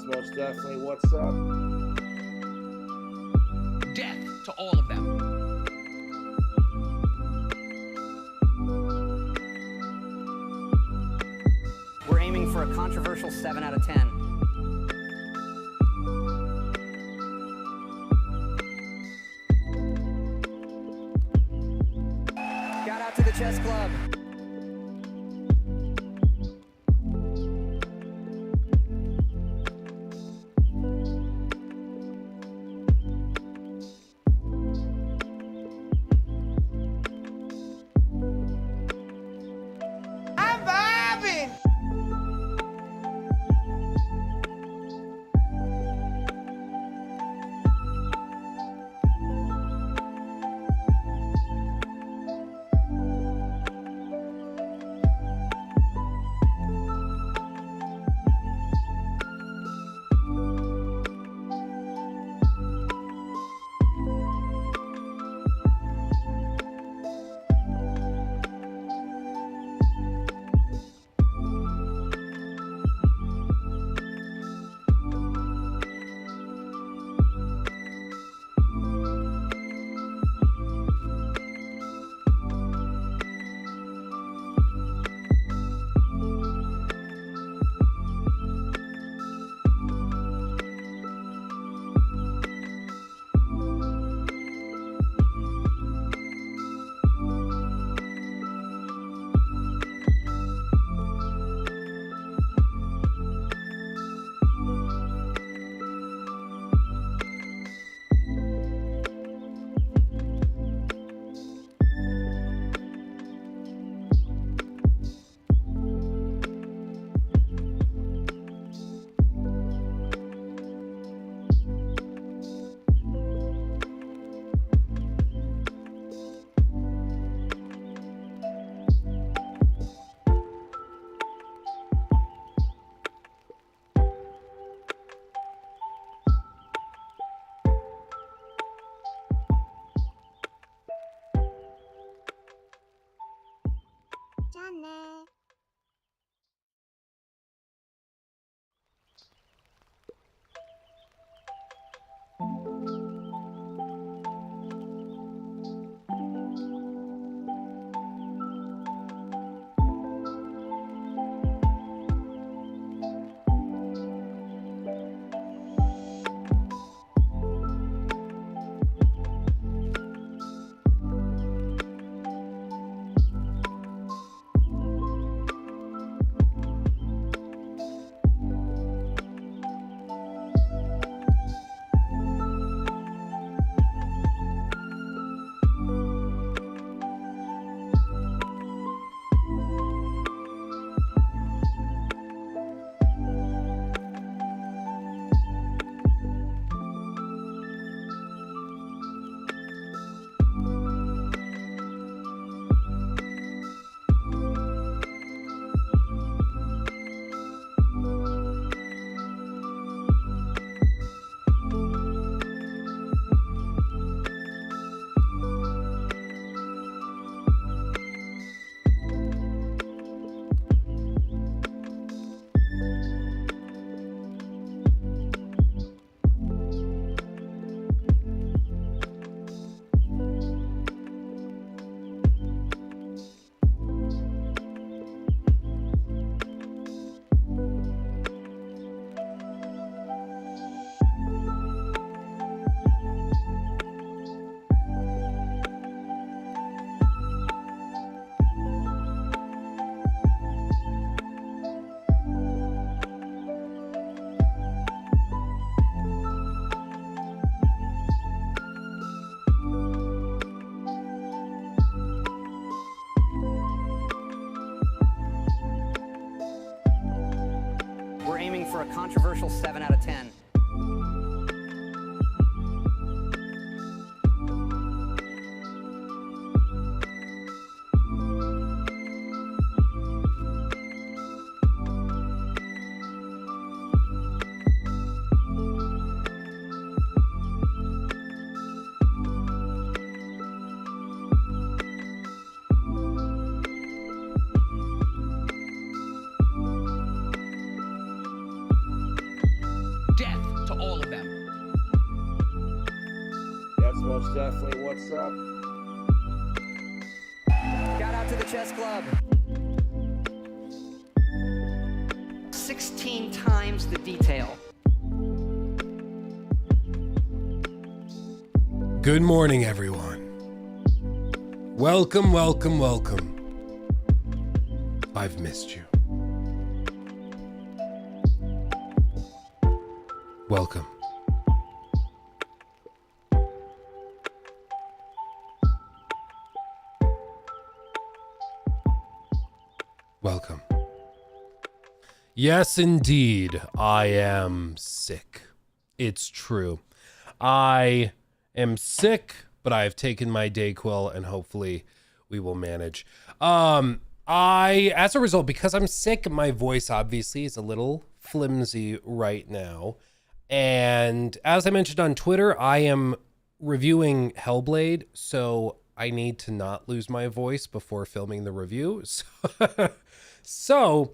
most definitely what's up. Death to all of them. We're aiming for a controversial 7 out of 10. Shout out to the chess club. We're aiming for a controversial 7 out of 10. That's most definitely what's up. Got out to the chess club. 16 times the detail. Good morning, everyone. Welcome, welcome, welcome. I've missed you. Welcome. Welcome. Yes, indeed, I am sick. It's true. I am sick, but I have taken my Dayquil and hopefully we will manage. As a result, because I'm sick, my voice obviously is a little flimsy right now. And as I mentioned on Twitter, I am reviewing Hellblade, so I need to not lose my voice before filming the review. So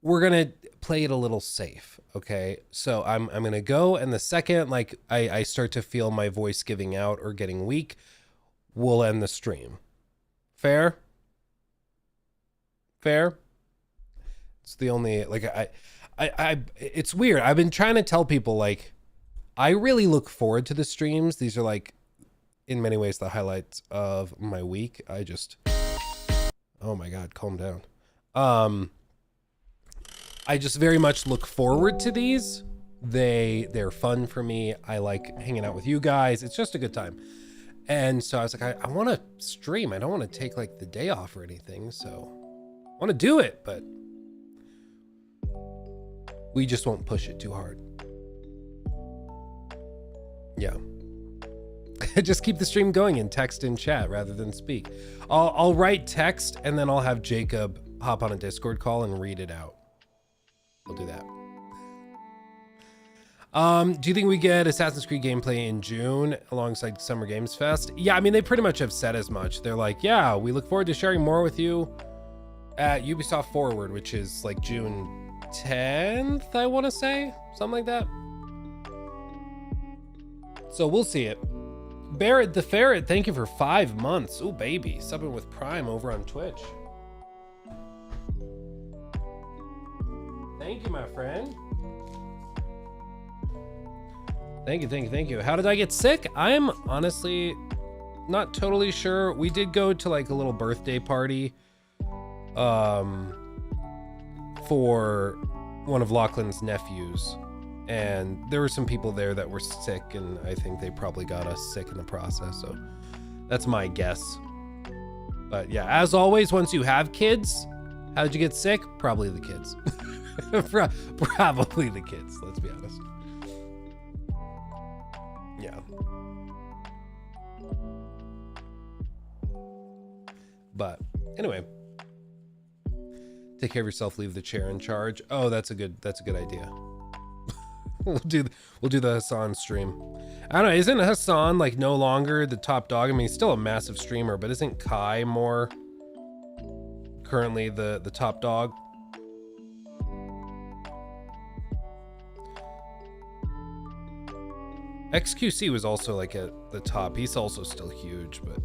we're gonna play it a little safe, okay? So I'm gonna go, and the second I start to feel my voice giving out or getting weak, we'll end the stream. Fair? Fair? It's the only it's weird. I've been trying to tell people I really look forward to the streams. These are in many ways the highlights of my week. Oh my God, calm down. I just very much look forward to these. They're fun for me. I like hanging out with you guys. It's just a good time. And so I was like, I want to stream. I don't want to take the day off or anything. So I want to do it, but we just won't push it too hard. Yeah. Just keep the stream going and text in chat rather than speak. I'll write text and then I'll have Jacob hop on a Discord call and read it out. We'll do that. Do you think we get Assassin's Creed gameplay in June alongside Summer Games Fest? Yeah, I mean, they pretty much have said as much. They're like, yeah, we look forward to sharing more with you at Ubisoft Forward, which is June 10th, I want to say. Something like that. So we'll see it. Barrett the Ferret, thank you for 5 months. Ooh, baby. Subbing with Prime over on Twitch. Thank you, my friend. Thank you, thank you, thank you. How did I get sick? I'm honestly not totally sure. We did go to a little birthday party for one of Lachlan's nephews. And there were some people there that were sick, and I think they probably got us sick in the process. So that's my guess. But yeah, as always, once you have kids, how did you get sick? Probably the kids. Probably the kids, let's be honest. Yeah. But anyway, take care of yourself, leave the chair in charge. Oh, that's a good idea. We'll do the Hassan stream. I don't know, isn't Hassan no longer the top dog? I mean, he's still a massive streamer, but isn't Kai more currently the top dog? XQC was also at the top. He's also still huge, but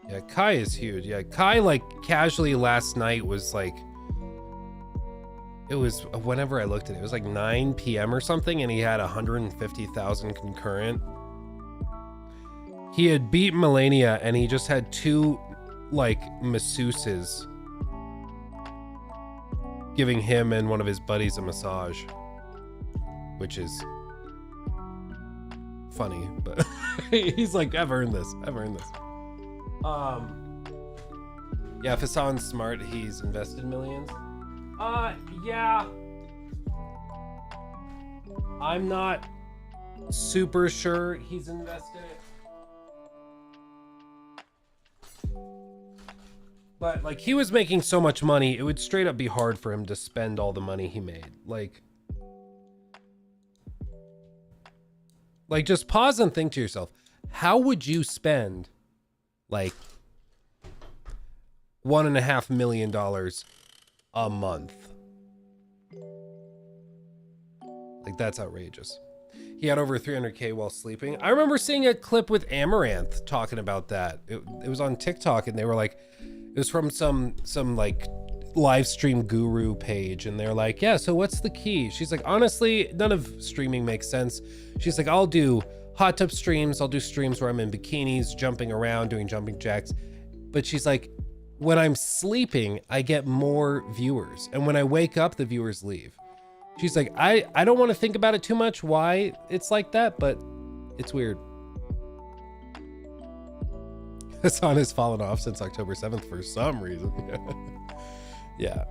yeah, Kai is huge. Yeah, Kai casually last night was it was, whenever I looked at it, it was 9 p.m. or something, and he had 150,000 concurrent. He had beat Melania, and he just had 2 masseuses giving him and one of his buddies a massage, which is funny, but he's I've earned this. Yeah, if Hassan's smart, he's invested millions. Yeah. I'm not super sure he's invested it. But he was making so much money, it would straight up be hard for him to spend all the money he made. Just pause and think to yourself, how would you spend $1.5 million a month? That's outrageous. He had over 300K while sleeping. I remember seeing a clip with Amaranth talking about that. It was on TikTok, and they were like, it was from some like live stream guru page, and they're like, yeah, so what's the key? She's like, honestly, none of streaming makes sense. She's like, I'll do hot tub streams, I'll do streams where I'm in bikinis, jumping around, doing jumping jacks. But she's like, when I'm sleeping, I get more viewers. And when I wake up, the viewers leave. She's like, I don't want to think about it too much, why it's like that, but it's weird. Hassan has fallen off since October 7th for some reason. Yeah.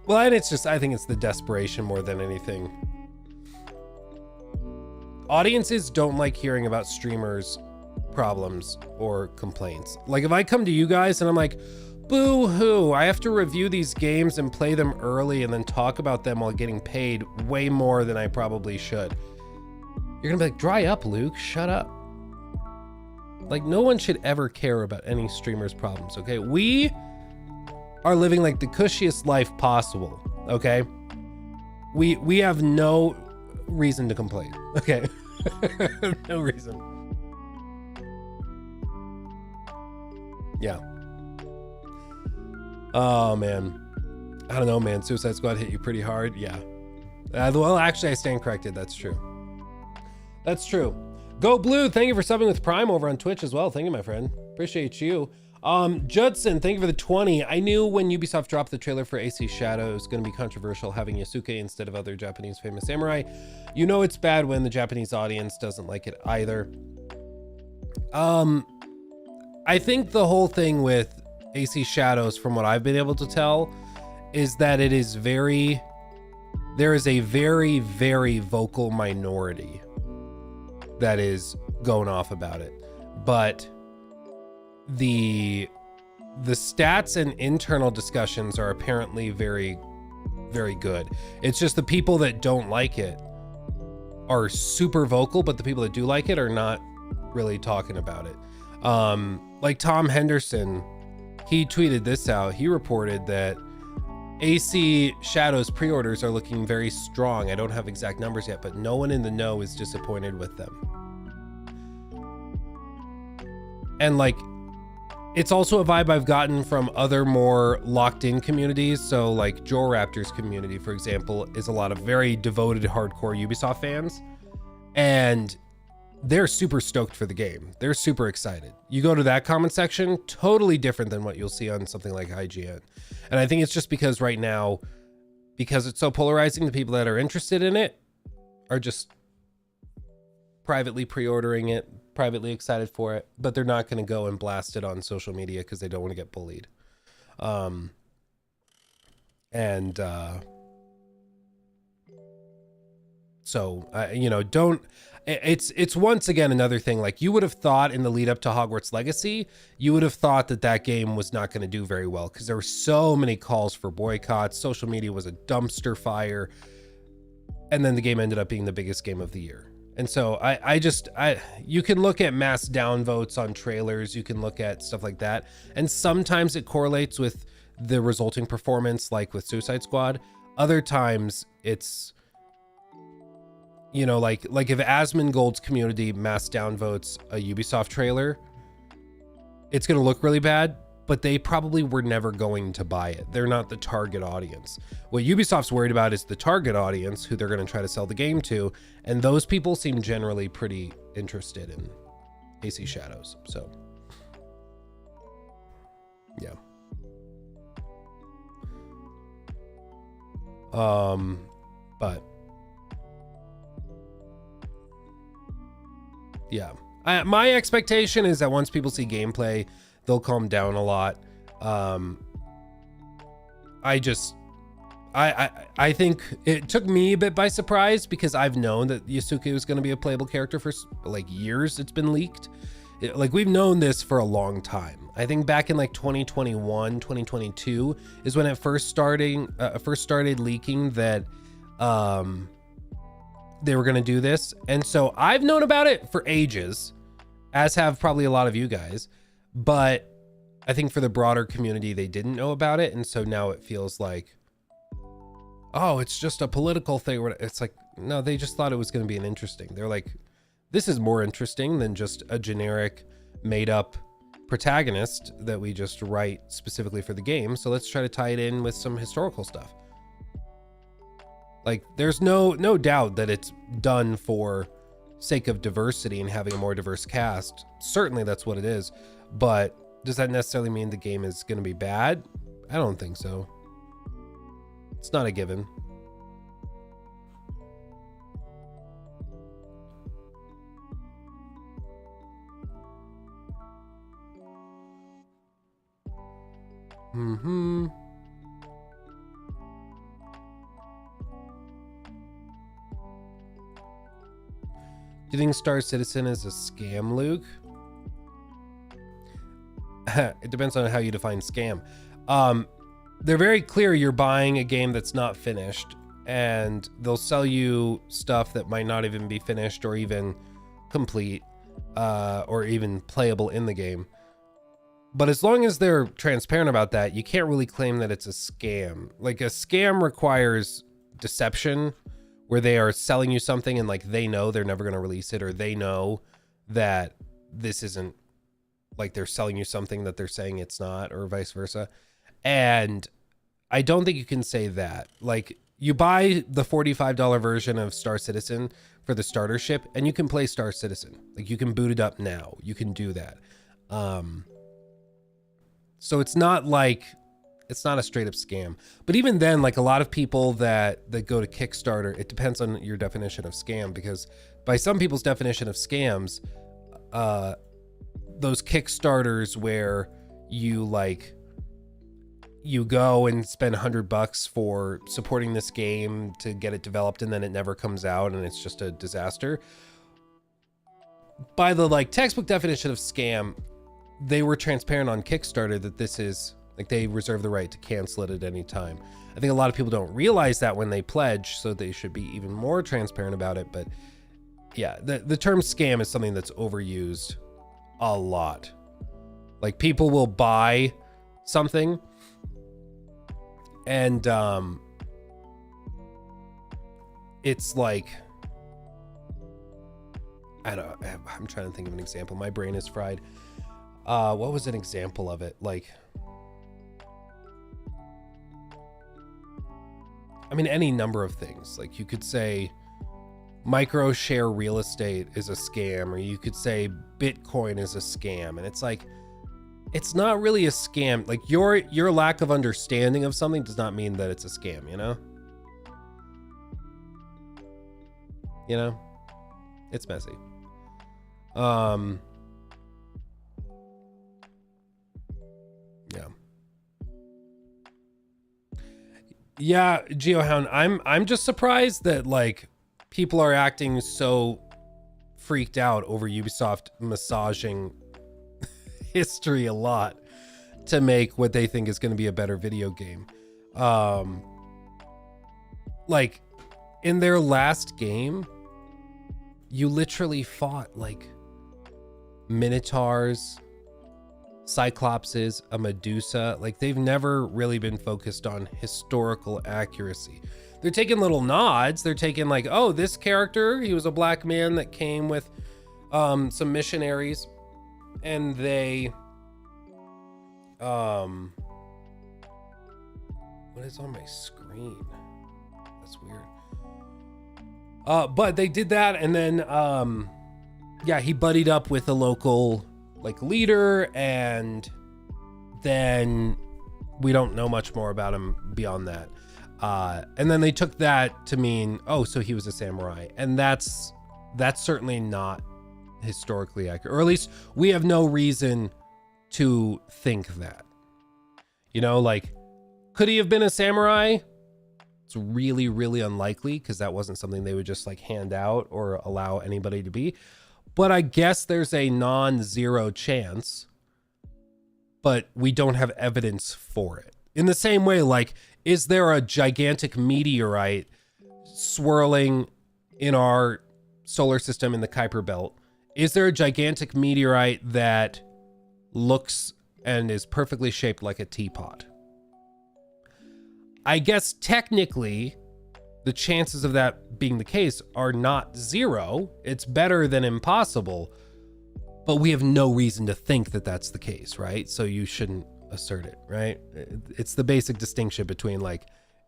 Well, and it's just, I think it's the desperation more than anything. Audiences don't like hearing about streamers' problems or complaints. Like if I come to you guys and I'm like, boo hoo, I have to review these games and play them early and then talk about them while getting paid way more than I probably should. You're gonna be like, dry up, Luke, shut up. Like no one should ever care about any streamer's problems, okay? We are living like the cushiest life possible, okay? We have no reason to complain, okay? No reason. Yeah. Oh man, I don't know, man. Suicide Squad hit you pretty hard. Yeah. Well, actually, I stand corrected. That's true. That's true. Go Blue, thank you for subbing with Prime over on Twitch as well. Thank you, my friend. Appreciate you. Judson, thank you for the 20. I knew when Ubisoft dropped the trailer for AC Shadow, it was going to be controversial having Yasuke instead of other Japanese famous samurai. You know it's bad when the Japanese audience doesn't like it either. I think the whole thing with AC Shadows, from what I've been able to tell, is that there is a very, very vocal minority that is going off about it. But the stats and internal discussions are apparently very, very good. It's just the people that don't like it are super vocal, but the people that do like it are not really talking about it. Like Tom Henderson, he tweeted this out. He reported that AC Shadows pre-orders are looking very strong. I don't have exact numbers yet, but no one in the know is disappointed with them. And like, it's also a vibe I've gotten from other more locked in communities. So like Joel Raptor's community, for example, is a lot of very devoted hardcore Ubisoft fans. And they're super stoked for the game. They're super excited. You go to that comment section, totally different than what you'll see on something like IGN. And I think it's just because right now, because it's so polarizing, the people that are interested in it are just privately pre-ordering it, privately excited for it, but they're not going to go and blast it on social media because they don't want to get bullied. You know, don't, it's once again another thing. Like, you would have thought in the lead up to Hogwarts Legacy, you would have thought that that game was not going to do very well because there were so many calls for boycotts. Social media was a dumpster fire, and then the game ended up being the biggest game of the year. And so you can look at mass downvotes on trailers, you can look at stuff like that, and sometimes it correlates with the resulting performance, like with Suicide Squad. Other times it's, you know, like if Asmongold's community mass downvotes a Ubisoft trailer, it's going to look really bad, but they probably were never going to buy it. They're not the target audience. What Ubisoft's worried about is the target audience, who they're going to try to sell the game to, and those people seem generally pretty interested in AC Shadows. So, yeah. But yeah, my expectation is that once people see gameplay, they'll calm down a lot. I think it took me a bit by surprise because I've known that Yasuke was going to be a playable character for like years. It's been leaked. Like, we've known this for a long time. I think back in like 2021, 2022 is when it first started leaking that they were going to do this. And so I've known about it for ages, as have probably a lot of you guys. But I think for the broader community, they didn't know about it. And so now it feels like, oh, it's just a political thing. It's like, no, they just thought it was going to be an interesting. They're like, this is more interesting than just a generic made up protagonist that we just write specifically for the game. So let's try to tie it in with some historical stuff. Like, there's no doubt that it's done for sake of diversity and having a more diverse cast. Certainly that's what it is. But does that necessarily mean the game is going to be bad? I don't think so. It's not a given. Mm-hmm. Do you think Star Citizen is a scam, Luke? It depends on how you define scam. They're very clear you're buying a game that's not finished, and they'll sell you stuff that might not even be finished or even complete, or even playable in the game. But as long as they're transparent about that, you can't really claim that it's a scam. Like, a scam requires deception, where they are selling you something and like they know they're never going to release it, or they know that this isn't, like, they're selling you something that they're saying it's not, or vice versa. And I don't think you can say that. Like, you buy the $45 version of Star Citizen for the starter ship, and you can play Star Citizen. Like, you can boot it up now. You can do that. So it's not like, it's not a straight up scam. But even then, like, a lot of people that go to Kickstarter, it depends on your definition of scam, because by some people's definition of scams, those Kickstarters where you go and spend $100 for supporting this game to get it developed, and then it never comes out and it's just a disaster. By the like textbook definition of scam, they were transparent on Kickstarter that this is like, they reserve the right to cancel it at any time. I think a lot of people don't realize that when they pledge, so they should be even more transparent about it. But yeah, the term scam is something that's overused a lot. Like, people will buy something and it's like, I don't know, I'm trying to think of an example. My brain is fried. What was an example of it? Like, I mean, any number of things. Like, you could say micro share real estate is a scam, or you could say Bitcoin is a scam. And it's like, it's not really a scam. Like, your lack of understanding of something does not mean that it's a scam, you know? You know? It's messy. Yeah, GeoHound, I'm just surprised that like people are acting so freaked out over Ubisoft massaging history a lot to make what they think is going to be a better video game. Like, in their last game, you literally fought like minotaurs, cyclopses, a Medusa. Like, they've never really been focused on historical accuracy. They're taking little nods. They're taking like, oh, this character, he was a black man that came with some missionaries, and they what is on my screen? That's weird. But they did that, and then yeah, he buddied up with a local like leader, and then we don't know much more about him beyond that. And then they took that to mean, oh, so he was a samurai, and that's certainly not historically accurate, or at least we have no reason to think that. You know, like, could he have been a samurai? It's really, really unlikely, because that wasn't something they would just like hand out or allow anybody to be. But I guess there's a non-zero chance, but we don't have evidence for it. In the same way, like, is there a gigantic meteorite swirling in our solar system in the Kuiper Belt? Is there a gigantic meteorite that looks and is perfectly shaped like a teapot? I guess technically the chances of that being the case are not zero. It's better than impossible, but we have no reason to think that that's the case, right? So you shouldn't assert it, right? It's the basic distinction between like,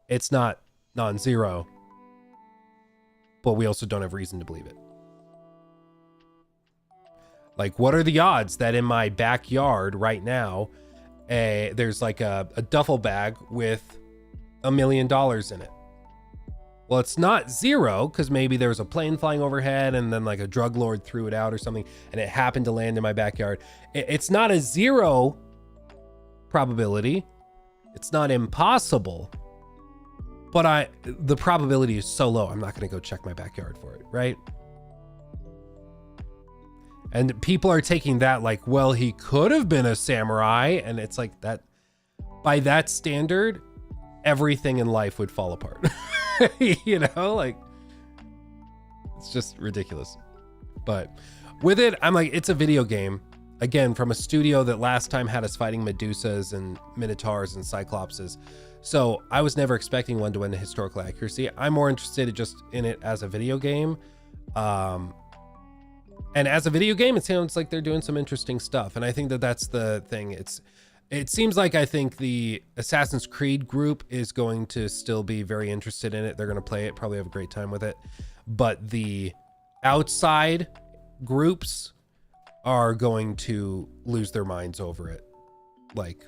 it's not non-zero, but we also don't have reason to believe it. Like, what are the odds that in my backyard right now, there's like a duffel bag with $1 million in it? Well, it's not zero, because maybe there was a plane flying overhead and then like a drug lord threw it out or something and it happened to land in my backyard. It's not a zero probability. It's not impossible, but the probability is so low, I'm not going to go check my backyard for it, right? And people are taking that like, well, he could have been a samurai. And it's like that, by that standard, everything in life would fall apart. You know, like, it's just ridiculous. But with it, I'm like, it's a video game. Again, from a studio that last time had us fighting Medusas and Minotaurs and Cyclopses. So I was never expecting one to win the historical accuracy. I'm more interested just in it as a video game. And as a video game, it sounds like they're doing some interesting stuff. And I think that that's the thing. It seems like I think the Assassin's Creed group is going to still be very interested in it. They're going to play it, probably have a great time with it. But the outside groups are going to lose their minds over it. Like,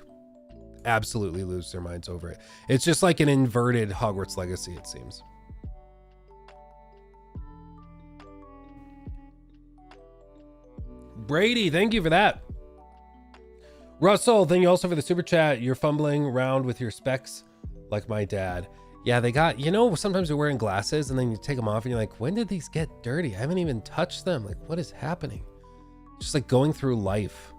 absolutely lose their minds over it. It's just like an inverted Hogwarts Legacy, it seems. Brady, thank you for that. Russell, thank you also for the super chat. You're fumbling around with your specs like my dad. Yeah, they got, you know, sometimes you're wearing glasses and then you take them off and you're like, when did these get dirty? I haven't even touched them. Like, what is happening? Just like going through life.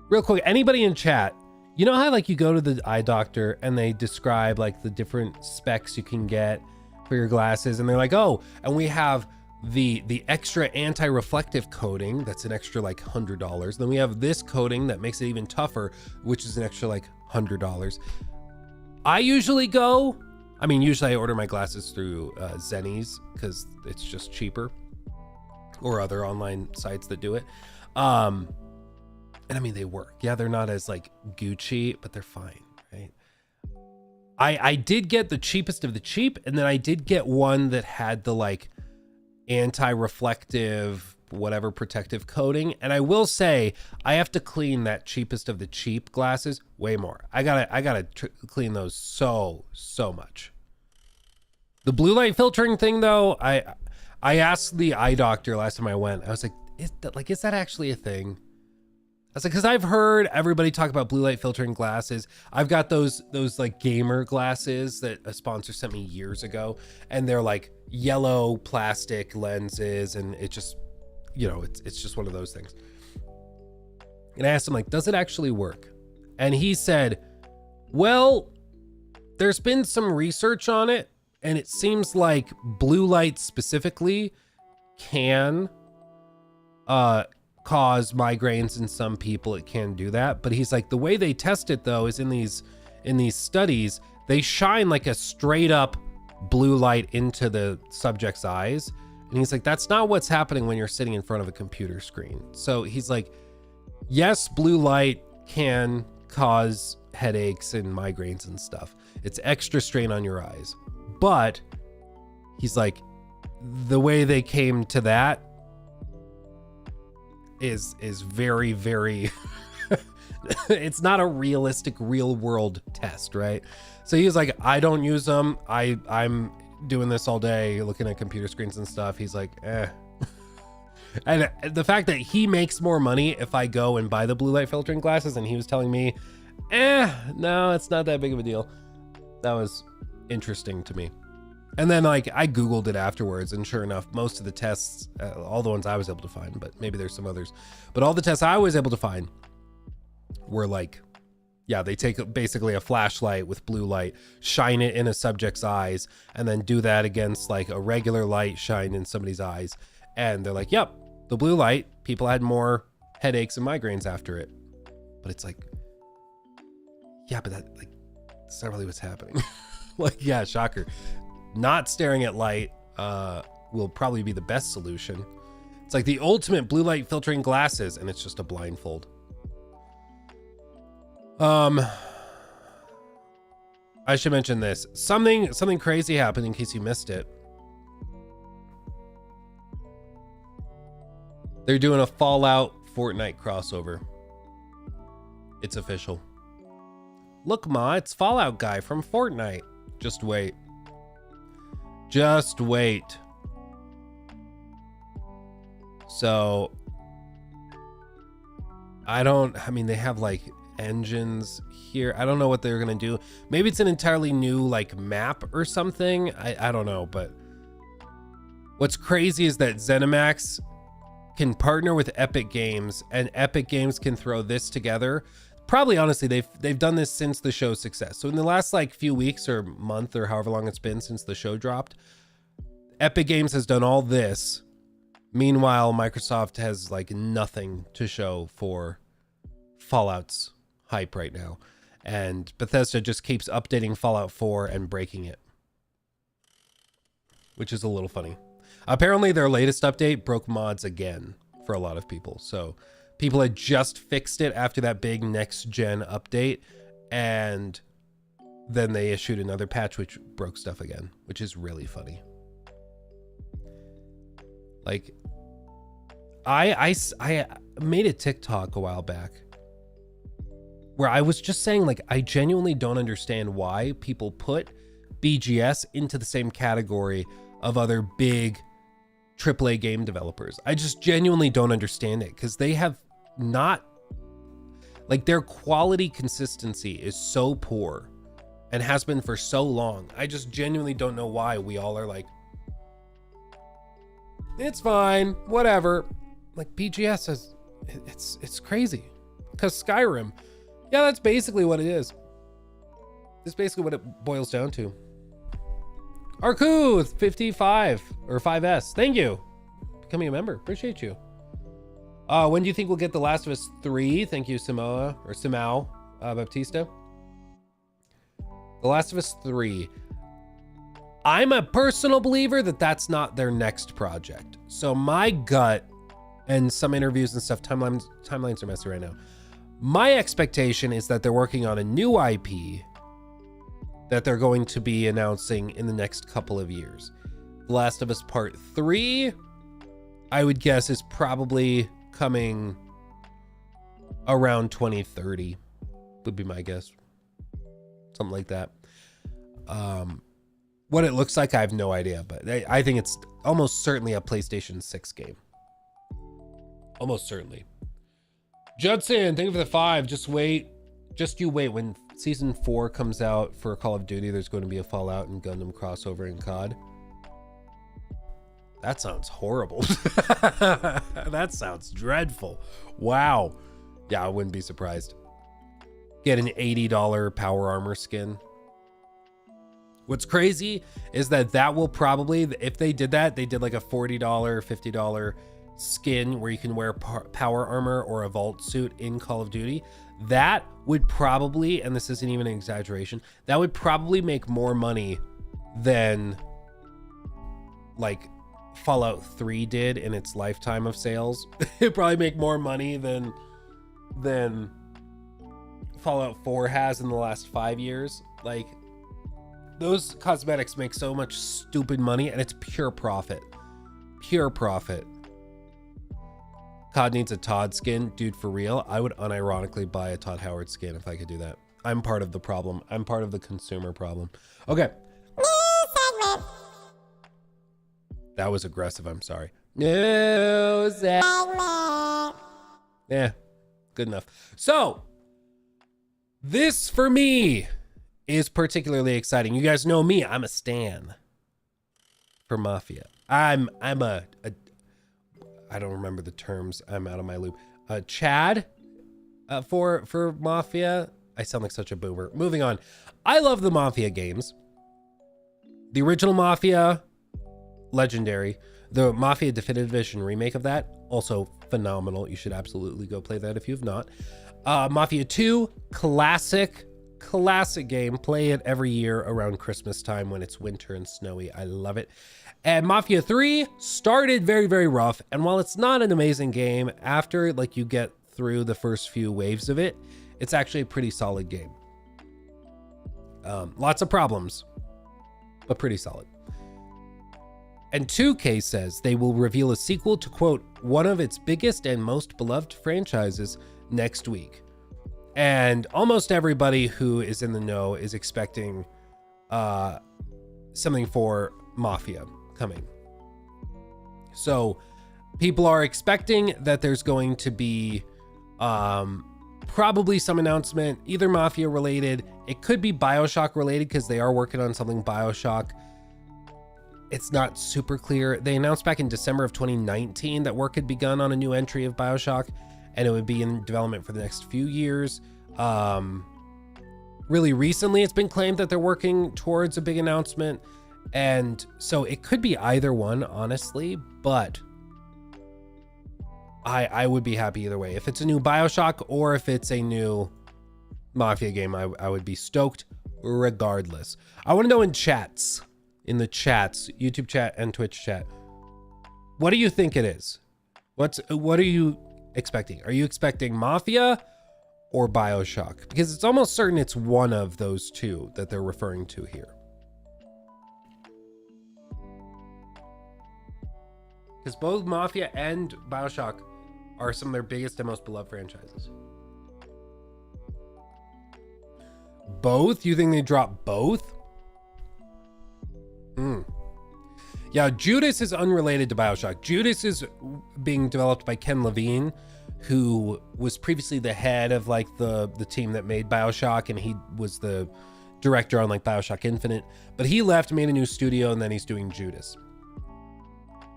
Real quick, anybody in chat, you know how like you go to the eye doctor and they describe like the different specs you can get for your glasses, and they're like, oh, and we have the extra anti-reflective coating that's an extra like $100. Then we have this coating that makes it even tougher, which is an extra like $100. I usually I order my glasses through Zennies because it's just cheaper, or other online sites that do it. And I mean, they work. Yeah, they're not as like Gucci, but they're fine, right? I did get the cheapest of the cheap, and then I did get one that had the like anti-reflective whatever protective coating, and I will say I have to clean that cheapest of the cheap glasses way more. I gotta clean those so much. The blue light filtering thing though, I asked the eye doctor last time I went. I was like, is that actually a thing? I was like, because I've heard everybody talk about blue light filtering glasses. I've got those like gamer glasses that a sponsor sent me years ago, and they're like yellow plastic lenses, and it just, you know, it's just one of those things. And I asked him, like, does it actually work? And he said, well, there's been some research on it, and it seems like blue light specifically can cause migraines in some people. It can do that, but he's like, the way they test it though is in these studies, they shine like a straight up blue light into the subject's eyes, and he's like, that's not what's happening when you're sitting in front of a computer screen. So he's like, yes, blue light can cause headaches and migraines and stuff. It's extra strain on your eyes, but he's like, the way they came to that is very, very it's not a realistic real world test, right? So he was like, I don't use them. I'm doing this all day looking at computer screens and stuff. He's like, and the fact that he makes more money if I go and buy the blue light filtering glasses, and he was telling me, no, it's not that big of a deal. That was interesting to me. And then like I Googled it afterwards, and sure enough, most of the tests, all the ones I was able to find, but maybe there's some others, but all the tests I was able to find were like, yeah, they take basically a flashlight with blue light, shine it in a subject's eyes, and then do that against like a regular light shined in somebody's eyes. And they're like, yep, the blue light, people had more headaches and migraines after it. But it's like, yeah, but that's not really what's happening. Like, yeah, shocker. not staring at light will probably be the best solution. It's like the ultimate blue light filtering glasses, and it's just a blindfold. I should mention this. Something crazy happened in case you missed it. They're doing a Fallout Fortnite crossover. It's official. Look, Ma, it's Fallout guy from Fortnite. Just wait. Just wait. So, I mean, they have like engines here. I don't know what they're gonna do. Maybe it's an entirely new like map or something. I don't know, but what's crazy is that ZeniMax can partner with Epic Games, and Epic Games can throw this together. Probably, honestly, they've done this since the show's success. So in the last like few weeks or month or however long it's been since the show dropped, Epic Games has done all this. Meanwhile, Microsoft has like nothing to show for Fallout's hype right now. And Bethesda just keeps updating Fallout 4 and breaking it, which is a little funny. Apparently their latest update broke mods again for a lot of people. So people had just fixed it after that big next gen update, and then they issued another patch which broke stuff again, which is really funny. Like I made a TikTok a while back where I was just saying, like, I genuinely don't understand why people put BGS into the same category of other big AAA game developers. I just genuinely don't understand it, because they have not, like, their quality consistency is so poor and has been for so long. I just genuinely don't know why we all are like, it's fine, whatever. Like, BGS is, it's crazy. Because Skyrim, yeah, that's basically what it is. That's basically what it boils down to. Arku 55 or 5S, thank you. Becoming a member, appreciate you. When do you think we'll get The Last of Us 3? Thank you, Simao Baptista. The Last of Us 3. I'm a personal believer that that's not their next project. So my gut, and some interviews and stuff, timelines are messy right now. My expectation is that they're working on a new IP that they're going to be announcing in the next couple of years. The Last of Us Part 3, I would guess, is probably coming around 2030, would be my guess. Something like that. What it looks like, I have no idea, but I think it's almost certainly a PlayStation 6 game. Almost certainly. Judson, thank you for the 5. Just you wait. When Season 4 comes out for Call of Duty, there's going to be a Fallout and Gundam crossover in COD. That sounds horrible. That sounds dreadful. Wow. Yeah, I wouldn't be surprised. Get an $80 power armor skin. What's crazy is that will probably, if they did that, they did like a $40, $50 skin where you can wear power armor or a vault suit in Call of Duty. That would probably, and this isn't even an exaggeration, that would probably make more money than like Fallout 3 did in its lifetime of sales. It'd probably make more money than Fallout 4 has in the last 5 years. Like, those cosmetics make so much stupid money, and it's pure profit. Pure profit. COD needs a Todd skin. Dude, for real, I would unironically buy a Todd Howard skin if I could do that. I'm part of the problem. I'm part of the consumer problem. Okay. That was aggressive. I'm sorry. No segment. Yeah, good enough. So, this for me is particularly exciting. You guys know me. I'm a stan for Mafia. I'm a I don't remember the terms. I'm out of my loop. Chad for Mafia. I sound like such a boomer. Moving on. I love the Mafia games. The original Mafia, legendary. The Mafia Definitive Edition remake of that, also phenomenal. You should absolutely go play that if you have not. Mafia 2, classic classic game. Play it every year around Christmas time when it's winter and snowy. I love it. And Mafia 3 started very, very rough. And while it's not an amazing game, after like you get through the first few waves of it, it's actually a pretty solid game. Lots of problems, but pretty solid. And 2K says they will reveal a sequel to, quote, one of its biggest and most beloved franchises next week. And almost everybody who is in the know is expecting something for Mafia coming. So people are expecting that there's going to be probably some announcement, either Mafia related. It could be Bioshock related because they are working on something Bioshock. It's not super clear. They announced back in December of 2019 that work had begun on a new entry of Bioshock, and it would be in development for the next few years. Really recently, it's been claimed that they're working towards a big announcement, and so it could be either one, honestly, but I would be happy either way. If it's a new Bioshock or if it's a new Mafia game, I would be stoked regardless. I want to know in the chats, YouTube chat and Twitch chat, what do you think it is? What are you expecting? Are you expecting Mafia or Bioshock? Because it's almost certain it's one of those two that they're referring to here. Because both Mafia and Bioshock are some of their biggest and most beloved franchises. Both? You think they drop both? Yeah, Judas is unrelated to Bioshock. Judas is being developed by Ken Levine, who was previously the head of like the team that made Bioshock, and he was the director on like Bioshock Infinite. But he left, made a new studio, and then he's doing Judas.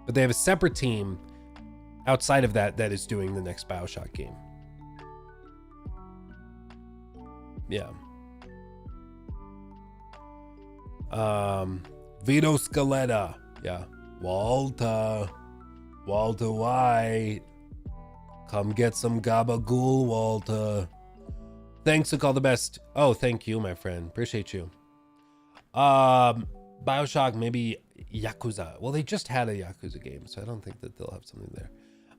But they have a separate team outside of that is doing the next Bioshock game. Yeah. Vito Scaletta. Yeah. Walter White. Come get some gabagool, Walter. Thanks, to call the best. Oh, thank you, my friend. Appreciate you. Bioshock, maybe Yakuza. Well, they just had a Yakuza game, so I don't think that they'll have something there.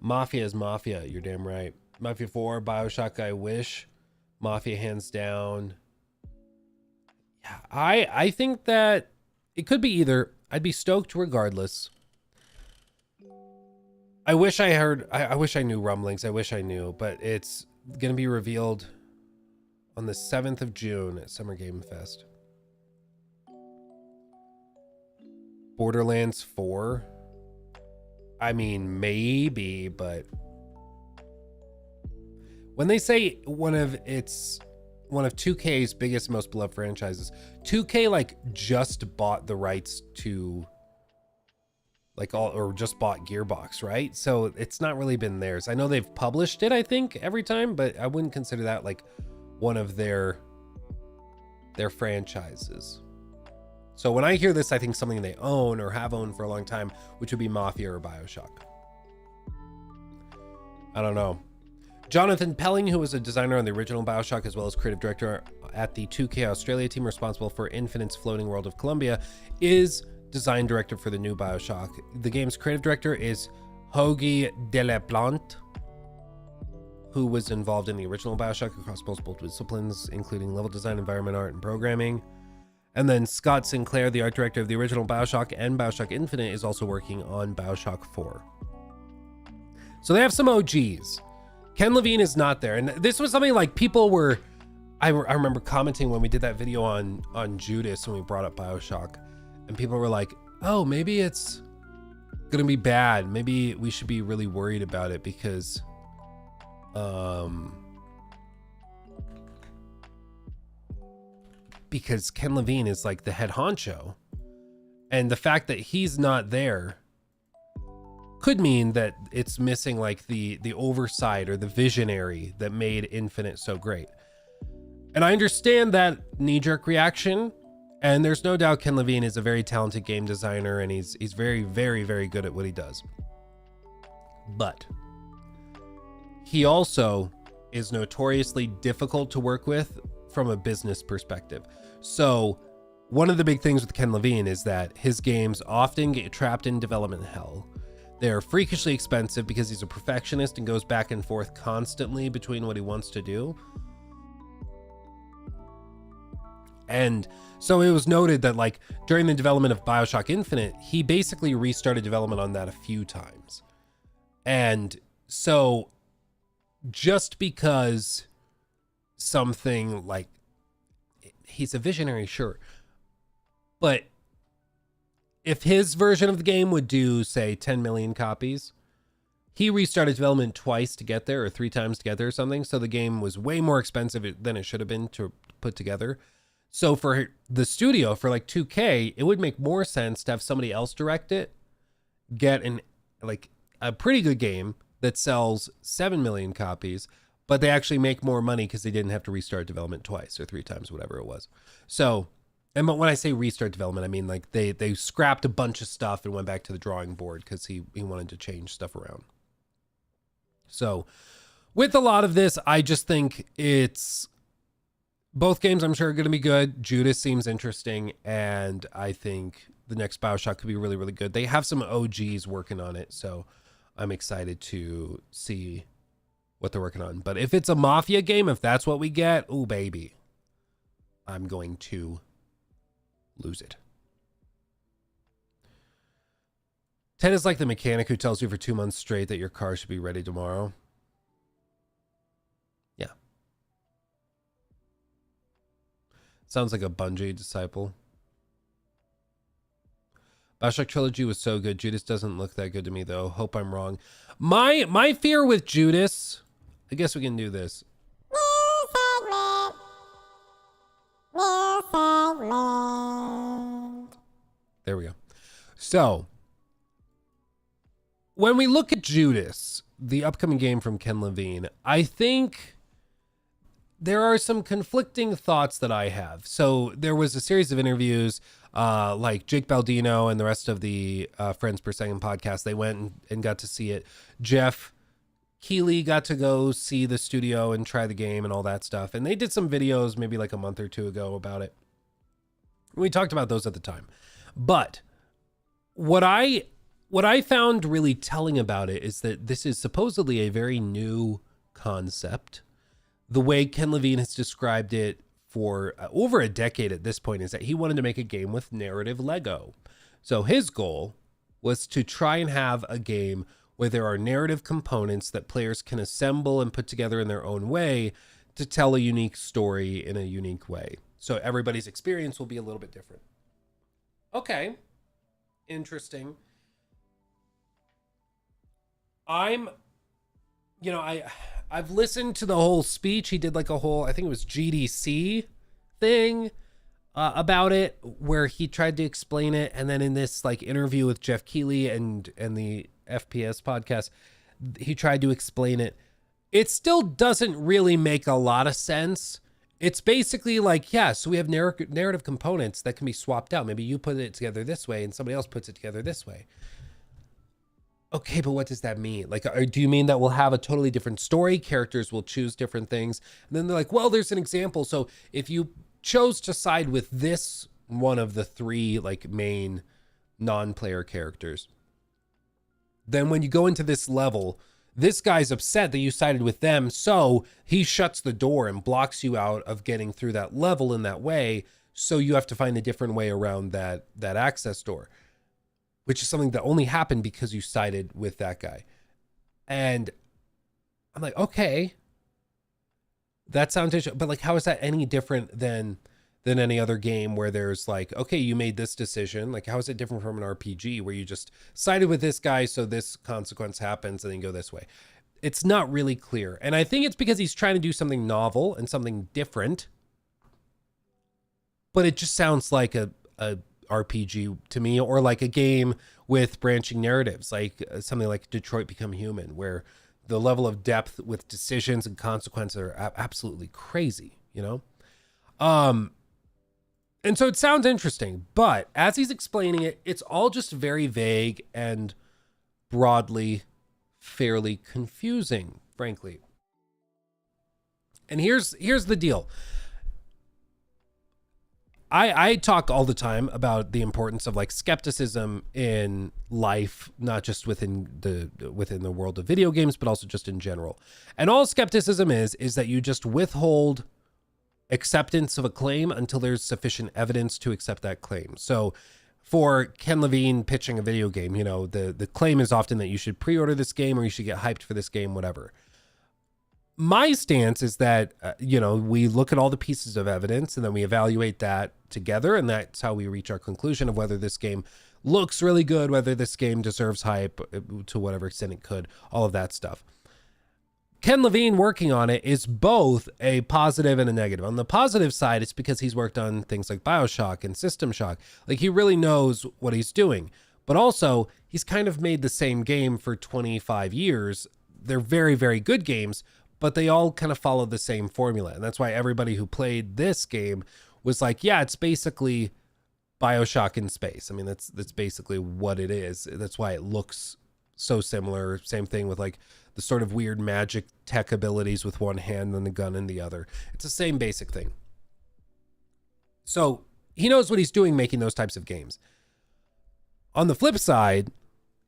Mafia is Mafia. You're damn right. Mafia 4, Bioshock, I wish. Mafia, hands down. Yeah, I think that it could be either. I'd be stoked regardless. I wish I heard, I wish I knew rumblings. I wish I knew, but it's going to be revealed on the 7th of June at Summer Game Fest. Borderlands 4. I mean, maybe, but when they say one of 2K's biggest, most beloved franchises, 2K like just bought the rights to like just bought Gearbox, right? So it's not really been theirs. I know they've published it, I think, every time, but I wouldn't consider that like one of their franchises. So when I hear this, I think something they own or have owned for a long time, which would be Mafia or Bioshock. I don't know. Jonathan Pelling, who was a designer on the original Bioshock, as well as creative director at the 2K Australia team responsible for Infinite's Floating World of Columbia, is design director for the new Bioshock. The game's creative director is Hoagie Delaplante, who was involved in the original Bioshock across multiple disciplines, including level design, environment art, and programming. And then Scott Sinclair, the art director of the original Bioshock and Bioshock Infinite, is also working on Bioshock 4. So they have some OGs. Ken Levine is not there. And this was something like people were, I remember commenting when we did that video on Judas when we brought up Bioshock. And people were like, oh, maybe it's going to be bad. Maybe we should be really worried about it because Ken Levine is like the head honcho, and the fact that he's not there could mean that it's missing like the oversight or the visionary that made Infinite so great. And I understand that knee-jerk reaction, and there's no doubt Ken Levine is a very talented game designer, and he's very, very, very good at what he does. But he also is notoriously difficult to work with from a business perspective. So one of the big things with Ken Levine is that his games often get trapped in development hell. They're freakishly expensive because he's a perfectionist and goes back and forth constantly between what he wants to do. And so it was noted that like during the development of Bioshock Infinite, he basically restarted development on that a few times. And so just because something like, he's a visionary, sure, but if his version of the game would do, say, 10 million copies, he restarted development twice to get there, or 3 times to get there or something. So the game was way more expensive than it should have been to put together. So for the studio, for like 2K, it would make more sense to have somebody else direct it, get a pretty good game that sells 7 million copies, but they actually make more money because they didn't have to restart development twice or 3 times, whatever it was. So, and when I say restart development, I mean like they scrapped a bunch of stuff and went back to the drawing board because he wanted to change stuff around. So with a lot of this, I just think it's, both games I'm sure are going to be good. Judas seems interesting, and I think the next Bioshock could be really, really good. They have some OGs working on it, so I'm excited to see what they're working on. But if it's a Mafia game, if that's what we get, oh baby, I'm going to lose it. 10 is like the mechanic who tells you for 2 months straight that your car should be ready tomorrow. Yeah. Sounds like a Bungie disciple. Bioshock Trilogy was so good. Judas doesn't look that good to me, though. Hope I'm wrong. My fear with Judas, I guess we can do this. New segment. There we go. So, when we look at Judas, the upcoming game from Ken Levine, I think there are some conflicting thoughts that I have. So there was a series of interviews, like Jake Baldino and the rest of the Friends Per Second podcast. They went and got to see it. Jeff Keighley got to go see the studio and try the game and all that stuff. And they did some videos maybe like a month or 2 ago about it. We talked about those at the time. But what I found really telling about it is that this is supposedly a very new concept. The way Ken Levine has described it for over a decade at this point is that he wanted to make a game with narrative Lego. So his goal was to try and have a game where there are narrative components that players can assemble and put together in their own way to tell a unique story in a unique way. So everybody's experience will be a little bit different. Okay. Interesting. I've listened to the whole speech. He did like a whole, I think it was GDC thing about it, where he tried to explain it. And then in this like interview with Jeff Keighley and the FPS podcast, he tried to explain it. It still doesn't really make a lot of sense. It's basically like, yeah, so we have narrative components that can be swapped out. Maybe you put it together this way and somebody else puts it together this way. Okay, but what does that mean? Like, do you mean that we'll have a totally different story? Characters will choose different things. And then they're like, well, there's an example. So if you chose to side with this one of the 3 like main non-player characters, then when you go into this level, this guy's upset that you sided with them. So he shuts the door and blocks you out of getting through that level in that way. So you have to find a different way around that access door, which is something that only happened because you sided with that guy. And I'm like, okay, that sounds interesting, but like, how is that any different than any other game where there's like, okay, you made this decision. Like, how is it different from an RPG where you just sided with this guy, so this consequence happens and then you go this way? It's not really clear. And I think it's because he's trying to do something novel and something different, but it just sounds like a RPG to me, or like a game with branching narratives, like something like Detroit Become Human, where the level of depth with decisions and consequences are absolutely crazy, you know? And so it sounds interesting, but as he's explaining it, it's all just very vague and broadly fairly confusing, frankly. And here's the deal. I talk all the time about the importance of like skepticism in life, not just within the world of video games, but also just in general. And all skepticism is that you just withhold acceptance of a claim until there's sufficient evidence to accept that claim. So for Ken Levine pitching a video game, you know, the claim is often that you should pre-order this game or you should get hyped for this game, whatever. My stance is that, you know, we look at all the pieces of evidence and then we evaluate that together. And that's how we reach our conclusion of whether this game looks really good, whether this game deserves hype to whatever extent it could, all of that stuff. Ken Levine working on it is both a positive and a negative. On the positive side, it's because he's worked on things like Bioshock and System Shock. Like, he really knows what he's doing. But also, he's kind of made the same game for 25 years. They're very, very good games, but they all kind of follow the same formula. And that's why everybody who played this game was like, yeah, it's basically Bioshock in space. I mean, that's basically what it is. That's why it looks so similar. Same thing with like the sort of weird magic tech abilities with one hand and the gun in the other. It's the same basic thing. So he knows what he's doing making those types of games. On the flip side,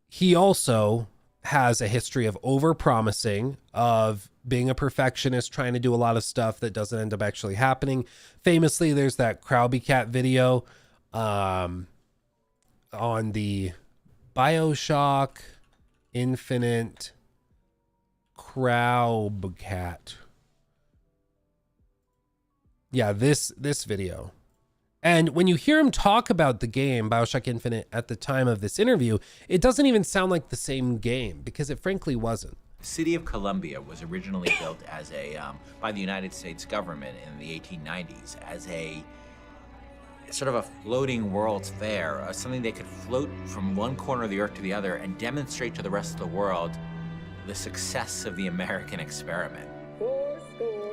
he also has a history of over-promising, of being a perfectionist, trying to do a lot of stuff that doesn't end up actually happening. Famously, there's that Krabby Cat video on the Bioshock Infinite Krabby Cat. Yeah, this video. And when you hear him talk about the game, Bioshock Infinite, at the time of this interview, it doesn't even sound like the same game, because it frankly wasn't. The city of Columbia was originally built as by the United States government in the 1890s as a sort of a floating World's Fair, something they could float from one corner of the earth to the other and demonstrate to the rest of the world the success of the American experiment.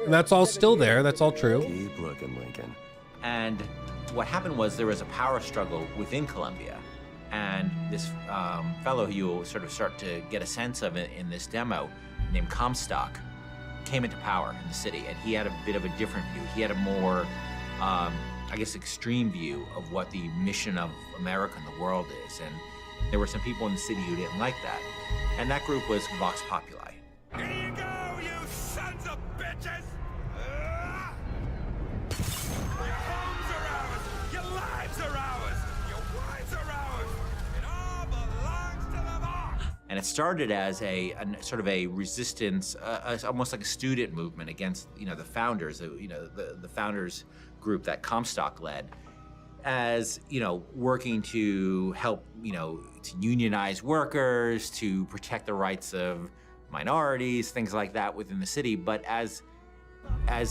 And that's all still there. That's all true. Keep looking, Lincoln. And what happened was there was a power struggle within Columbia. And this fellow who you'll sort of start to get a sense of in this demo, named Comstock, came into power in the city. And he had a bit of a different view. He had a more, I guess, extreme view of what the mission of America and the world is. And there were some people in the city who didn't like that. And that group was Vox Populi. Here you go, you sons of bitches! Your homes are ours, your lives are ours, your wives are ours. It all belongs to the boss. And it started as a sort of a resistance, almost like a student movement against, you know, the founders, the founders group that Comstock led, as, you know, working to help, you know, to unionize workers, to protect the rights of minorities, things like that within the city. But as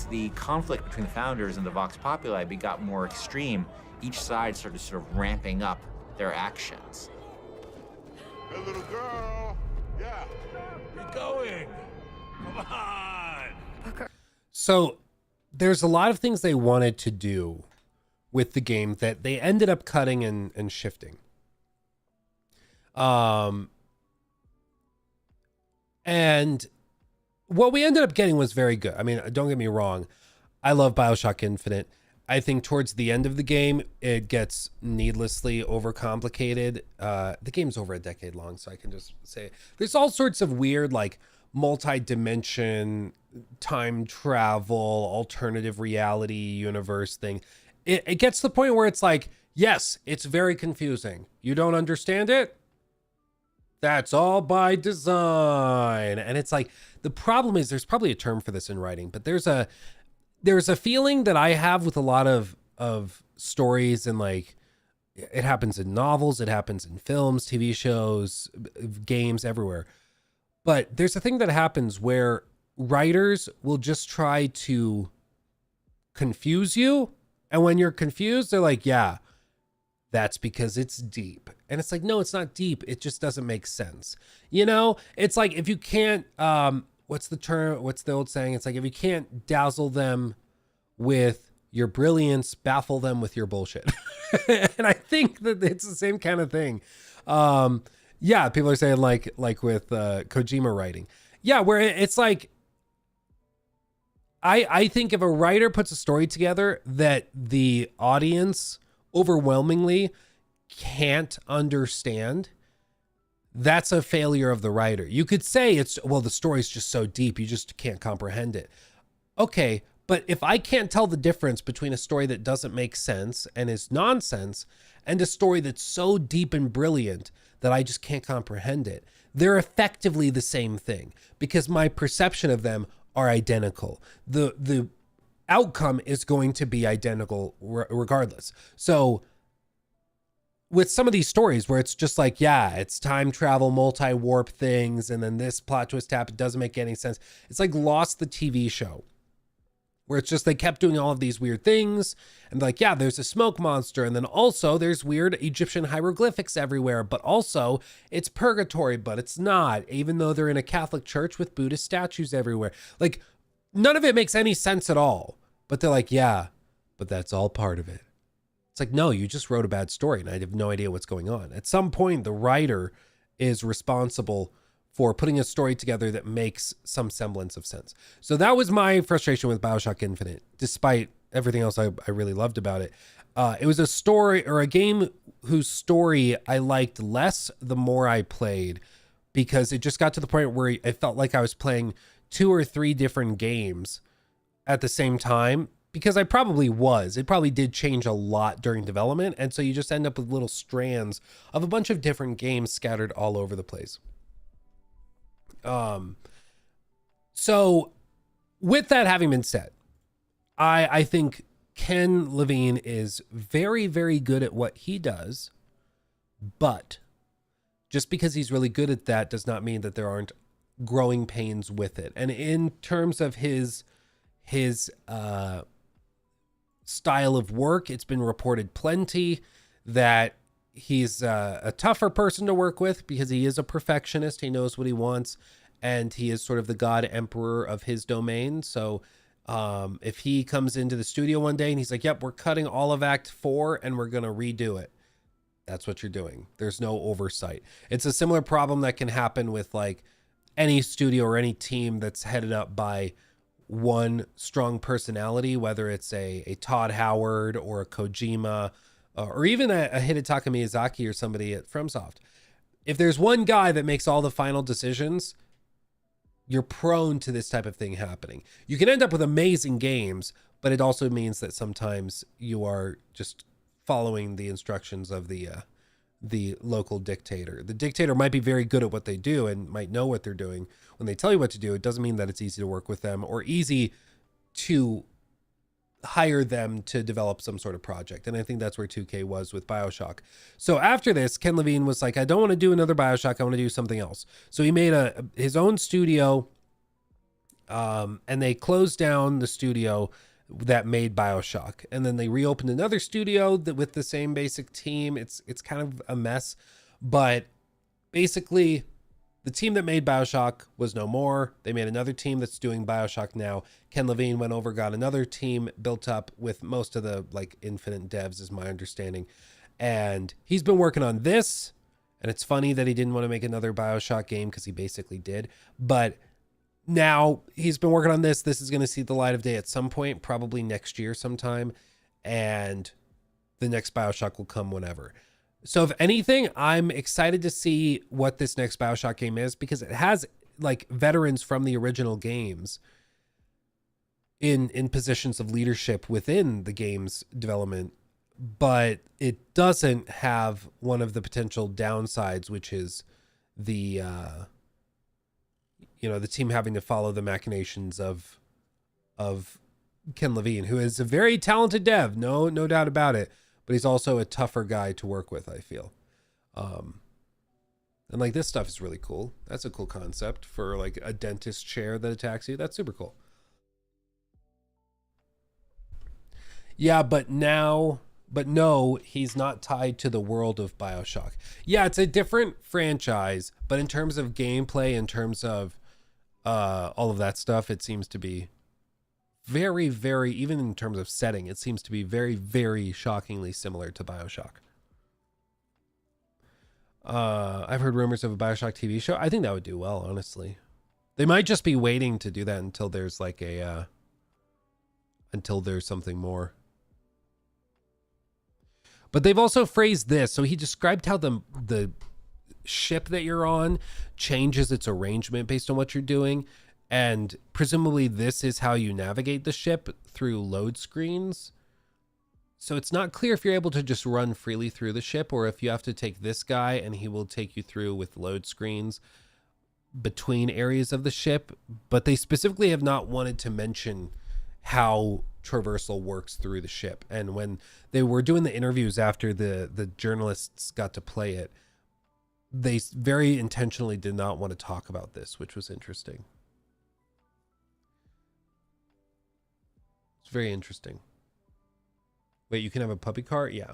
the conflict between the founders and the Vox Populi got more extreme, each side started sort of ramping up their actions. Hey, little girl. Yeah. Where you going? Come on. So there's a lot of things they wanted to do with the game that they ended up cutting and shifting. And what we ended up getting was very good. I mean, don't get me wrong. I love Bioshock Infinite. I think towards the end of the game, it gets needlessly overcomplicated. The game's over a decade long, so I can just say there's all sorts of weird, like, multi-dimension, time travel, alternative reality universe thing. It gets to the point where it's like, yes, it's very confusing. You don't understand it? That's all by design. And it's like, the problem is, there's probably a term for this in writing, but there's a feeling that I have with a lot of stories, and like, it happens in novels, it happens in films, TV shows, games, everywhere. But there's a thing that happens where writers will just try to confuse you. And when you're confused, they're like, yeah, that's because it's deep. And it's like, no, it's not deep. It just doesn't make sense. You know, it's like, if you can't, what's the term? What's the old saying? It's like, if you can't dazzle them with your brilliance, baffle them with your bullshit. And I think that it's the same kind of thing. Yeah, people are saying like with Kojima writing. Yeah, where it's like, I think if a writer puts a story together that the audience overwhelmingly can't understand, that's a failure of the writer. You could say the story's just so deep, you just can't comprehend it. Okay, but if I can't tell the difference between a story that doesn't make sense and is nonsense and a story that's so deep and brilliant that I just can't comprehend it, they're effectively the same thing because my perception of them are identical. The outcome is going to be identical regardless. So with some of these stories where it's just like, yeah, it's time travel, multi-warp things, and then this plot twist happened, doesn't make any sense. It's like Lost, the TV show, where it's just they kept doing all of these weird things and like, yeah, there's a smoke monster, and then also there's weird Egyptian hieroglyphics everywhere, but also it's purgatory, but it's not, even though they're in a Catholic church with Buddhist statues everywhere. Like, none of it makes any sense at all, but they're like, yeah, but that's all part of it. It's like, no, you just wrote a bad story and I have no idea what's going on. At some point, the writer is responsible for putting a story together that makes some semblance of sense. So that was my frustration with BioShock Infinite, despite everything else I really loved about it. It was a story or a game whose story I liked less the more I played, because it just got to the point where I felt like I was playing 2 or 3 different games at the same time, because I probably was. It probably did change a lot during development. And so you just end up with little strands of a bunch of different games scattered all over the place. So with that having been said, I think Ken Levine is very, very good at what he does, but just because he's really good at that does not mean that there aren't growing pains with it. And in terms of his style of work, it's been reported plenty that he's a tougher person to work with because he is a perfectionist. He knows what he wants, and he is sort of the god emperor of his domain. So if he comes into the studio one day and he's like, yep, we're cutting all of Act 4 and we're going to redo it, that's what you're doing. There's no oversight. It's a similar problem that can happen with like any studio or any team that's headed up by one strong personality, whether it's a Todd Howard or a Kojima or even a Hidetaka Miyazaki or somebody at FromSoft. If there's one guy that makes all the final decisions, you're prone to this type of thing happening. You can end up with amazing games, but it also means that sometimes you are just following the instructions of the local dictator. The dictator might be very good at what they do and might know what they're doing. When they tell you what to do, it doesn't mean that it's easy to work with them or easy to hire them to develop some sort of project. And I think that's where 2K was with BioShock. So after this, Ken Levine was like, I don't want to do another BioShock. I want to do something else. So he made his own studio, and they closed down the studio that made BioShock, and then they reopened another studio with the same basic team. It's kind of a mess, but basically the team that made BioShock was no more. They made another team that's doing BioShock now. Ken Levine went over, got another team built up with most of the like Infinite devs, is my understanding, and he's been working on this. And it's funny that he didn't want to make another BioShock game because he basically did, but now he's been working on this. This is going to see the light of day at some point, probably next year sometime. And the next BioShock will come whenever. So if anything, I'm excited to see what this next BioShock game is, because it has like veterans from the original games in positions of leadership within the game's development, but it doesn't have one of the potential downsides, which is the the team having to follow the machinations of Ken Levine, who is a very talented dev, no doubt about it, but he's also a tougher guy to work with, I feel. And like this stuff is really cool. That's a cool concept for like a dentist chair that attacks you. That's super cool. Yeah, but no, he's not tied to the world of BioShock. Yeah, it's a different franchise, but in terms of gameplay, in terms of all of that stuff, it seems to be very, very, even in terms of setting, it seems to be very, very shockingly similar to BioShock. I've heard rumors of a BioShock TV show. I think that would do well, honestly. They might just be waiting to do that until there's like a until there's something more. But they've also phrased this. So he described how the ship that you're on changes its arrangement based on what you're doing. And presumably this is how you navigate the ship, through load screens. So it's not clear if you're able to just run freely through the ship, or if you have to take this guy and he will take you through with load screens between areas of the ship. But they specifically have not wanted to mention how traversal works through the ship. And when they were doing the interviews after the journalists got to play it, they very intentionally did not want to talk about this, which was interesting. It's very interesting. Wait, you can have a puppy car? Yeah.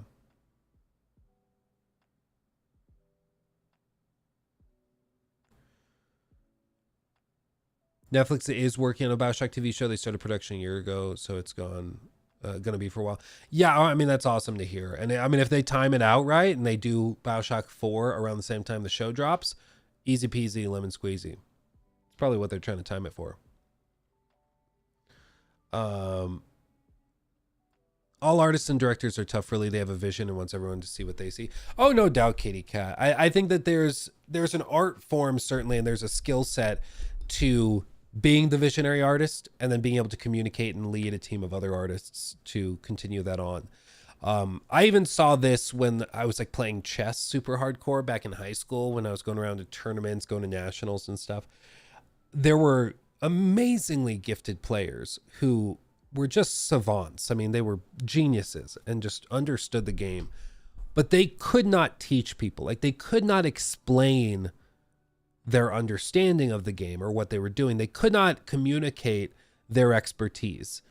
Netflix is working on a Bioshock TV show. They started production a year ago, so it's going to be for a while. Yeah, I mean, that's awesome to hear. And I mean, if they time it out right and they do Bioshock 4 around the same time the show drops, easy peasy, lemon squeezy. It's probably what they're trying to time it for. All artists and directors are tough, really. They have a vision and wants everyone to see what they see. Oh, no doubt, Katie Cat. I think that there's an art form, certainly, and there's a skill set to being the visionary artist and then being able to communicate and lead a team of other artists to continue that on. I even saw this when I was like playing chess super hardcore back in high school, when I was going around to tournaments, going to nationals and stuff. There were amazingly gifted players who were just savants. I mean, they were geniuses and just understood the game, but they could not teach people. Like, they could not explain their understanding of the game or what they were doing. They could not communicate their expertise,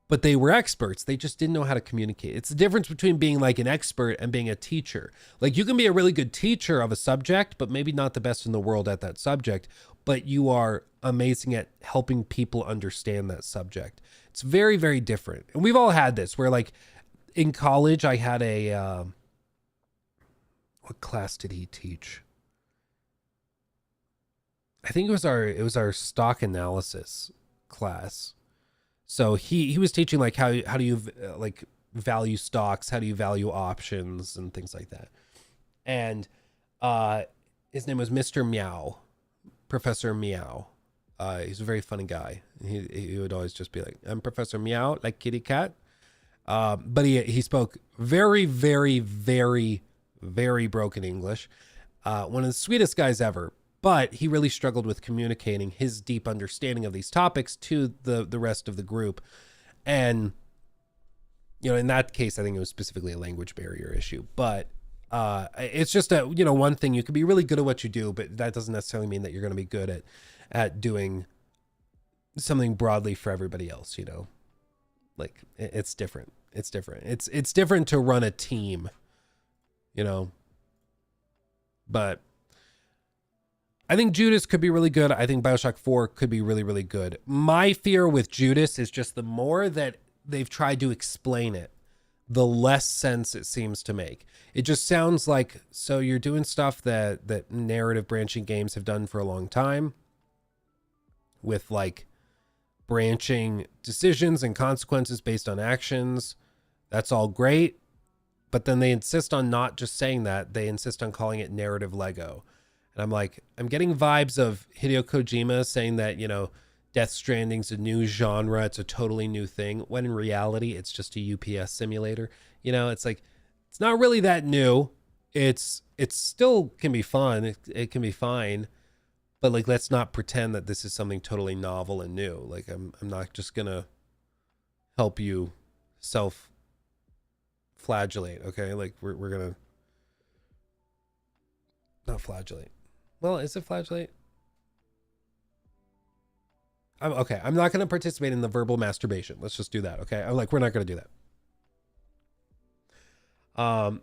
but they were experts. They just didn't know how to communicate. It's the difference between being like an expert and being a teacher. Like, you can be a really good teacher of a subject, but maybe not the best in the world at that subject, but you are amazing at helping people understand that subject. It's very, very different. And we've all had this where, like, in college, I had a, what class did he teach? I think it was our stock analysis class. So he was teaching like how do you like value stocks, how do you value options and things like that. And his name was Mr. Meow, Professor Meow. He's a very funny guy. He would always just be like, "I'm Professor Meow," like kitty cat. But he spoke very, very, very, very broken English. One of the sweetest guys ever. But he really struggled with communicating his deep understanding of these topics to the rest of the group. And, you know, in that case, I think it was specifically a language barrier issue. But it's just a, you know, one thing, you could be really good at what you do, but that doesn't necessarily mean that you're going to be good at doing something broadly for everybody else, you know? Like, it's different. It's different. It's different to run a team, you know? But I think Judas could be really good. I think Bioshock 4 could be really, really good. My fear with Judas is just the more that they've tried to explain it, the less sense it seems to make. It just sounds like, so you're doing stuff that narrative branching games have done for a long time, with like branching decisions and consequences based on actions. That's all great. But then they insist on not just saying that. They insist on calling it narrative Lego. And I'm like, I'm getting vibes of Hideo Kojima saying that, you know, Death Stranding's a new genre. It's a totally new thing. When in reality, it's just a UPS simulator. You know, it's like, it's not really that new. It's still can be fun. It can be fine. But like, let's not pretend that this is something totally novel and new. Like, I'm not just going to help you self-flagellate. Okay. Like we're going to not flagellate. Well, is it flagellate? Okay. I'm not going to participate in the verbal masturbation. Let's just do that. Okay. I'm like, we're not going to do that.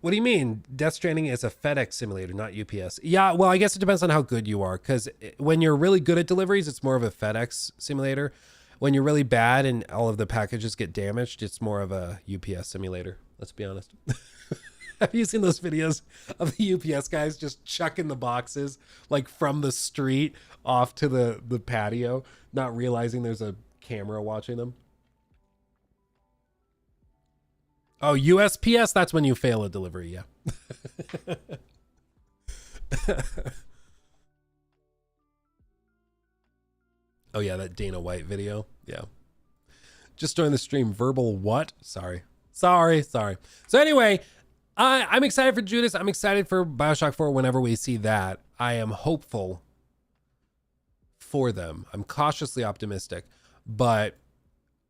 What do you mean? Death Stranding is a FedEx simulator, not UPS. Yeah. Well, I guess it depends on how good you are. Cause when you're really good at deliveries, it's more of a FedEx simulator. When you're really bad and all of the packages get damaged, it's more of a UPS simulator. Let's be honest. Have you seen those videos of the UPS guys just chucking the boxes like from the street off to the patio, not realizing there's a camera watching them? Oh, USPS, that's when you fail a delivery, yeah. Oh yeah, that Dana White video. Yeah. Just joined the stream. Verbal what? Sorry. So anyway, I'm excited for Judas. I'm excited for Bioshock 4 whenever we see that. I am hopeful for them. I'm cautiously optimistic, but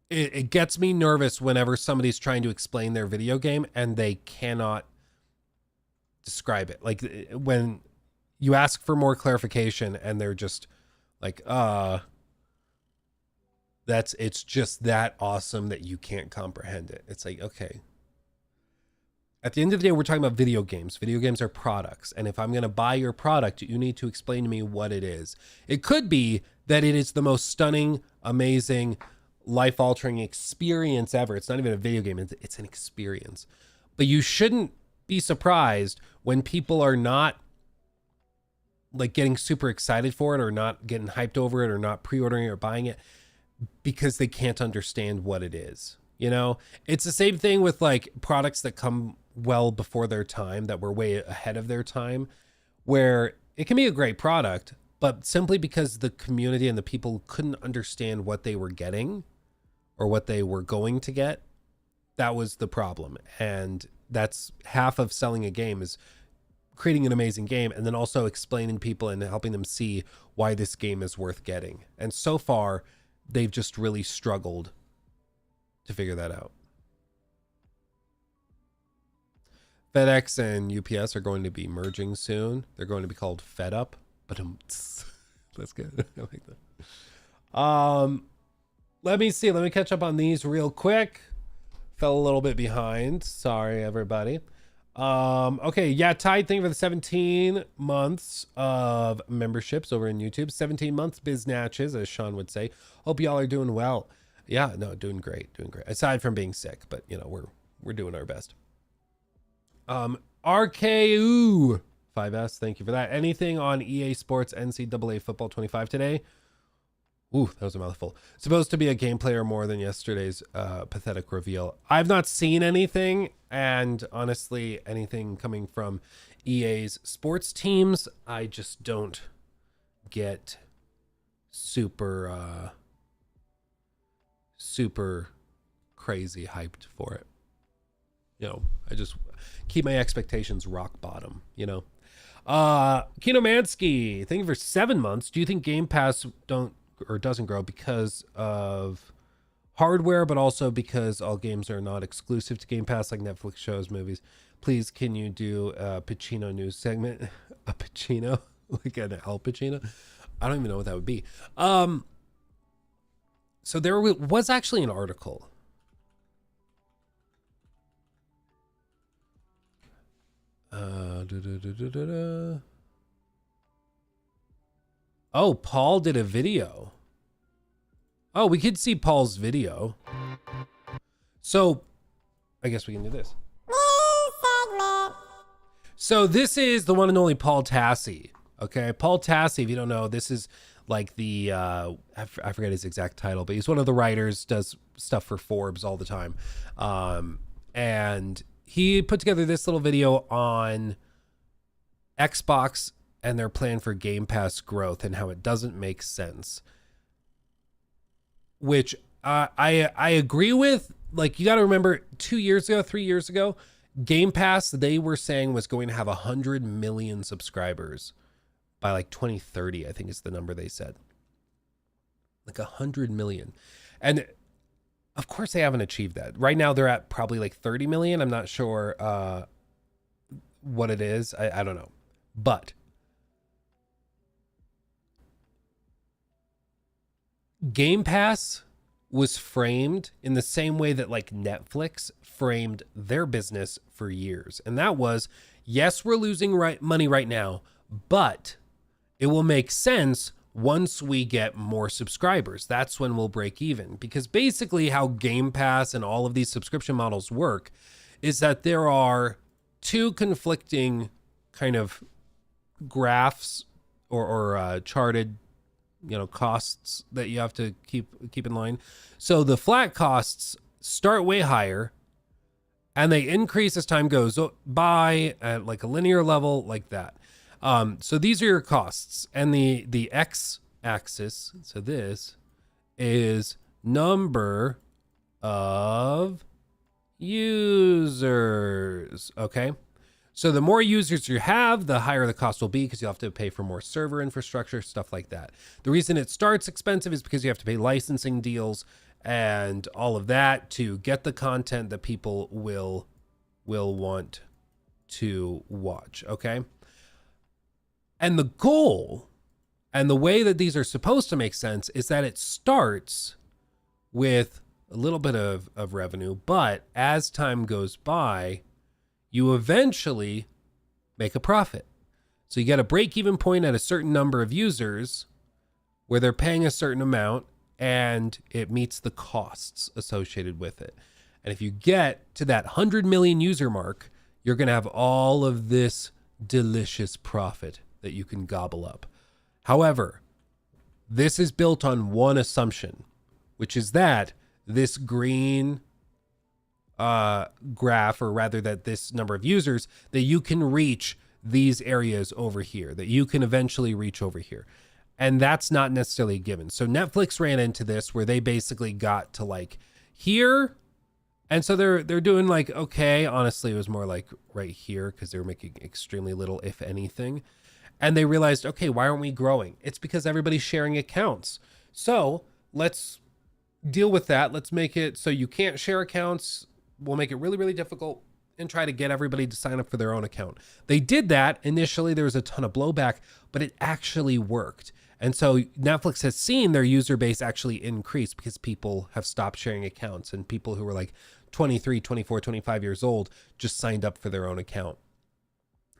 it gets me nervous whenever somebody's trying to explain their video game and they cannot describe it. Like when you ask for more clarification and they're just like, it's just that awesome that you can't comprehend it. It's like, okay. At the end of the day, we're talking about video games. Video games are products. And if I'm going to buy your product, you need to explain to me what it is. It could be that it is the most stunning, amazing, life-altering experience ever. It's not even a video game. It's an experience. But you shouldn't be surprised when people are not like getting super excited for it or not getting hyped over it or not pre-ordering it or buying it because they can't understand what it is. You know, it's the same thing with like products that come well before their time, that were way ahead of their time, where it can be a great product, but simply because the community and the people couldn't understand what they were getting or what they were going to get, that was the problem. And that's half of selling a game, is creating an amazing game and then also explaining to people and helping them see why this game is worth getting. And so far, they've just really struggled to figure that out. FedEx and UPS are going to be merging soon. They're going to be called Fed Up. But that's good. I like that. Let me see. Let me catch up on these real quick. Fell a little bit behind. Sorry, everybody. Okay, yeah, Tide, thank you for the 17 months of memberships over in YouTube. 17 months biznatches, as Sean would say. Hope y'all are doing well. Yeah, no, doing great. Aside from being sick, but you know, we're doing our best. RKU 5S, thank you for that. Anything on EA Sports NCAA Football 25 today? Ooh, that was a mouthful. Supposed to be a gameplay or more than yesterday's pathetic reveal. I've not seen anything, and honestly, anything coming from EA's sports teams, I just don't get super crazy hyped for it. You know, I just keep my expectations rock bottom, you know. Kinomansky, thank you for 7 months. Do you think Game Pass doesn't grow because of hardware, but also because all games are not exclusive to Game Pass, like Netflix shows, movies? Please, can you do a Pacino news segment? A Pacino? Like an Al Pacino? I don't even know what that would be. So there was actually an article. Oh, Paul did a video. Oh, we could see Paul's video. So I guess we can do this. So this is the one and only Paul Tassi. Okay, Paul Tassi, if you don't know, this is like the I forget his exact title, but he's one of the writers, does stuff for Forbes all the time. And he put together this little video on Xbox and their plan for Game Pass growth and how it doesn't make sense. Which I agree with. Like, you got to remember 3 years ago, Game Pass, they were saying, was going to have 100 million subscribers by like 2030, I think is the number they said. Like 100 million. And of course they haven't achieved that. Right now they're at probably like 30 million. I'm not sure what it is. I don't know. But Game Pass was framed in the same way that like Netflix framed their business for years. And that was, yes, we're losing money right now, but it will make sense once we get more subscribers. That's when we'll break even. Because basically how Game Pass and all of these subscription models work is that there are two conflicting kind of graphs or charted, you know, costs that you have to keep in line. So the flat costs start way higher, And they increase as time goes by at like a linear level like that. So these are your costs. And the x-axis, so this is number of users, okay? So the more users you have, the higher the cost will be because you'll have to pay for more server infrastructure, stuff like that. The reason it starts expensive is because you have to pay licensing deals and all of that to get the content that people will want to watch, okay? And the goal and the way that these are supposed to make sense is that it starts with a little bit of revenue, but as time goes by, you eventually make a profit. So you get a break-even point at a certain number of users where they're paying a certain amount and it meets the costs associated with it. And if you get to that 100 million user mark, you're going to have all of this delicious profit that you can gobble up. However, this is built on one assumption, which is that this green graph, or rather that this number of users, that you can reach these areas over here, that you can eventually reach over here. And that's not necessarily a given. So Netflix ran into this where they basically got to like here. And so they're doing like, okay, honestly, it was more like right here because they were making extremely little, if anything. And they realized, okay, why aren't we growing? It's because everybody's sharing accounts. So let's deal with that. Let's make it so you can't share accounts. We'll make it really, really difficult and try to get everybody to sign up for their own account. They did that. Initially, there was a ton of blowback, but it actually worked. And so Netflix has seen their user base actually increase because people have stopped sharing accounts, and people who were like 23, 24, 25 years old just signed up for their own account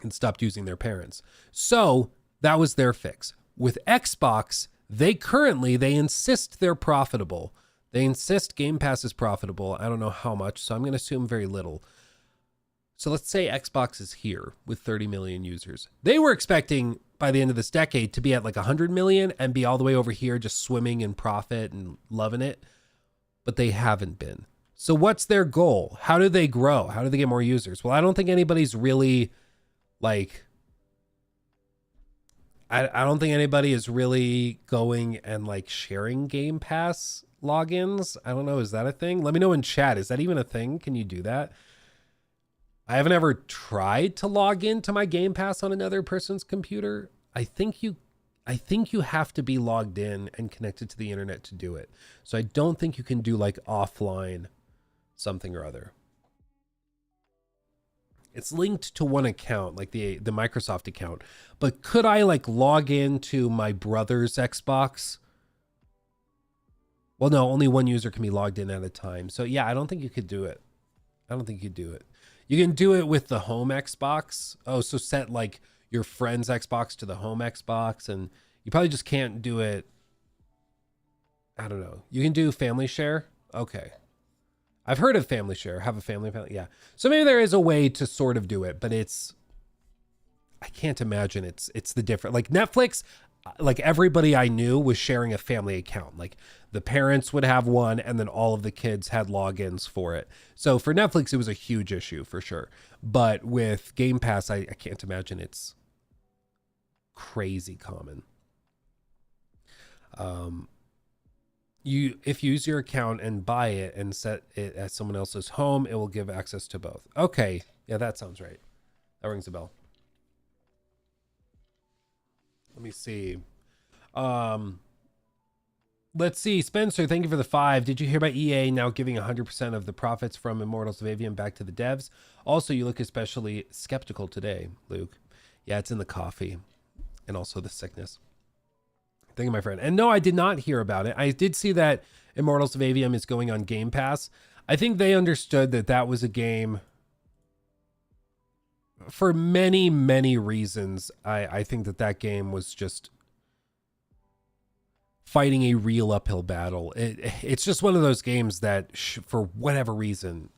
and stopped using their parents. So that was their fix. With Xbox, they insist they're profitable. They insist Game Pass is profitable. I don't know how much, so I'm going to assume very little. So let's say Xbox is here with 30 million users. They were expecting by the end of this decade to be at like 100 million and be all the way over here just swimming in profit and loving it. But they haven't been. So what's their goal? How do they grow? How do they get more users? Well, I don't think anybody's really like... I don't think anybody is really going and like sharing Game Pass logins. I don't know. Is that a thing? Let me know in chat. Is that even a thing? Can you do that? I haven't ever tried to log into my Game Pass on another person's computer. I think you have to be logged in and connected to the internet to do it. So I don't think you can do like offline something or other. It's linked to one account, like the Microsoft account. But could I like log into my brother's Xbox? Well, no, only one user can be logged in at a time. So yeah, I don't think you could do it. I don't think you could do it. You can do it with the home Xbox. Oh, so set like your friend's Xbox to the home Xbox, and you probably just can't do it. I don't know. You can do family share. Okay. I've heard of family share. Have a family. Yeah. So maybe there is a way to sort of do it, but I can't imagine it's the different, like Netflix, like everybody I knew was sharing a family account. Like the parents would have one and then all of the kids had logins for it. So for Netflix, it was a huge issue for sure. But with Game Pass, I can't imagine it's crazy common. If you use your account and buy it and set it as someone else's home, it will give access to both. Okay. Yeah, that sounds right. That rings a bell. Let me see. Let's see. Spencer, thank you for the 5. Did you hear about EA now giving 100% of the profits from Immortals of Avium back to the devs? Also, you look especially skeptical today, Luke. Yeah, it's in the coffee and also the sickness. Thank you, my friend. And no, I did not hear about it. I did see that Immortals of Avium is going on Game Pass. I think they understood that that was a game for many, many reasons. I think that game was just fighting a real uphill battle. It's just one of those games that for whatever reason,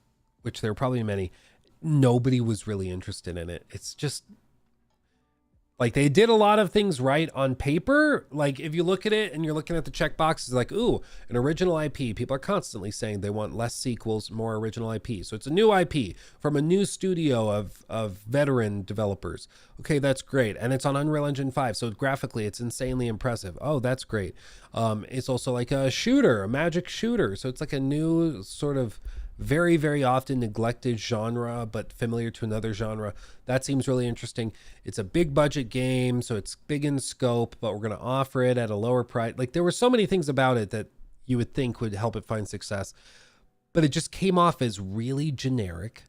which there are probably many, nobody was really interested in it. It's just, Like, they did a lot of things right on paper. Like, if you look at it and you're looking at the checkboxes, like, ooh, an original IP. People are constantly saying they want less sequels, more original IP. So it's a new IP from a new studio of veteran developers. Okay, that's great. And it's on Unreal Engine 5. So graphically, it's insanely impressive. Oh, that's great. It's also like a shooter, a magic shooter. So it's like a new sort of very, very often neglected genre, but familiar to another genre. That seems really interesting. It's a big budget game, so it's big in scope, but we're going to offer it at a lower price. Like, there were so many things about it that you would think would help it find success, but it just came off as really generic,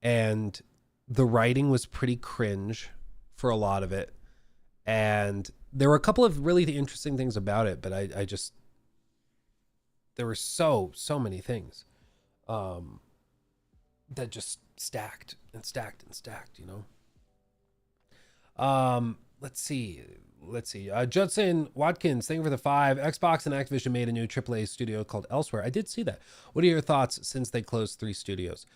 and the writing was pretty cringe for a lot of it. And there were a couple of really interesting things about it, but I just, there were so many things that just stacked and stacked and stacked, you know. Let's see. Judson Watkins, thank you for the 5. Xbox and Activision made a new AAA studio called Elsewhere. I did see that. What are your thoughts since they closed 3 studios?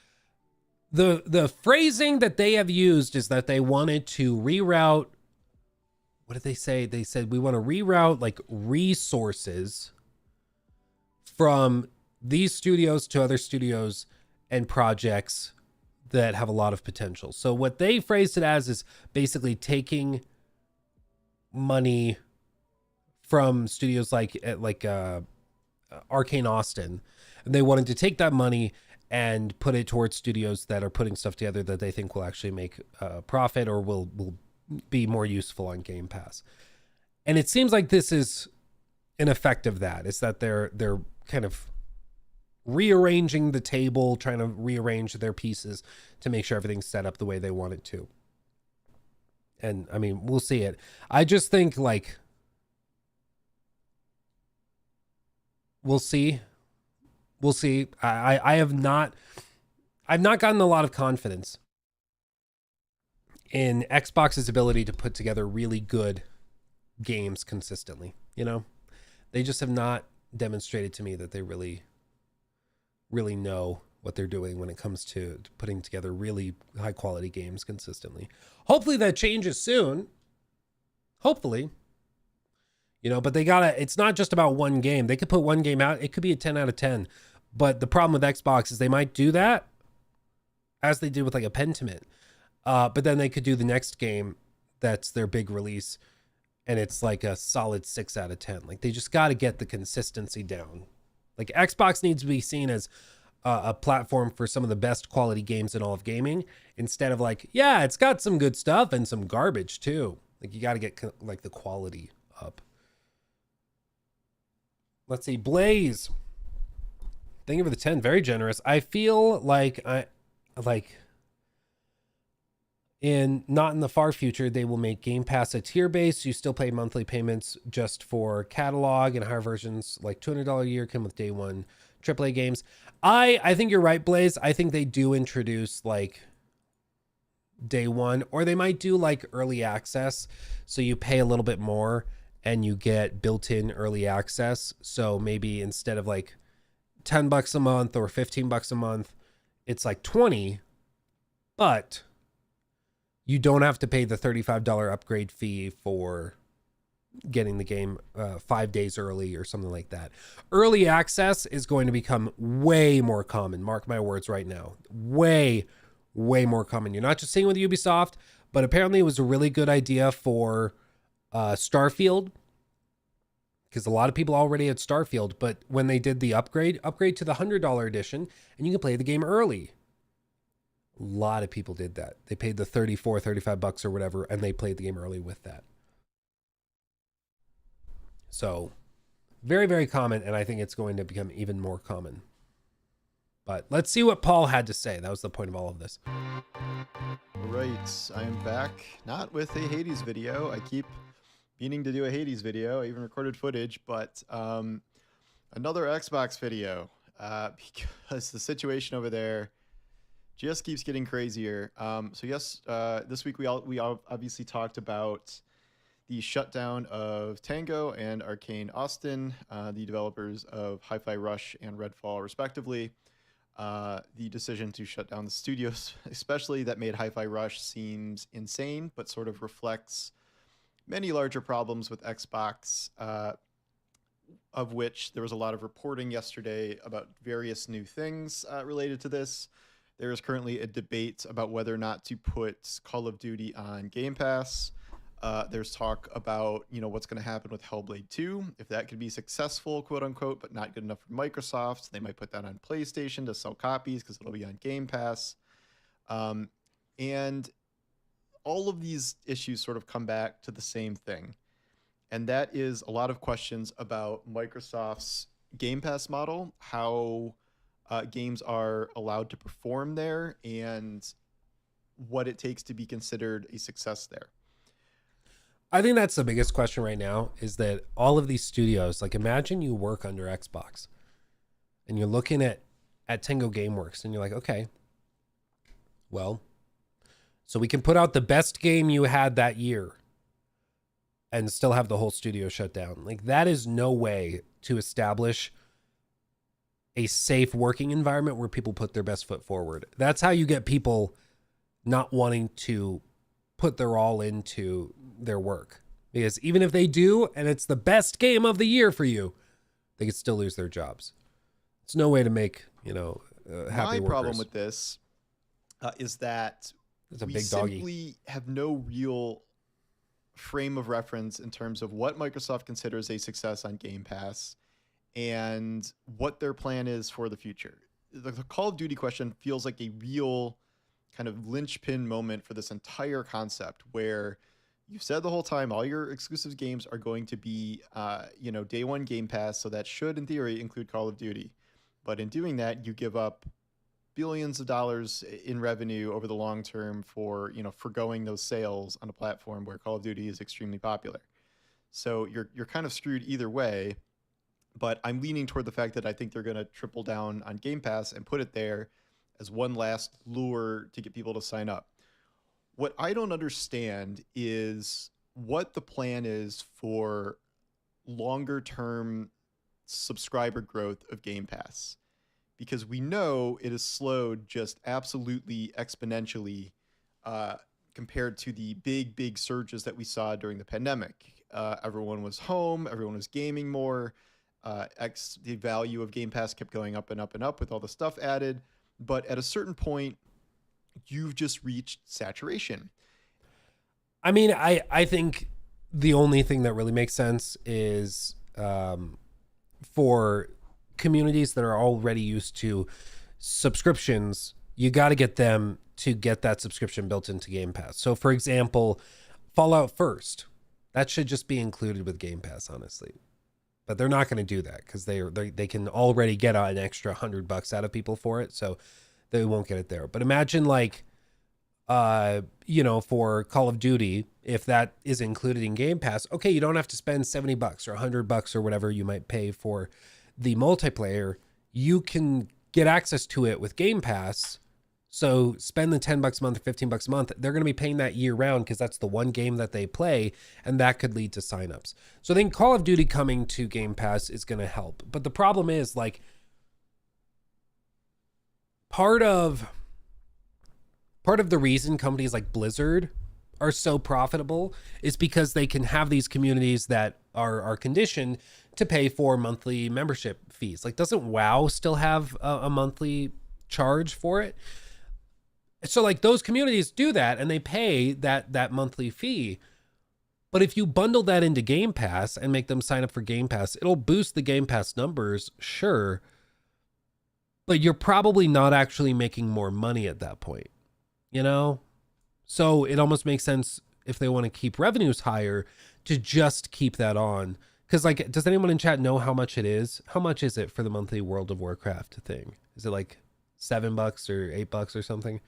The phrasing that they have used is that they wanted to reroute. What did they say? They said we want to reroute like resources from these studios to other studios and projects that have a lot of potential. So what they phrased it as is basically taking money from studios like Arcane Austin, and they wanted to take that money and put it towards studios that are putting stuff together that they think will actually make a profit or will be more useful on Game Pass. And it seems like this is an effect of that. It's that they're kind of rearranging the table, trying to rearrange their pieces to make sure everything's set up the way they want it to. And I mean, we'll see it. I just think like, we'll see. I've not gotten a lot of confidence in Xbox's ability to put together really good games consistently. You know, they just have not demonstrated to me that they really know what they're doing when it comes to putting together really high quality games consistently. Hopefully that changes soon. Hopefully, you know, but it's not just about one game. They could put one game out. It could be a 10 out of 10. But the problem with Xbox is they might do that as they did with like a Pentiment. But then they could do the next game that's their big release, and it's like a solid 6 out of 10. Like, they just got to get the consistency down. Like, Xbox needs to be seen as a platform for some of the best quality games in all of gaming, instead of like, yeah, it's got some good stuff and some garbage too. Like, you got to get like the quality up. Let's see. Blaze, thank you for the 10. Very generous. I feel like not in the far future, they will make Game Pass a tier base. You still pay monthly payments just for catalog, and higher versions like $200 a year come with day one AAA games. I think you're right, Blaze. I think they do introduce like day one, or they might do like early access. So you pay a little bit more and you get built-in early access. So maybe instead of like $10 a month or $15 a month, it's like 20, but you don't have to pay the $35 upgrade fee for getting the game 5 days early or something like that. Early access is going to become way more common. Mark my words right now. Way more common. You're not just seeing with Ubisoft, but apparently it was a really good idea for Starfield, because a lot of people already had Starfield, but when they did the upgrade to the $100 edition, and you can play the game early. A lot of people did that. They paid the $35 or whatever, and they played the game early with that. So very, very common, and I think it's going to become even more common. But let's see what Paul had to say. That was the point of all of this. Right, I am back, not with a Hades video. I keep meaning to do a Hades video. I even recorded footage, but another Xbox video, because the situation over there just keeps getting crazier. So yes, this week we obviously talked about the shutdown of Tango and Arcane Austin, the developers of Hi-Fi Rush and Redfall, respectively. The decision to shut down the studios, especially that made Hi-Fi Rush, seems insane, but sort of reflects many larger problems with Xbox, of which there was a lot of reporting yesterday about various new things related to this. There is currently a debate about whether or not to put Call of Duty on Game Pass. There's talk about, what's going to happen with Hellblade 2, if that could be successful, quote unquote, but not good enough for Microsoft. They might put that on PlayStation to sell copies because it'll be on Game Pass. And all of these issues sort of come back to the same thing. And that is a lot of questions about Microsoft's Game Pass model, how games are allowed to perform there, and what it takes to be considered a success there. I think that's the biggest question right now, is that all of these studios, like imagine you work under Xbox and you're looking at Tango Gameworks and you're like, okay, well, so we can put out the best game you had that year and still have the whole studio shut down. Like that is no way to establish a safe working environment where people put their best foot forward. That's how you get people not wanting to put their all into their work, because even if they do and it's the best game of the year for you, they could still lose their jobs. It's no way to make happy My problem workers. with this is that It's a we big doggy. simply have no real frame of reference in terms of what Microsoft considers a success on Game Pass and what their plan is for the future. The Call of Duty question feels like a real kind of linchpin moment for this entire concept, where you've said the whole time all your exclusive games are going to be day one Game Pass, so that should in theory include Call of Duty. But in doing that, you give up billions of dollars in revenue over the long term for forgoing those sales on a platform where Call of Duty is extremely popular. So you're kind of screwed either way. But I'm leaning toward the fact that I think they're going to triple down on Game Pass and put it there as one last lure to get people to sign up. What I don't understand is what the plan is for longer term subscriber growth of Game Pass, because we know it has slowed just absolutely exponentially compared to the big surges that we saw during the pandemic. Everyone was home, everyone was gaming more. The value of Game Pass kept going up and up and up with all the stuff added. But at a certain point, you've just reached saturation. I mean, I think the only thing that really makes sense is for communities that are already used to subscriptions, you got to get them to get that subscription built into Game Pass. So, for example, Fallout First, that should just be included with Game Pass, honestly. But they're not going to do that because they can already get an extra $100 out of people for it, so they won't get it there. But imagine for Call of Duty, if that is included in Game Pass, okay, you don't have to spend $70 or $100 or whatever you might pay for the multiplayer. You can get access to it with Game Pass. So spend the $10 a month or $15 a month. They're going to be paying that year round because that's the one game that they play, and that could lead to signups. So I think Call of Duty coming to Game Pass is going to help. But the problem is, part of the reason companies like Blizzard are so profitable is because they can have these communities that are conditioned to pay for monthly membership fees. Like, doesn't WoW still have a monthly charge for it? So those communities do that and they pay that monthly fee. But if you bundle that into Game Pass and make them sign up for Game Pass, it'll boost the Game Pass numbers, sure. But you're probably not actually making more money at that point, So it almost makes sense, if they want to keep revenues higher, to just keep that on. Because does anyone in chat know how much it is? How much is it for the monthly World of Warcraft thing? Is it $7 or $8 or something?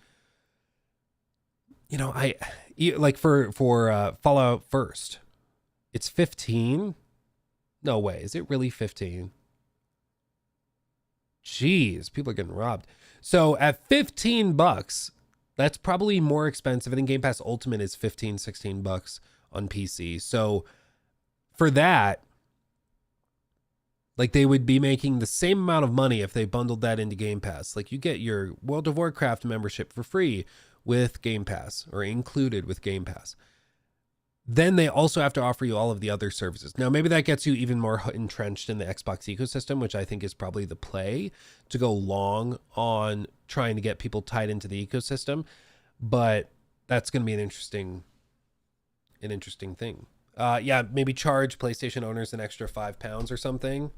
For Fallout First, it's 15. No way. Is it really 15? Jeez, people are getting robbed. So at $15, that's probably more expensive. I think Game Pass Ultimate is $15-16 on PC. So for that, they would be making the same amount of money if they bundled that into Game Pass. You get your World of Warcraft membership for free with Game Pass, or included with Game Pass. then they also have to offer you all of the other services. Now, maybe that gets you even more entrenched in the Xbox ecosystem, which I think is probably the play, to go long on trying to get people tied into the ecosystem. But that's going to be an interesting thing. Yeah, maybe charge PlayStation owners an extra £5 or something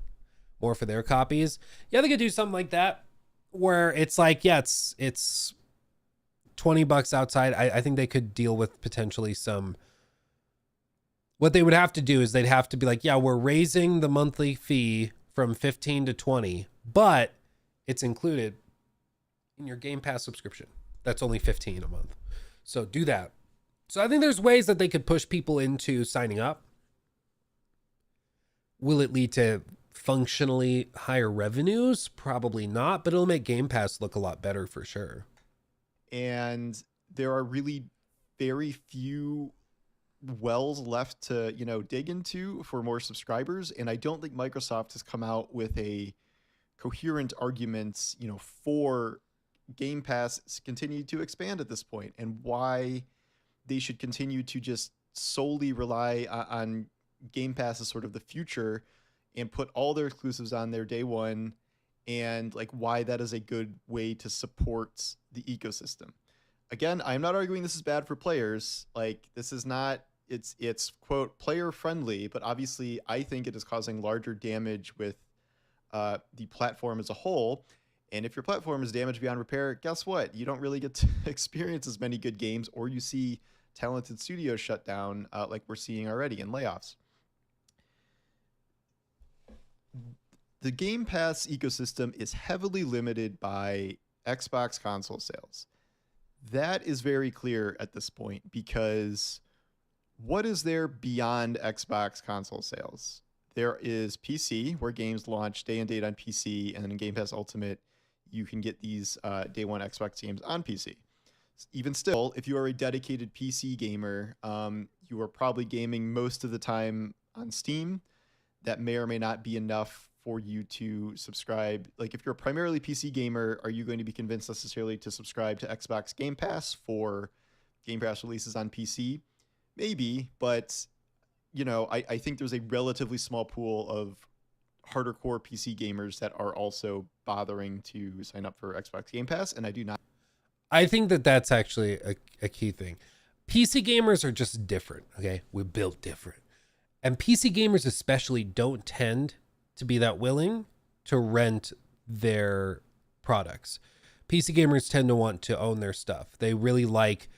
more for their copies. Yeah, they could do something like that where it's like, yeah, it's $20 outside. I think they could deal with potentially some. What they would have to do is they'd have to be like, yeah, we're raising the monthly fee from 15 to 20, but it's included in your Game Pass subscription. That's only 15 a month. So do that. So I think there's ways that they could push people into signing up. Will it lead to functionally higher revenues? Probably not, but it'll make Game Pass look a lot better for sure. And there are really very few wells left to, dig into for more subscribers. And I don't think Microsoft has come out with a coherent argument, for Game Pass continue to expand at this point, and why they should continue to just solely rely on Game Pass as sort of the future and put all their exclusives on their day one, and like why that is a good way to support the ecosystem. Again, I'm not arguing this is bad for players. Like, this is not, it's quote player friendly, but obviously I think it is causing larger damage with the platform as a whole. And if your platform is damaged beyond repair, guess what? You don't really get to experience as many good games, or you see talented studios shut down like we're seeing already in layoffs. The Game Pass ecosystem is heavily limited by Xbox console sales. That is very clear at this point, because what is there beyond Xbox console sales? There is PC, where games launch day and date on PC, and then in Game Pass Ultimate, you can get these day one Xbox games on PC. Even still, if you are a dedicated PC gamer, you are probably gaming most of the time on Steam. That may or may not be enough for you to subscribe. Like, if you're a primarily PC gamer, are you going to be convinced necessarily to subscribe to Xbox Game Pass for Game Pass releases on PC? Maybe, but I think there's a relatively small pool of harder core PC gamers that are also bothering to sign up for Xbox Game Pass, and I do not. I think that that's actually a key thing. PC gamers are just different, okay? We're built different. And PC gamers especially don't tend to be that willing to rent their products. PC gamers tend to want to own their stuff. They really like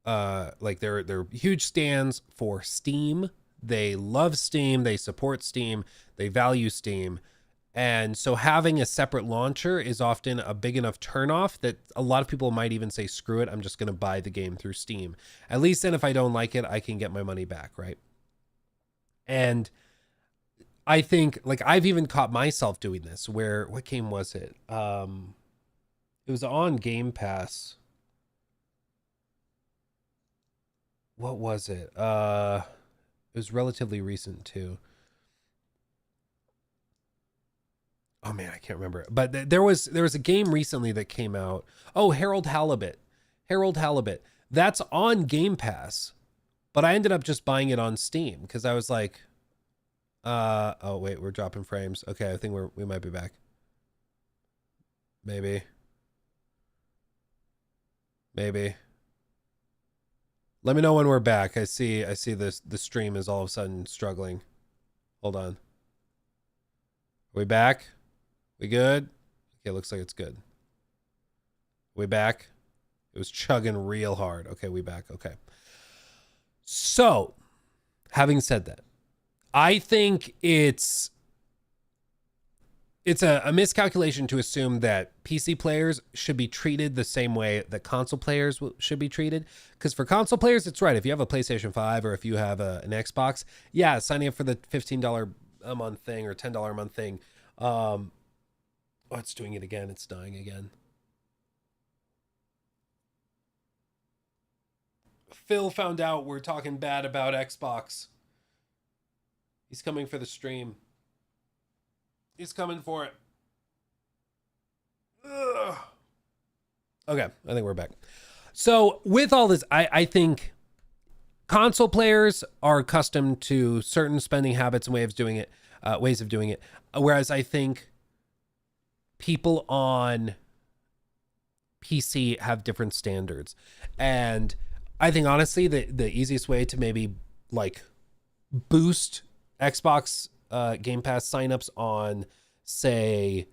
they're huge stands for Steam. They love Steam, they support Steam, they value Steam. And so having a separate launcher is often a big enough turnoff that a lot of people might even say, screw it, I'm just going to buy the game through Steam. At least then if I don't like it, I can get my money back, right? And I think, like, I've even caught myself doing this where, what game was it? It was on Game Pass. What was it? It was relatively recent too. Oh man, I can't remember. But there was a game recently that came out. Oh, Harold Halibut. That's on Game Pass, but I ended up just buying it on Steam because I was like, oh wait, we're dropping frames. Okay, I think we might be back. Maybe. Let me know when we're back. I see this. The stream is all of a sudden struggling. Hold on. Are we back? We good? Okay, looks like it's good. We back? It was chugging real hard. Okay, we back. Okay. So, having said that, I think it's a miscalculation to assume that PC players should be treated the same way that console players should be treated. Because for console players, it's right. If you have a PlayStation 5 or if you have an Xbox, yeah, signing up for the $15 a month thing or $10 a month thing. Oh, it's doing it again. It's dying again. Phil found out we're talking bad about Xbox. He's coming for the stream. He's coming for it. Ugh. Okay, I think we're back. So with all this, I think console players are accustomed to certain spending habits and ways of doing it. Whereas I think people on PC have different standards. And I think honestly the easiest way to maybe like boost Xbox Game Pass signups on, say,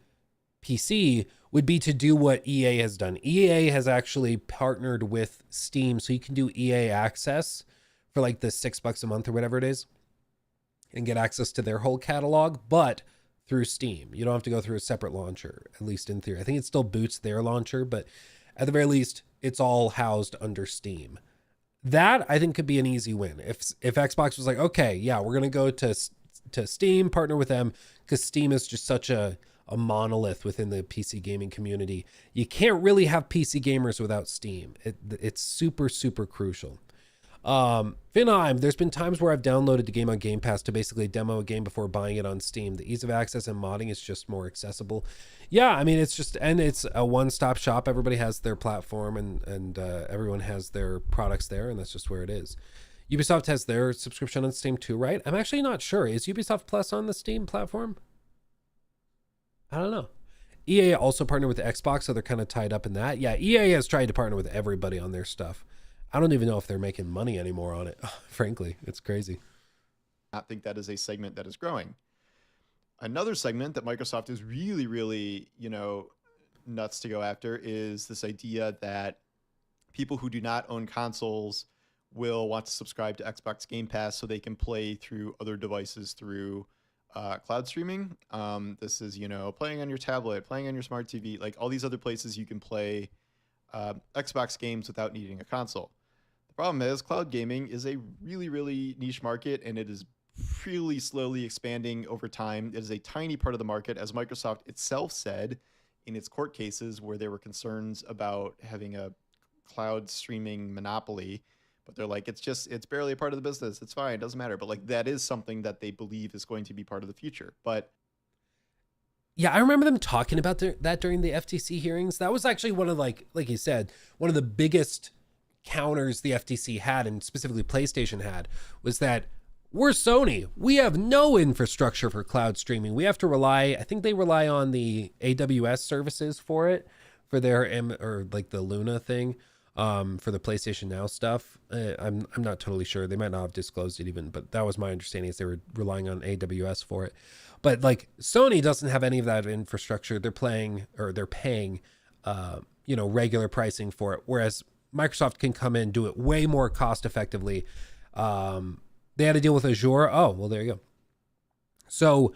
PC would be to do what EA has done. EA has actually partnered with Steam, so you can do EA access for like the $6 a month or whatever it is and get access to their whole catalog, but through Steam. You don't have to go through a separate launcher, at least in theory. I think it still boots their launcher, but at the very least, it's all housed under Steam. That I think could be an easy win. If Xbox was like, okay, yeah, we're gonna go to Steam, partner with them, because Steam is just such a monolith within the PC gaming community. You can't really have PC gamers without Steam. It's super, super crucial. Finheim, there's been times where I've downloaded the game on Game Pass to basically demo a game before buying it on Steam. The ease of access and modding is just more accessible. Yeah, I mean, it's a one-stop shop. Everybody has their platform and everyone has their products there, and that's just where it is. Ubisoft has their subscription on Steam too, right? I'm actually not sure. Is Ubisoft Plus on the Steam platform? I don't know. EA also partnered with Xbox, so they're kind of tied up in that. Yeah, EA has tried to partner with everybody on their stuff. I don't even know if they're making money anymore on it. Frankly, it's crazy. I think that is a segment that is growing. Another segment that Microsoft is really, really, nuts to go after is this idea that people who do not own consoles will want to subscribe to Xbox Game Pass so they can play through other devices through cloud streaming. This is, playing on your tablet, playing on your smart TV, like all these other places you can play Xbox games without needing a console. The problem is cloud gaming is a really, really niche market, and it is really slowly expanding over time. It is a tiny part of the market, as Microsoft itself said in its court cases where there were concerns about having a cloud streaming monopoly. But they're like, it's barely a part of the business. It's fine. It doesn't matter. But like, that is something that they believe is going to be part of the future. But yeah, I remember them talking about that during the FTC hearings. That was actually one of, like you said, one of the biggest counters the FTC had, and specifically PlayStation had, was that we're Sony. We have no infrastructure for cloud streaming. We have to rely, I think they rely on the AWS services for it, for their, or like the Luna thing, for the PlayStation Now stuff. I'm not totally sure. They might not have disclosed it even, but that was my understanding, is they were relying on AWS for it. But like Sony doesn't have any of that infrastructure. They're paying, regular pricing for it. Whereas Microsoft can come in, do it way more cost effectively. They had to deal with Azure. Oh, well, there you go. So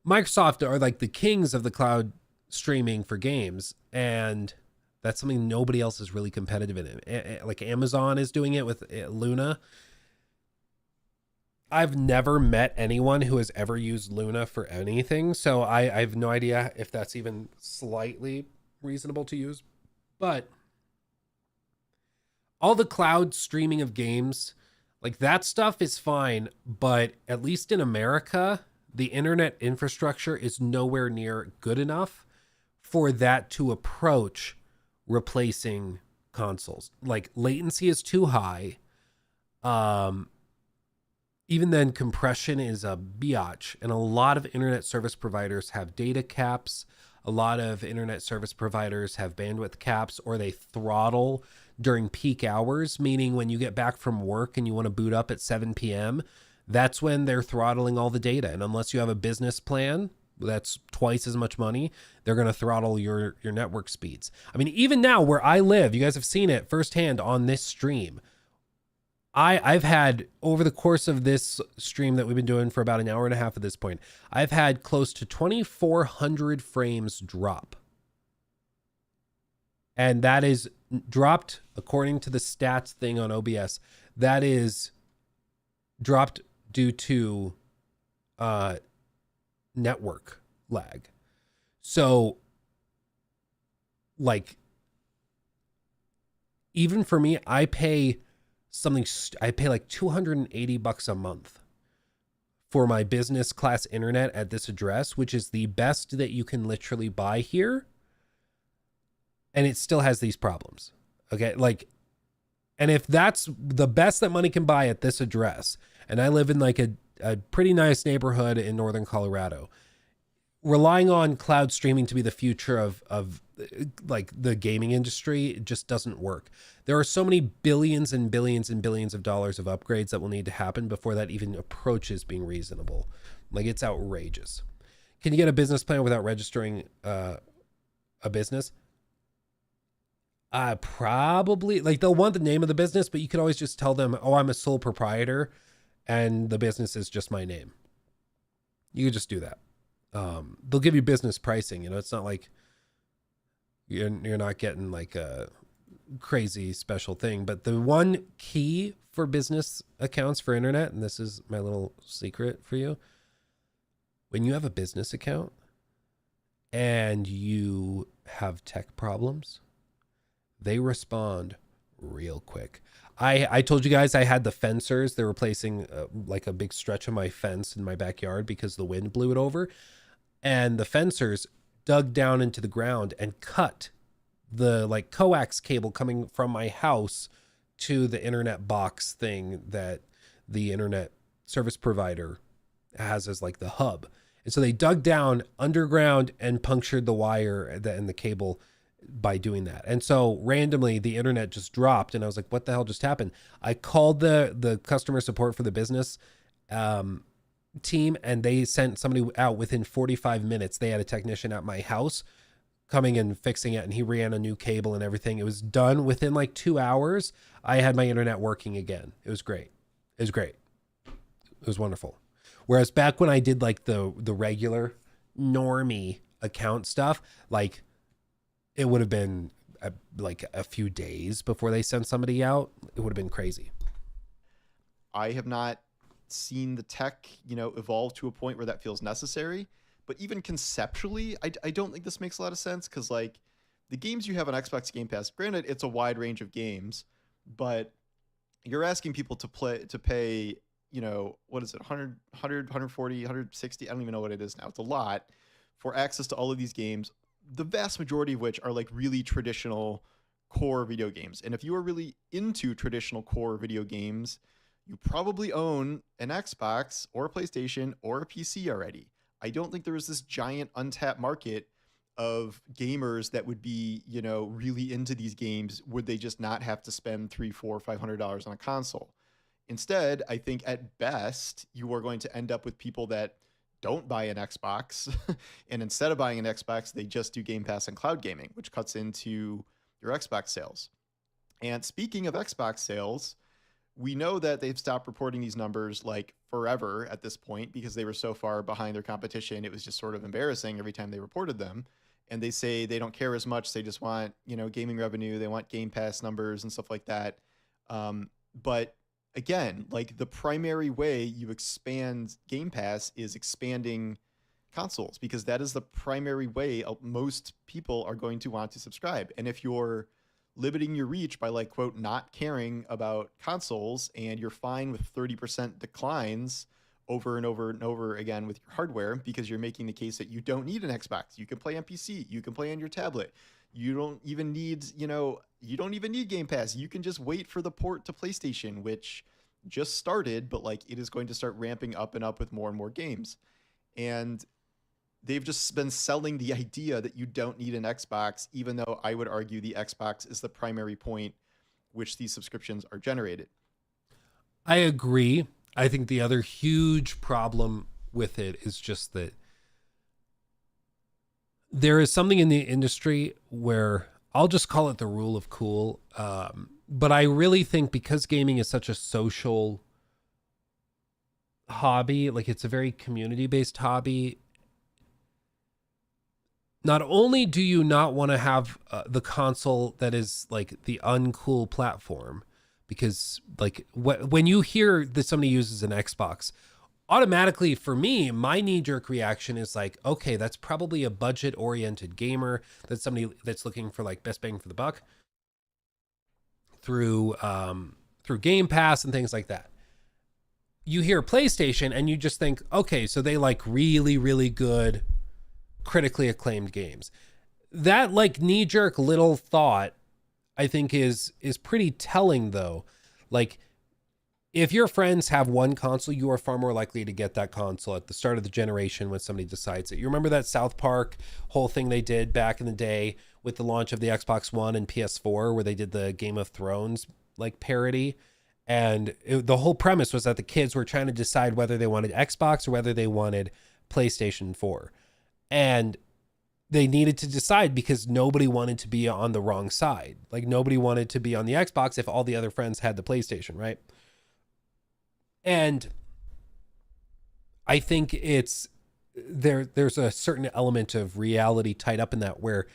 Microsoft are like the kings of the cloud streaming for games. And that's something nobody else is really competitive in. Like Amazon is doing it with Luna. I've never met anyone who has ever used Luna for anything, so I have no idea if that's even slightly reasonable to use. But all the cloud streaming of games, like that stuff is fine, but at least in America, the internet infrastructure is nowhere near good enough for that to approach replacing consoles. Like latency is too high. Even then, compression is a biatch, and a lot of internet service providers have data caps. A lot of internet service providers have bandwidth caps, or they throttle during peak hours, meaning when you get back from work and you want to boot up at 7 p.m., that's when they're throttling all the data. And unless you have a business plan that's twice as much money, they're going to throttle your network speeds. I mean, even now where I live, you guys have seen it firsthand on this stream. I've had, over the course of this stream that we've been doing for about an hour and a half at this point, I've had close to 2,400 frames drop. And that is dropped, according to the stats thing on OBS, that is dropped due to network lag. So, like, even for me, I pay like $280 a month for my business class internet at this address, which is the best that you can literally buy here. And it still has these problems. Okay. Like, And if that's the best that money can buy at this address, and I live in like a pretty nice neighborhood in northern Colorado, relying on cloud streaming to be the future of like the gaming industry just doesn't work. There are so many billions and billions and billions of dollars of upgrades that will need to happen before that even approaches being reasonable. Like, it's outrageous. Can you get a business plan without registering a business? Probably. Like, they'll want the name of the business, but you could always just tell them, oh, I'm a sole proprietor and the business is just my name. You could just do that. They'll give you business pricing. You know, it's not like you're not getting like a crazy special thing. But the one key for business accounts for internet, and this is my little secret for you, when you have a business account and you have tech problems, they respond real quick. I told you guys I had the fencers. They're replacing like a big stretch of my fence in my backyard because the wind blew it over. And the fencers dug down into the ground and cut the like coax cable coming from my house to the internet box thing that the internet service provider has as like the hub. And so they dug down underground and punctured the wire and the cable by doing that. And so randomly the internet just dropped and I was like, what the hell just happened? I called the customer support for the business team and they sent somebody out within 45 minutes. They had a technician at my house coming and fixing it, and he ran a new cable and everything. It was done within like 2 hours. I had my internet working again. It was great. It was great. It was wonderful. Whereas back when I did like the regular normie account stuff, like it would have been like a few days before they sent somebody out. It would have been crazy. I have not seen the tech, evolve to a point where that feels necessary. But even conceptually, I don't think this makes a lot of sense because, like, the games you have on Xbox Game Pass, granted, it's a wide range of games, but you're asking people to pay, what is it, 100, 140, 160? I don't even know what it is now. It's a lot for access to all of these games, the vast majority of which are like really traditional core video games. And if you are really into traditional core video games, you probably own an Xbox or a PlayStation or a PC already. I don't think there is this giant untapped market of gamers that would be, really into these games. Would they just not have to spend $300, $400, $500 on a console? Instead, I think at best, you are going to end up with people that don't buy an Xbox. And instead of buying an Xbox, they just do Game Pass and cloud gaming, which cuts into your Xbox sales. And speaking of Xbox sales, we know that they've stopped reporting these numbers like forever at this point because they were so far behind their competition. It was just sort of embarrassing every time they reported them. And they say they don't care as much. They just want, gaming revenue. They want Game Pass numbers and stuff like that. But again, like the primary way you expand Game Pass is expanding consoles because that is the primary way most people are going to want to subscribe. And if you're limiting your reach by like, quote, not caring about consoles and you're fine with 30% declines over and over and over again with your hardware because you're making the case that you don't need an Xbox. You can play on PC. You can play on your tablet. You don't even need, you don't even need Game Pass. You can just wait for the port to PlayStation, which just started, but like it is going to start ramping up and up with more and more games. And they've just been selling the idea that you don't need an Xbox, even though I would argue the Xbox is the primary point which these subscriptions are generated. I agree. I think the other huge problem with it is just that there is something in the industry where I'll just call it the rule of cool. But I really think because gaming is such a social hobby, like it's a very community-based hobby, not only do you not want to have the console that is like the uncool platform, because like when you hear that somebody uses an Xbox, automatically for me, my knee-jerk reaction is like, okay, that's probably a budget-oriented gamer. That's somebody that's looking for like best bang for the buck through Game Pass and things like that. You hear PlayStation and you just think, okay, so they like really, really good, critically acclaimed games. That like knee-jerk little thought I think is pretty telling though. Like, if your friends have one console, you are far more likely to get that console at the start of the generation when somebody decides it. You remember that South Park whole thing they did back in the day with the launch of the Xbox One and PS4, where they did the Game of Thrones like parody. And the whole premise was that the kids were trying to decide whether they wanted Xbox or whether they wanted PlayStation 4. And they needed to decide because nobody wanted to be on the wrong side. Like, nobody wanted to be on the Xbox if all the other friends had the PlayStation, right? And I think there's a certain element of reality tied up in that, where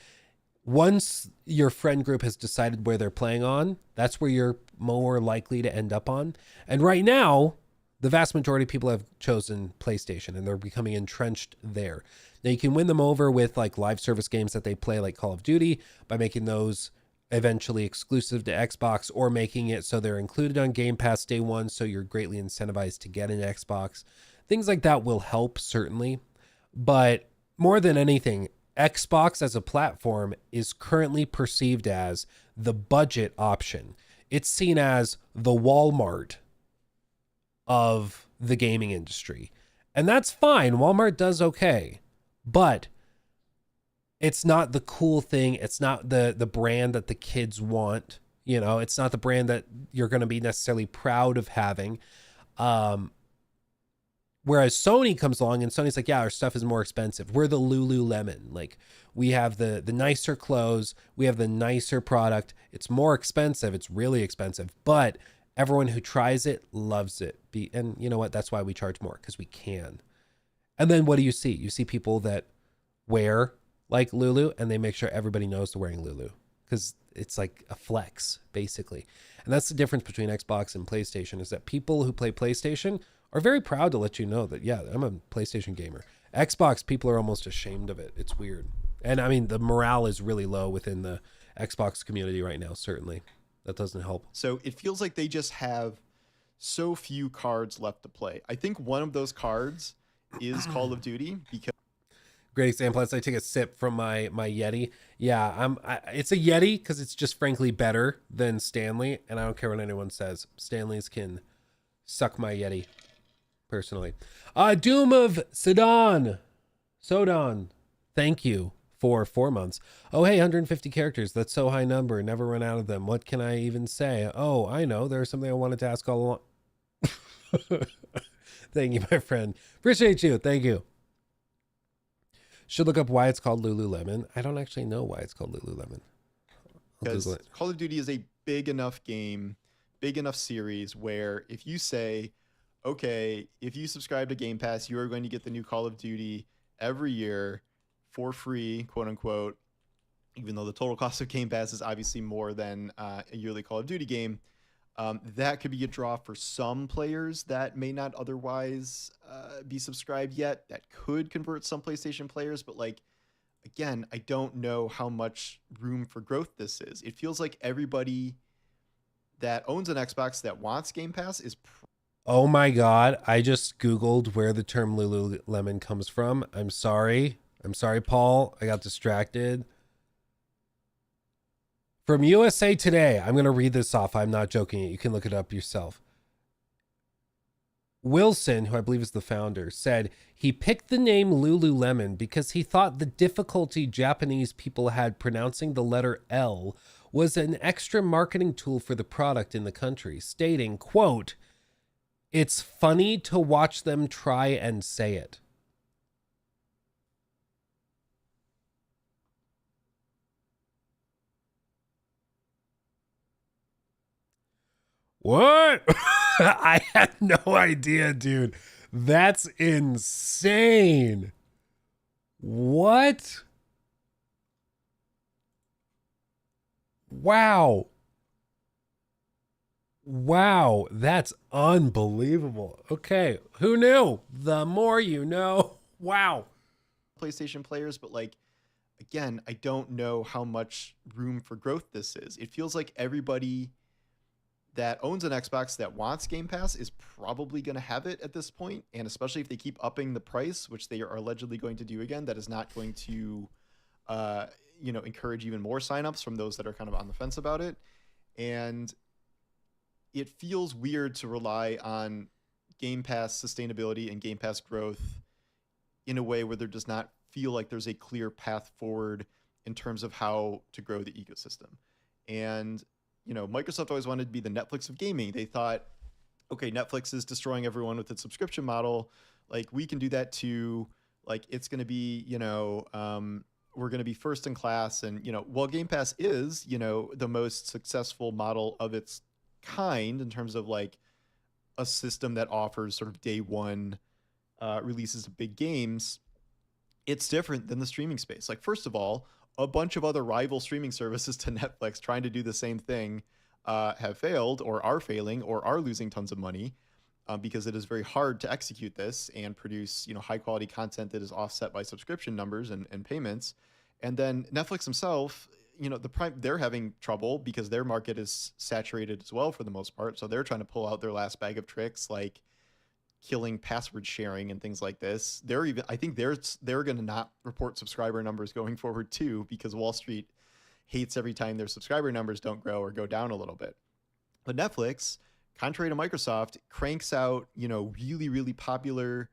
once your friend group has decided where they're playing on, that's where you're more likely to end up on. And right now, the vast majority of people have chosen PlayStation and they're becoming entrenched there. Now you can win them over with like live service games that they play, like Call of Duty, by making those eventually exclusive to Xbox, or making it so they're included on Game Pass day one, so you're greatly incentivized to get an Xbox. Things like that will help, certainly. But more than anything, Xbox as a platform is currently perceived as the budget option. It's seen as the Walmart of the gaming industry. And that's fine. Walmart does okay. But it's not the cool thing. It's not the brand that the kids want. You know, it's not the brand that you're going to be necessarily proud of having. Whereas Sony comes along and Sony's like, yeah, our stuff is more expensive. We're the Lululemon. Like, we have the nicer clothes. We have the nicer product. It's more expensive. It's really expensive. But everyone who tries it loves it. And you know what? That's why we charge more, because we can. And then what do you see? You see people that wear like Lulu, and they make sure everybody knows they're wearing Lulu, because it's like a flex, basically. And that's the difference between Xbox and PlayStation, is that people who play PlayStation are very proud to let you know that, yeah, I'm a PlayStation gamer. Xbox, people are almost ashamed of it. It's weird. And I mean, the morale is really low within the Xbox community right now, certainly. That doesn't help. So it feels like they just have so few cards left to play. I think one of those cards is Call of Duty, because great example as I take a sip from my Yeti. Yeah, it's a Yeti because it's just frankly better than Stanley, and I don't care what anyone says. Stanley's can suck my Yeti, personally. Doom of Sodon, thank you for 4 months. Oh, hey, 150 characters. That's so high number. Never run out of them. What can I even say? Oh, I know. There's something I wanted to ask all along. Thank you, my friend. Appreciate you. Thank you. Should look up why it's called Lululemon. I don't actually know why it's called Lululemon. Because Call of Duty is a big enough game, big enough series, where if you say, okay, if you subscribe to Game Pass, you are going to get the new Call of Duty every year for free, quote unquote, even though the total cost of Game Pass is obviously more than a yearly Call of Duty game. That could be a draw for some players that may not otherwise be subscribed yet. That could convert some PlayStation players, but like, again, I don't know how much room for growth this is. It feels like everybody that owns an Xbox that wants Game Pass is... Oh my God, I just Googled where the term Lululemon comes from. I'm sorry, Paul. I got distracted. From USA Today, I'm going to read this off. I'm not joking. You can look it up yourself. Wilson, who I believe is the founder, said he picked the name Lululemon because he thought the difficulty Japanese people had pronouncing the letter L was an extra marketing tool for the product in the country, stating, quote, "It's funny to watch them try and say it." What? I had no idea, dude. That's insane. What? Wow. Wow, that's unbelievable. Okay, who knew? The more you know. Wow. PlayStation players, but like, again, I don't know how much room for growth this is. It feels like everybody that owns an Xbox that wants Game Pass is probably going to have it at this point, and especially if they keep upping the price, which they are allegedly going to do again, that is not going to encourage even more signups from those that are kind of on the fence about it. And it feels weird to rely on Game Pass sustainability and Game Pass growth in a way where there does not feel like there's a clear path forward in terms of how to grow the ecosystem. And, Microsoft always wanted to be the Netflix of gaming. They thought, okay, Netflix is destroying everyone with its subscription model. Like, we can do that too. Like, it's going to be, we're going to be first in class. And, while Game Pass is, the most successful model of its kind in terms of like a system that offers sort of day one releases of big games, it's different than the streaming space. Like, first of all, a bunch of other rival streaming services to Netflix trying to do the same thing have failed or are failing or are losing tons of money because it is very hard to execute this and produce, high quality content that is offset by subscription numbers and payments. And then Netflix themselves, they're having trouble because their market is saturated as well for the most part. So they're trying to pull out their last bag of tricks, like killing password sharing and things like this. I think they're going to not report subscriber numbers going forward too, because Wall Street hates every time their subscriber numbers don't grow or go down a little bit. But Netflix, contrary to Microsoft, cranks out, really, really popular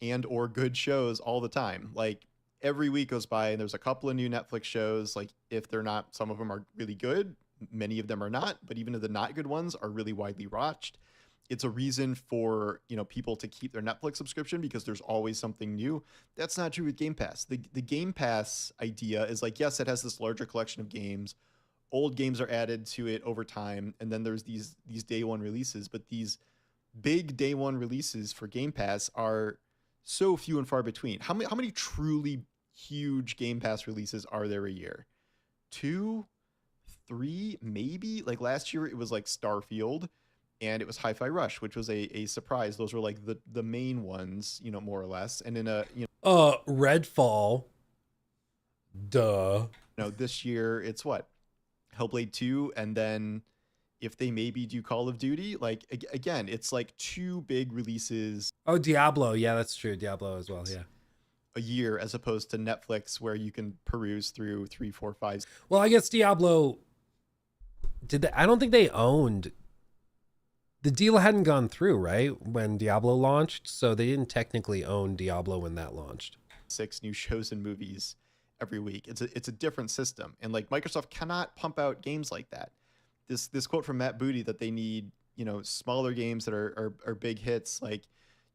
and or good shows all the time. Like, every week goes by and there's a couple of new Netflix shows. Like, if they're not, some of them are really good, many of them are not, but even the not good ones are really widely watched. It's a reason for, people to keep their Netflix subscription because there's always something new. That's not true with Game Pass. The Game Pass idea is like, yes, it has this larger collection of games. Old games are added to it over time, and then there's these day one releases. But these big day one releases for Game Pass are so few and far between. How many truly huge Game Pass releases are there a year? 2, 3, maybe? Like, last year it was like Starfield and it was Hi-Fi Rush, which was a surprise. Those were like the main ones, more or less. And in Redfall. Duh. This year it's what? Hellblade 2, and then if they maybe do Call of Duty, like, again, it's like 2 big releases. Oh, Diablo. Yeah, that's true. Diablo as well. Yeah. A year, as opposed to Netflix, where you can peruse through 3, 4, 5. Well, I guess Diablo I don't think they owned. The deal hadn't gone through, right, when Diablo launched, so they didn't technically own Diablo when that launched. 6 new shows and movies every week. It's a different system, and like, Microsoft cannot pump out games like that. This quote from Matt Booty that they need, smaller games that are big hits. Like,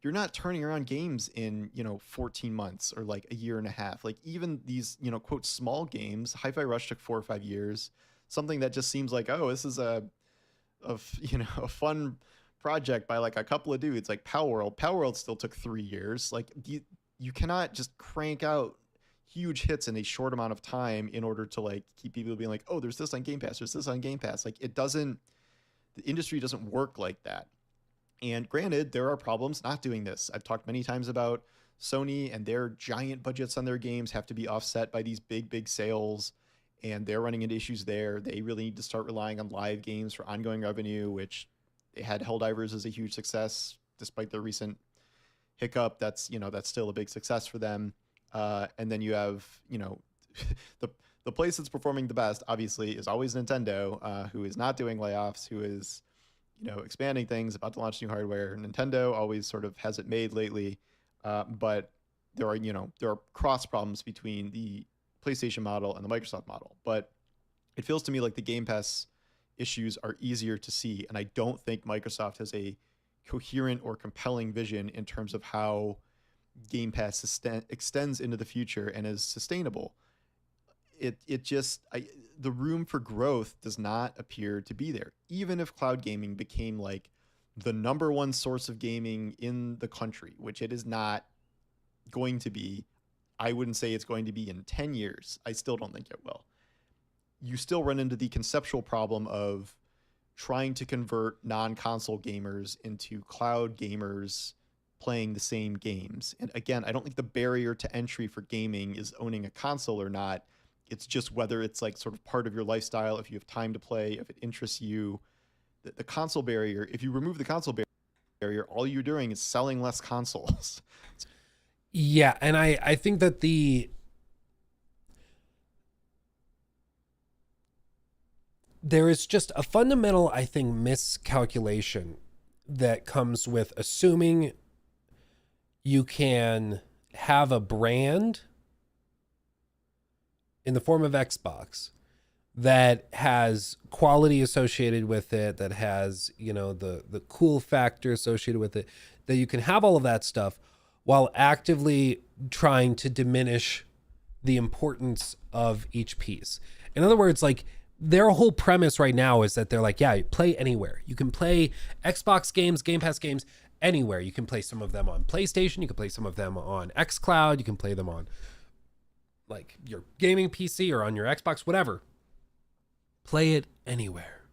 you're not turning around games in 14 months or like a year and a half. Like, even these quote small games, Hi-Fi Rush took 4 or 5 years. Something that just seems like, oh, this is a fun project by like a couple of dudes, like Power World still took 3 years. Like, you cannot just crank out huge hits in a short amount of time in order to like keep people being like, oh, there's this on Game Pass, there's this on Game Pass. Like, the industry doesn't work like that. And granted, there are problems not doing this. I've talked many times about Sony and their giant budgets on their games have to be offset by these big sales, and they're running into issues there. They really need to start relying on live games for ongoing revenue, which they had Helldivers as a huge success, despite their recent hiccup. That's still a big success for them. And then you have, the place that's performing the best, obviously, is always Nintendo, who is not doing layoffs, who is, expanding things, about to launch new hardware. Nintendo always sort of has it made lately, but there are cross problems between the PlayStation model and the Microsoft model. But it feels to me like the Game Pass issues are easier to see, and I don't think Microsoft has a coherent or compelling vision in terms of how Game Pass extends into the future and is sustainable. The room for growth does not appear to be there. Even if cloud gaming became like the number one source of gaming in the country, which it is not going to be, I wouldn't say it's going to be in 10 years. I still don't think it will. You still run into the conceptual problem of trying to convert non-console gamers into cloud gamers playing the same games. And again, I don't think the barrier to entry for gaming is owning a console or not. It's just whether it's like sort of part of your lifestyle, if you have time to play, if it interests you. The console barrier, if you remove the console barrier, all you're doing is selling less consoles. Yeah, and I think that there is just a fundamental, I think, miscalculation that comes with assuming you can have a brand in the form of Xbox that has quality associated with it, that has, you know, the cool factor associated with it, that you can have all of that stuff while actively trying to diminish the importance of each piece. In other words, like, their whole premise right now is that they're like, yeah, you play anywhere. You can play Xbox games, Game Pass games, anywhere. You can play some of them on PlayStation. You can play some of them on xCloud. You can play them on, like, your gaming PC or on your Xbox, whatever. Play it anywhere.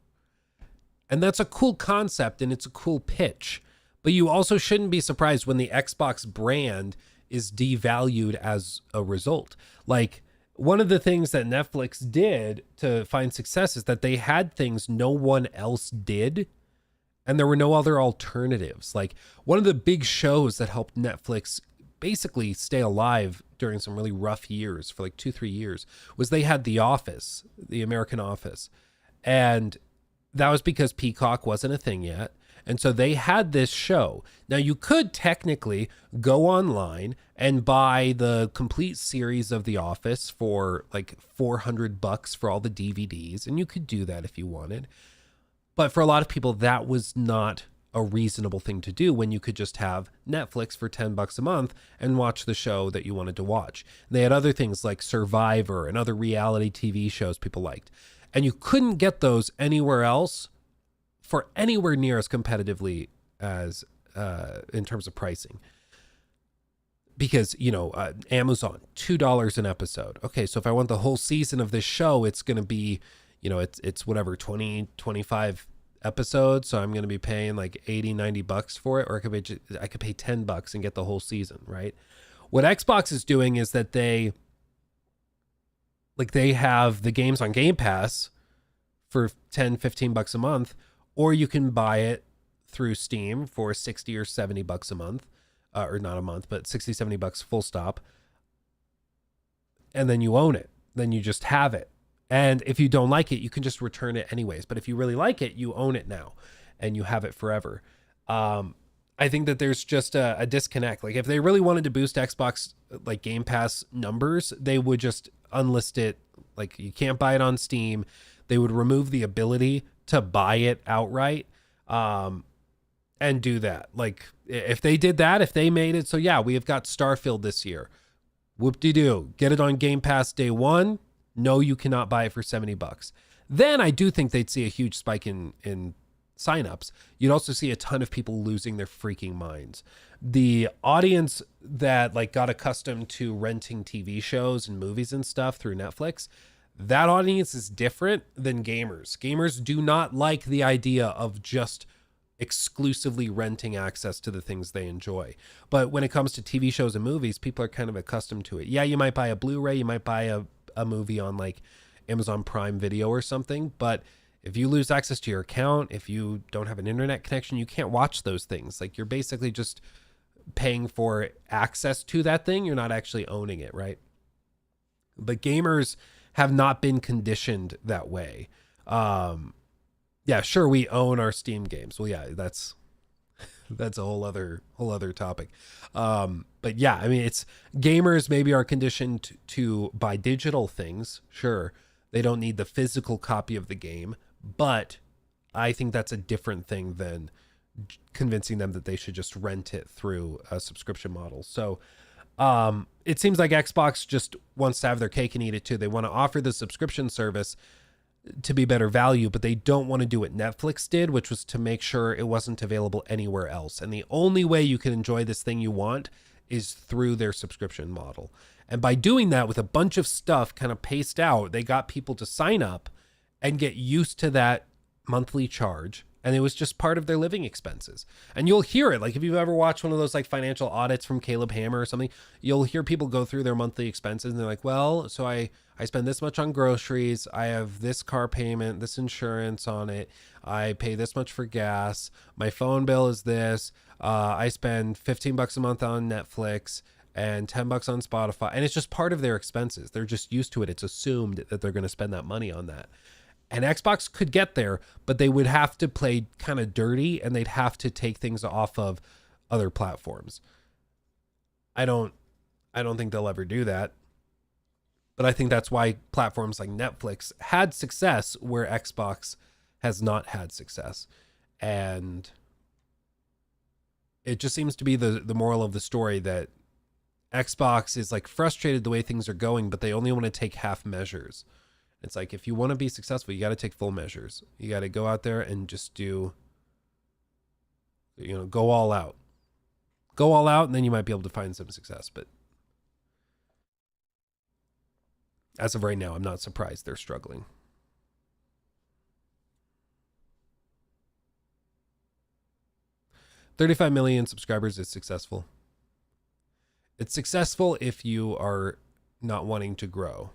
And that's a cool concept and it's a cool pitch. But you also shouldn't be surprised when the Xbox brand is devalued as a result. Like, one of the things that Netflix did to find success is that they had things no one else did, and there were no other alternatives. Like, one of the big shows that helped Netflix basically stay alive during some really rough years for like 2-3 years was they had The Office, the American Office. And that was because Peacock wasn't a thing yet. And so they had this show. Now, you could technically go online and buy the complete series of The Office for like $400 for all the DVDs. And you could do that if you wanted. But for a lot of people, that was not a reasonable thing to do when you could just have Netflix for $10 a month and watch the show that you wanted to watch. They had other things like Survivor and other reality TV shows people liked. And you couldn't get those anywhere else for anywhere near as competitively as in terms of pricing. Because, you know, Amazon, $2 an episode. Okay, so if I want the whole season of this show, it's going to be, you know, it's whatever, 20, 25 episodes. So I'm going to be paying like $80-$90 for it. Or I could pay $10 and get the whole season, right? What Xbox is doing is that they have the games on Game Pass for $10-$15 a month, or you can buy it through Steam for $60 or $70 a month, or not a month, but $60-$70 full stop. And then you own it. Then you just have it. And if you don't like it, you can just return it anyways. But if you really like it, you own it now and you have it forever. I think that there's just a disconnect. Like, if they really wanted to boost Xbox like Game Pass numbers, they would just unlist it. Like, you can't buy it on Steam. They would remove the ability to buy it outright, and do that. Like, if they did that, if they made it so, yeah, we have got Starfield this year. Whoop-de-doo. Get it on Game Pass day one. No, you cannot buy it for $70. Then I do think they'd see a huge spike in signups. You'd also see a ton of people losing their freaking minds. The audience that like got accustomed to renting TV shows and movies and stuff through Netflix, that audience is different than gamers. Gamers do not like the idea of just exclusively renting access to the things they enjoy. But when it comes to TV shows and movies, people are kind of accustomed to it. Yeah, you might buy a Blu-ray, you might buy a movie on like Amazon Prime Video or something, but if you lose access to your account, if you don't have an internet connection, you can't watch those things. Like, you're basically just paying for access to that thing. You're not actually owning it, right? But gamers have not been conditioned that way. Yeah, sure, we own our Steam games. Well, yeah, that's a whole other topic. But yeah, I mean, it's gamers maybe are conditioned to buy digital things. Sure, they don't need the physical copy of the game, but I think that's a different thing than convincing them that they should just rent it through a subscription model. So it seems like Xbox just wants to have their cake and eat it too. They want to offer the subscription service to be better value, but they don't want to do what Netflix did, which was to make sure it wasn't available anywhere else. And the only way you can enjoy this thing you want is through their subscription model. And by doing that with a bunch of stuff kind of paced out, they got people to sign up and get used to that monthly charge. And it was just part of their living expenses. And you'll hear it. Like, if you've ever watched one of those like financial audits from Caleb Hammer or something, you'll hear people go through their monthly expenses and they're like, well, so I spend this much on groceries. I have this car payment, this insurance on it. I pay this much for gas. My phone bill is this. I spend $15 a month on Netflix and $10 on Spotify. And it's just part of their expenses. They're just used to it. It's assumed that they're going to spend that money on that. And Xbox could get there, but they would have to play kind of dirty, and they'd have to take things off of other platforms. I don't think they'll ever do that. But I think that's why platforms like Netflix had success where Xbox has not had success. And it just seems to be the moral of the story that Xbox is like frustrated the way things are going, but they only want to take half measures. It's like, if you want to be successful, you got to take full measures. You got to go out there and just do, go all out. Go all out, and then you might be able to find some success. But as of right now, I'm not surprised they're struggling. $35 million subscribers is successful. It's successful if you are not wanting to grow.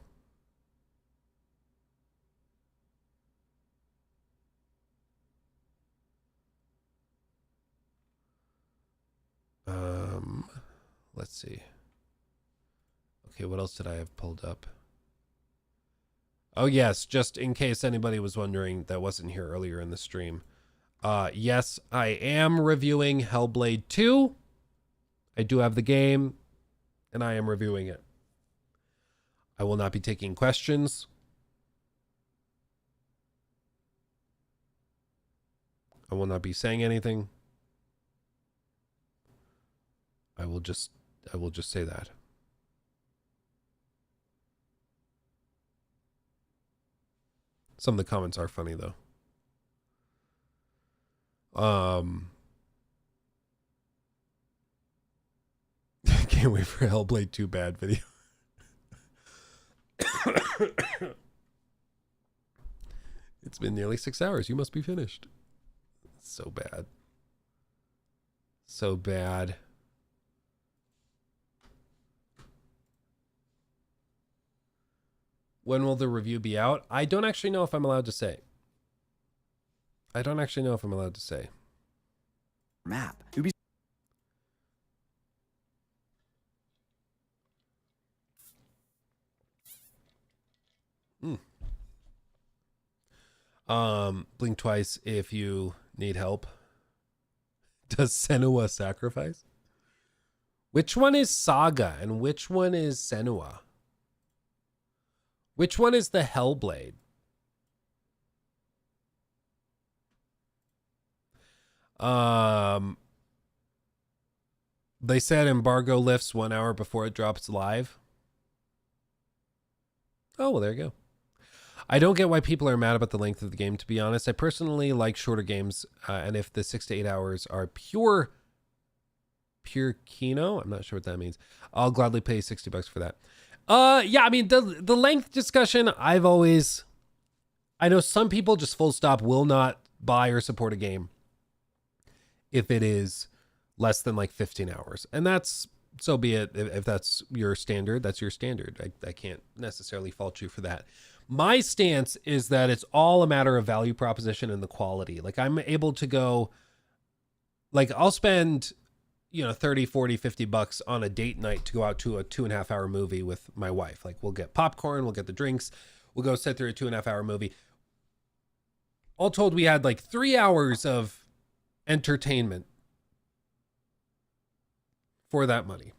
Let's see. Okay, what else did I have pulled up? Oh, yes, just in case anybody was wondering that wasn't here earlier in the stream. Yes, I am reviewing Hellblade 2. I do have the game, and I am reviewing it. I will not be taking questions. I will not be saying anything. I will just say that. Some of the comments are funny though. Can't wait for Hellblade 2 bad video. It's been nearly 6 hours. You must be finished. So bad. So bad. When will the review be out? I don't actually know if I'm allowed to say. Map. Blink twice if you need help. Does Senua sacrifice? Which one is Saga and which one is Senua? Which one is the Hellblade? They said embargo lifts 1 hour before it drops live. Oh, well, there you go. I don't get why people are mad about the length of the game, to be honest. I personally like shorter games, and if the 6 to 8 hours are pure kino, I'm not sure what that means, I'll gladly pay $60 for that. Yeah, I mean, the length discussion, I know some people just full stop will not buy or support a game if it is less than like 15 hours. And that's, so be it. If that's your standard, that's your standard. I can't necessarily fault you for that. My stance is that it's all a matter of value proposition and the quality. Like, I'm able to go, like, I'll spend, 30, 40, $50 on a date night to go out to a 2.5 hour movie with my wife. Like, we'll get popcorn, we'll get the drinks, we'll go sit through a 2.5 hour movie. All told, we had like 3 hours of entertainment for that money.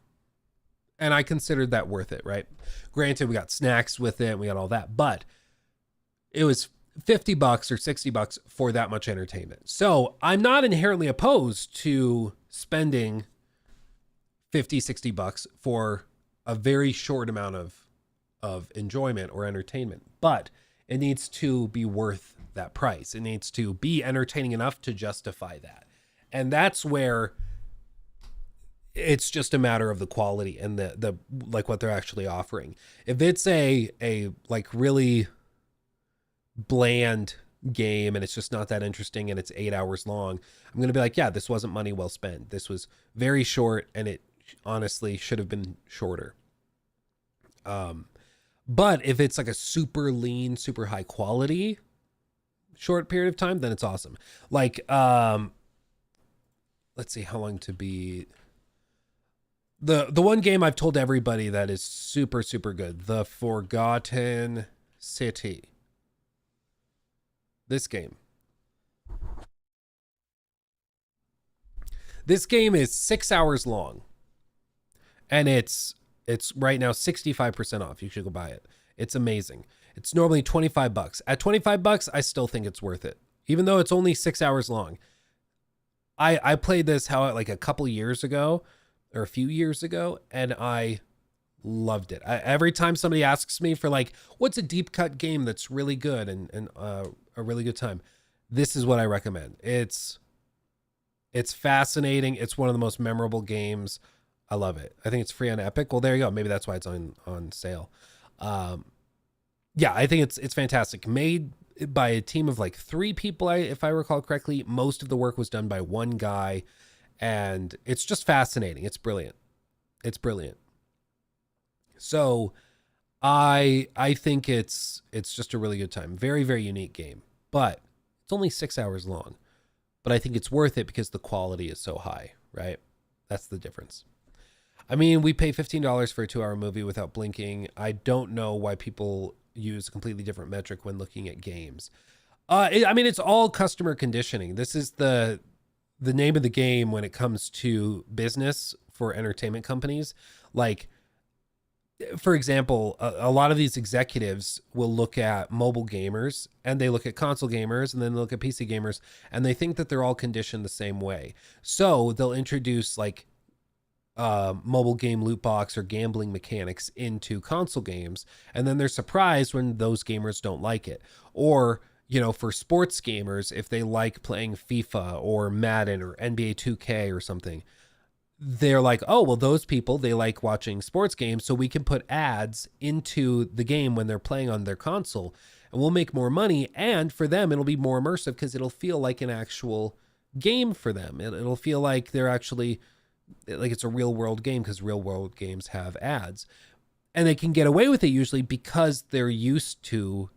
And I considered that worth it, right? Granted, we got snacks with it, and we got all that, but it was $50 or $60 for that much entertainment. So I'm not inherently opposed to spending $50, $60 for a very short amount of enjoyment or entertainment, but it needs to be worth that price. It needs to be entertaining enough to justify that. And that's where it's just a matter of the quality and the like what they're actually offering. If it's a like really bland game and it's just not that interesting and it's 8 hours long, I'm going to be like, yeah, this wasn't money well spent. This was very short and it honestly should have been shorter. But if it's like a super lean, super high quality short period of time, then it's awesome. Like, let's see how long to be. The one game I've told everybody that is super, super good, The Forgotten City. This game. This game is 6 hours long, and it's right now 65% off. You should go buy it. It's amazing. It's normally $25. At $25, I still think it's worth it, even though it's only 6 hours long. I played this like a couple years ago or a few years ago, and I loved it. Every time somebody asks me for like, what's a deep cut game that's really good and a really good time, this is what I recommend. It's fascinating. It's one of the most memorable games. I love it. I think it's free on Epic. Well, there you go. Maybe that's why it's on sale. Yeah, I think it's fantastic. Made by a team of like 3 people, if I recall correctly. Most of the work was done by one guy, and it's just fascinating. It's brilliant. It's brilliant. So I think it's just a really good time. Very, very unique game, but it's only 6 hours long. But I think it's worth it because the quality is so high, right? That's the difference. I mean, we pay $15 for a 2-hour movie without blinking. I don't know why people use a completely different metric when looking at games. I mean, it's all customer conditioning. This is the name of the game when it comes to business for entertainment companies. Like, for example, a lot of these executives will look at mobile gamers, and they look at console gamers, and then they look at PC gamers, and they think that they're all conditioned the same way. So they'll introduce like mobile game loot box or gambling mechanics into console games, and then they're surprised when those gamers don't like it. Or, you know, for sports gamers, if they like playing FIFA or Madden or NBA 2K or something, they're like, oh, well, those people, they like watching sports games, so we can put ads into the game when they're playing on their console, and we'll make more money. And for them, it'll be more immersive because it'll feel like an actual game for them. It'll feel like they're actually, like it's a real world game, because real world games have ads. And they can get away with it usually because they're used to,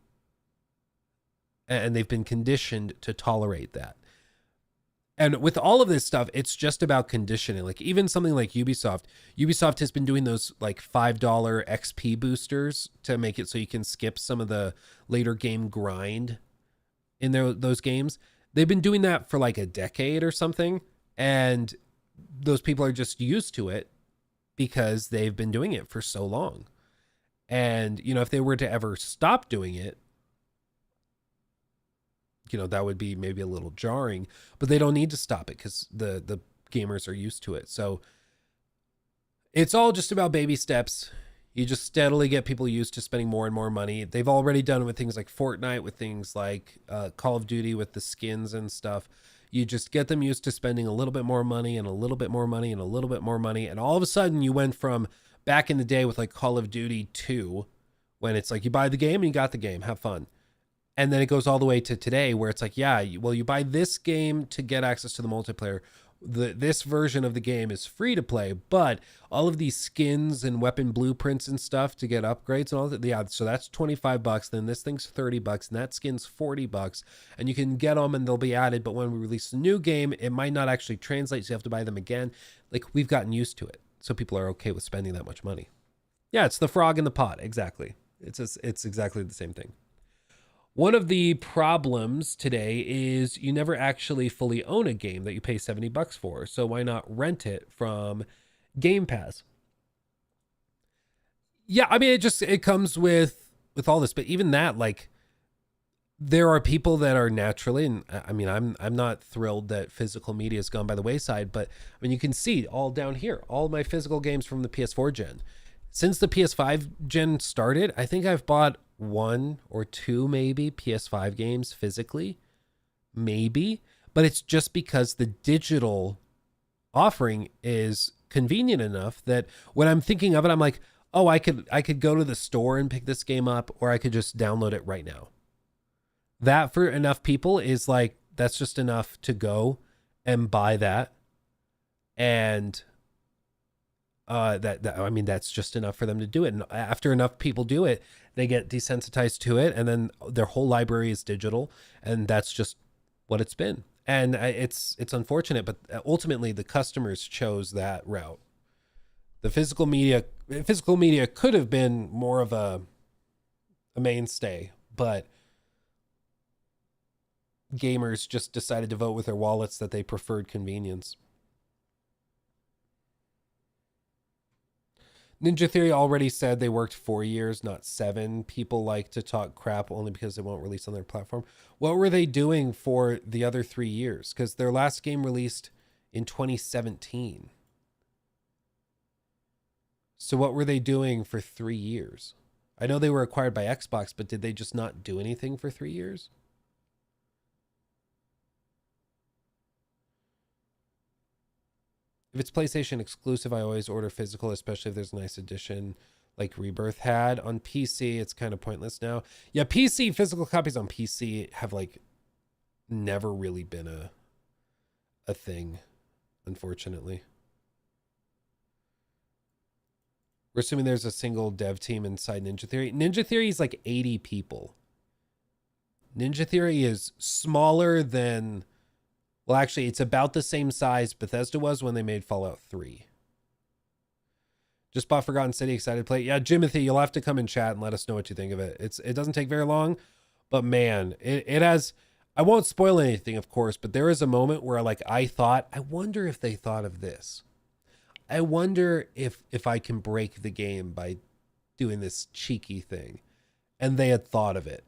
and they've been conditioned to tolerate that. And with all of this stuff, it's just about conditioning. Like even something like Ubisoft has been doing those like $5 XP boosters to make it so you can skip some of the later game grind in those games. They've been doing that for like a decade or something. And those people are just used to it because they've been doing it for so long. And, you know, if they were to ever stop doing it, you know, that would be maybe a little jarring, but they don't need to stop it because the gamers are used to it. So it's all just about baby steps. You just steadily get people used to spending more and more money. They've already done it with things like Fortnite, with things like Call of Duty, with the skins and stuff. You just get them used to spending a little bit more money and a little bit more money and a little bit more money. And all of a sudden you went from back in the day with like Call of Duty 2, when it's like you buy the game and you got the game, have fun. And then it goes all the way to today where it's like, yeah, well, you buy this game to get access to the multiplayer. This version of the game is free to play, but all of these skins and weapon blueprints and stuff to get upgrades and all that. Yeah, so that's $25. Then this thing's $30, and that skin's $40, and you can get them and they'll be added. But when we release a new game, it might not actually translate, so you have to buy them again. Like, we've gotten used to it, so people are okay with spending that much money. Yeah, it's the frog in the pot. Exactly. It's exactly the same thing. One of the problems today is you never actually fully own a game that you pay $70 for. So why not rent it from Game Pass? Yeah, I mean, it comes with all this, but even that, like, there are people that are naturally, and I mean, I'm not thrilled that physical media has gone by the wayside, but I mean, you can see all down here, all my physical games from the PS4 gen. Since the PS5 gen started, I think I've bought 1 or 2 maybe PS5 games physically, maybe, but it's just because the digital offering is convenient enough that when I'm thinking of it, I'm like, oh, I could go to the store and pick this game up, or I could just download it right now. That for enough people is like, that's just enough to go and buy that. And I mean, that's just enough for them to do it. And after enough people do it, they get desensitized to it, and then their whole library is digital, and that's just what it's been. And it's unfortunate, but ultimately the customers chose that route. The physical media could have been more of a mainstay, but gamers just decided to vote with their wallets that they preferred convenience. Ninja Theory already said they worked 4 years, not 7. People like to talk crap only because they won't release on their platform. What were they doing for the other 3 years? Because their last game released in 2017. So what were they doing for 3 years? I know they were acquired by Xbox, but did they just not do anything for 3 years? If it's PlayStation exclusive, I always order physical, especially if there's a nice edition like Rebirth had. On PC, it's kind of pointless now. Yeah, PC, physical copies on PC have like never really been a thing, unfortunately. We're assuming there's a single dev team inside Ninja Theory. Ninja Theory is like 80 people. Ninja Theory is smaller than... Well, actually, it's about the same size Bethesda was when they made Fallout 3. Just bought Forgotten City, excited to play it. Yeah, Jimothy, you'll have to come and chat and let us know what you think of it. It doesn't take very long, but man, it has... I won't spoil anything, of course, but there is a moment where like I thought, I wonder if they thought of this. I wonder if I can break the game by doing this cheeky thing. And they had thought of it.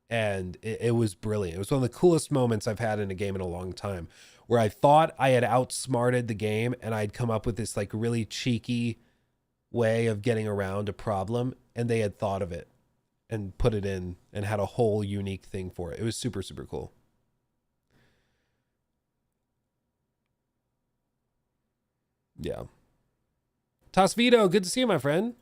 And it was brilliant. It was one of the coolest moments I've had in a game in a long time, where I thought I had outsmarted the game and I'd come up with this like really cheeky way of getting around a problem, and they had thought of it and put it in and had a whole unique thing for it. It was super, super cool. Yeah. Tosvito, good to see you, my friend.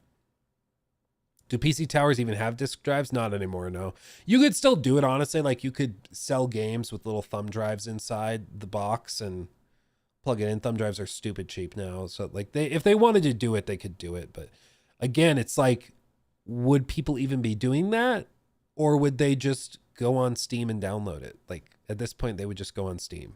Do PC towers even have disk drives? Not anymore, no. You could still do it, honestly. Like, you could sell games with little thumb drives inside the box and plug it in. Thumb drives are stupid cheap now. So, like, if they wanted to do it, they could do it. But, again, it's like, would people even be doing that? Or would they just go on Steam and download it? Like, at this point, they would just go on Steam.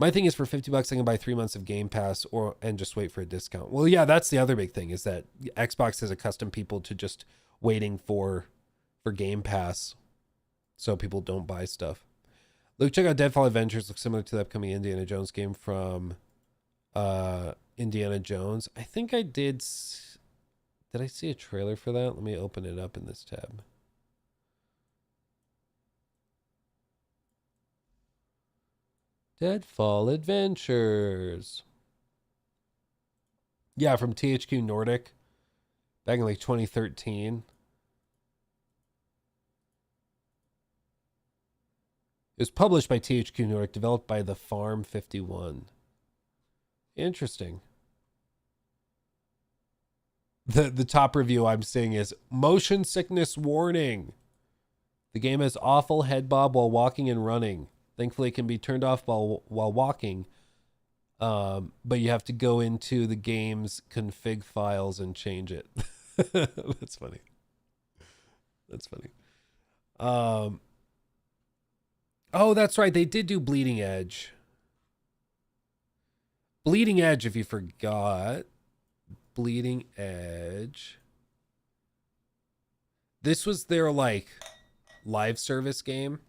My thing is, for $50, I can buy 3 months of Game Pass and just wait for a discount. Well, yeah, that's the other big thing, is that Xbox has accustomed people to just waiting for Game Pass, so people don't buy stuff. Luke, check out Deadfall Adventures. Looks similar to the upcoming Indiana Jones game from Indiana Jones. I think I did. Did I see a trailer for that? Let me open it up in this tab. Deadfall Adventures. Yeah, from THQ Nordic. Back in like 2013. It was published by THQ Nordic, developed by The Farm 51. Interesting. The top review I'm seeing is motion sickness warning. The game has awful head bob while walking and running. Thankfully, it can be turned off while walking, but you have to go into the game's config files and change it. That's funny. That's funny. Oh, that's right. They did do Bleeding Edge. Bleeding Edge, if you forgot. Bleeding Edge. This was their, like, live service game.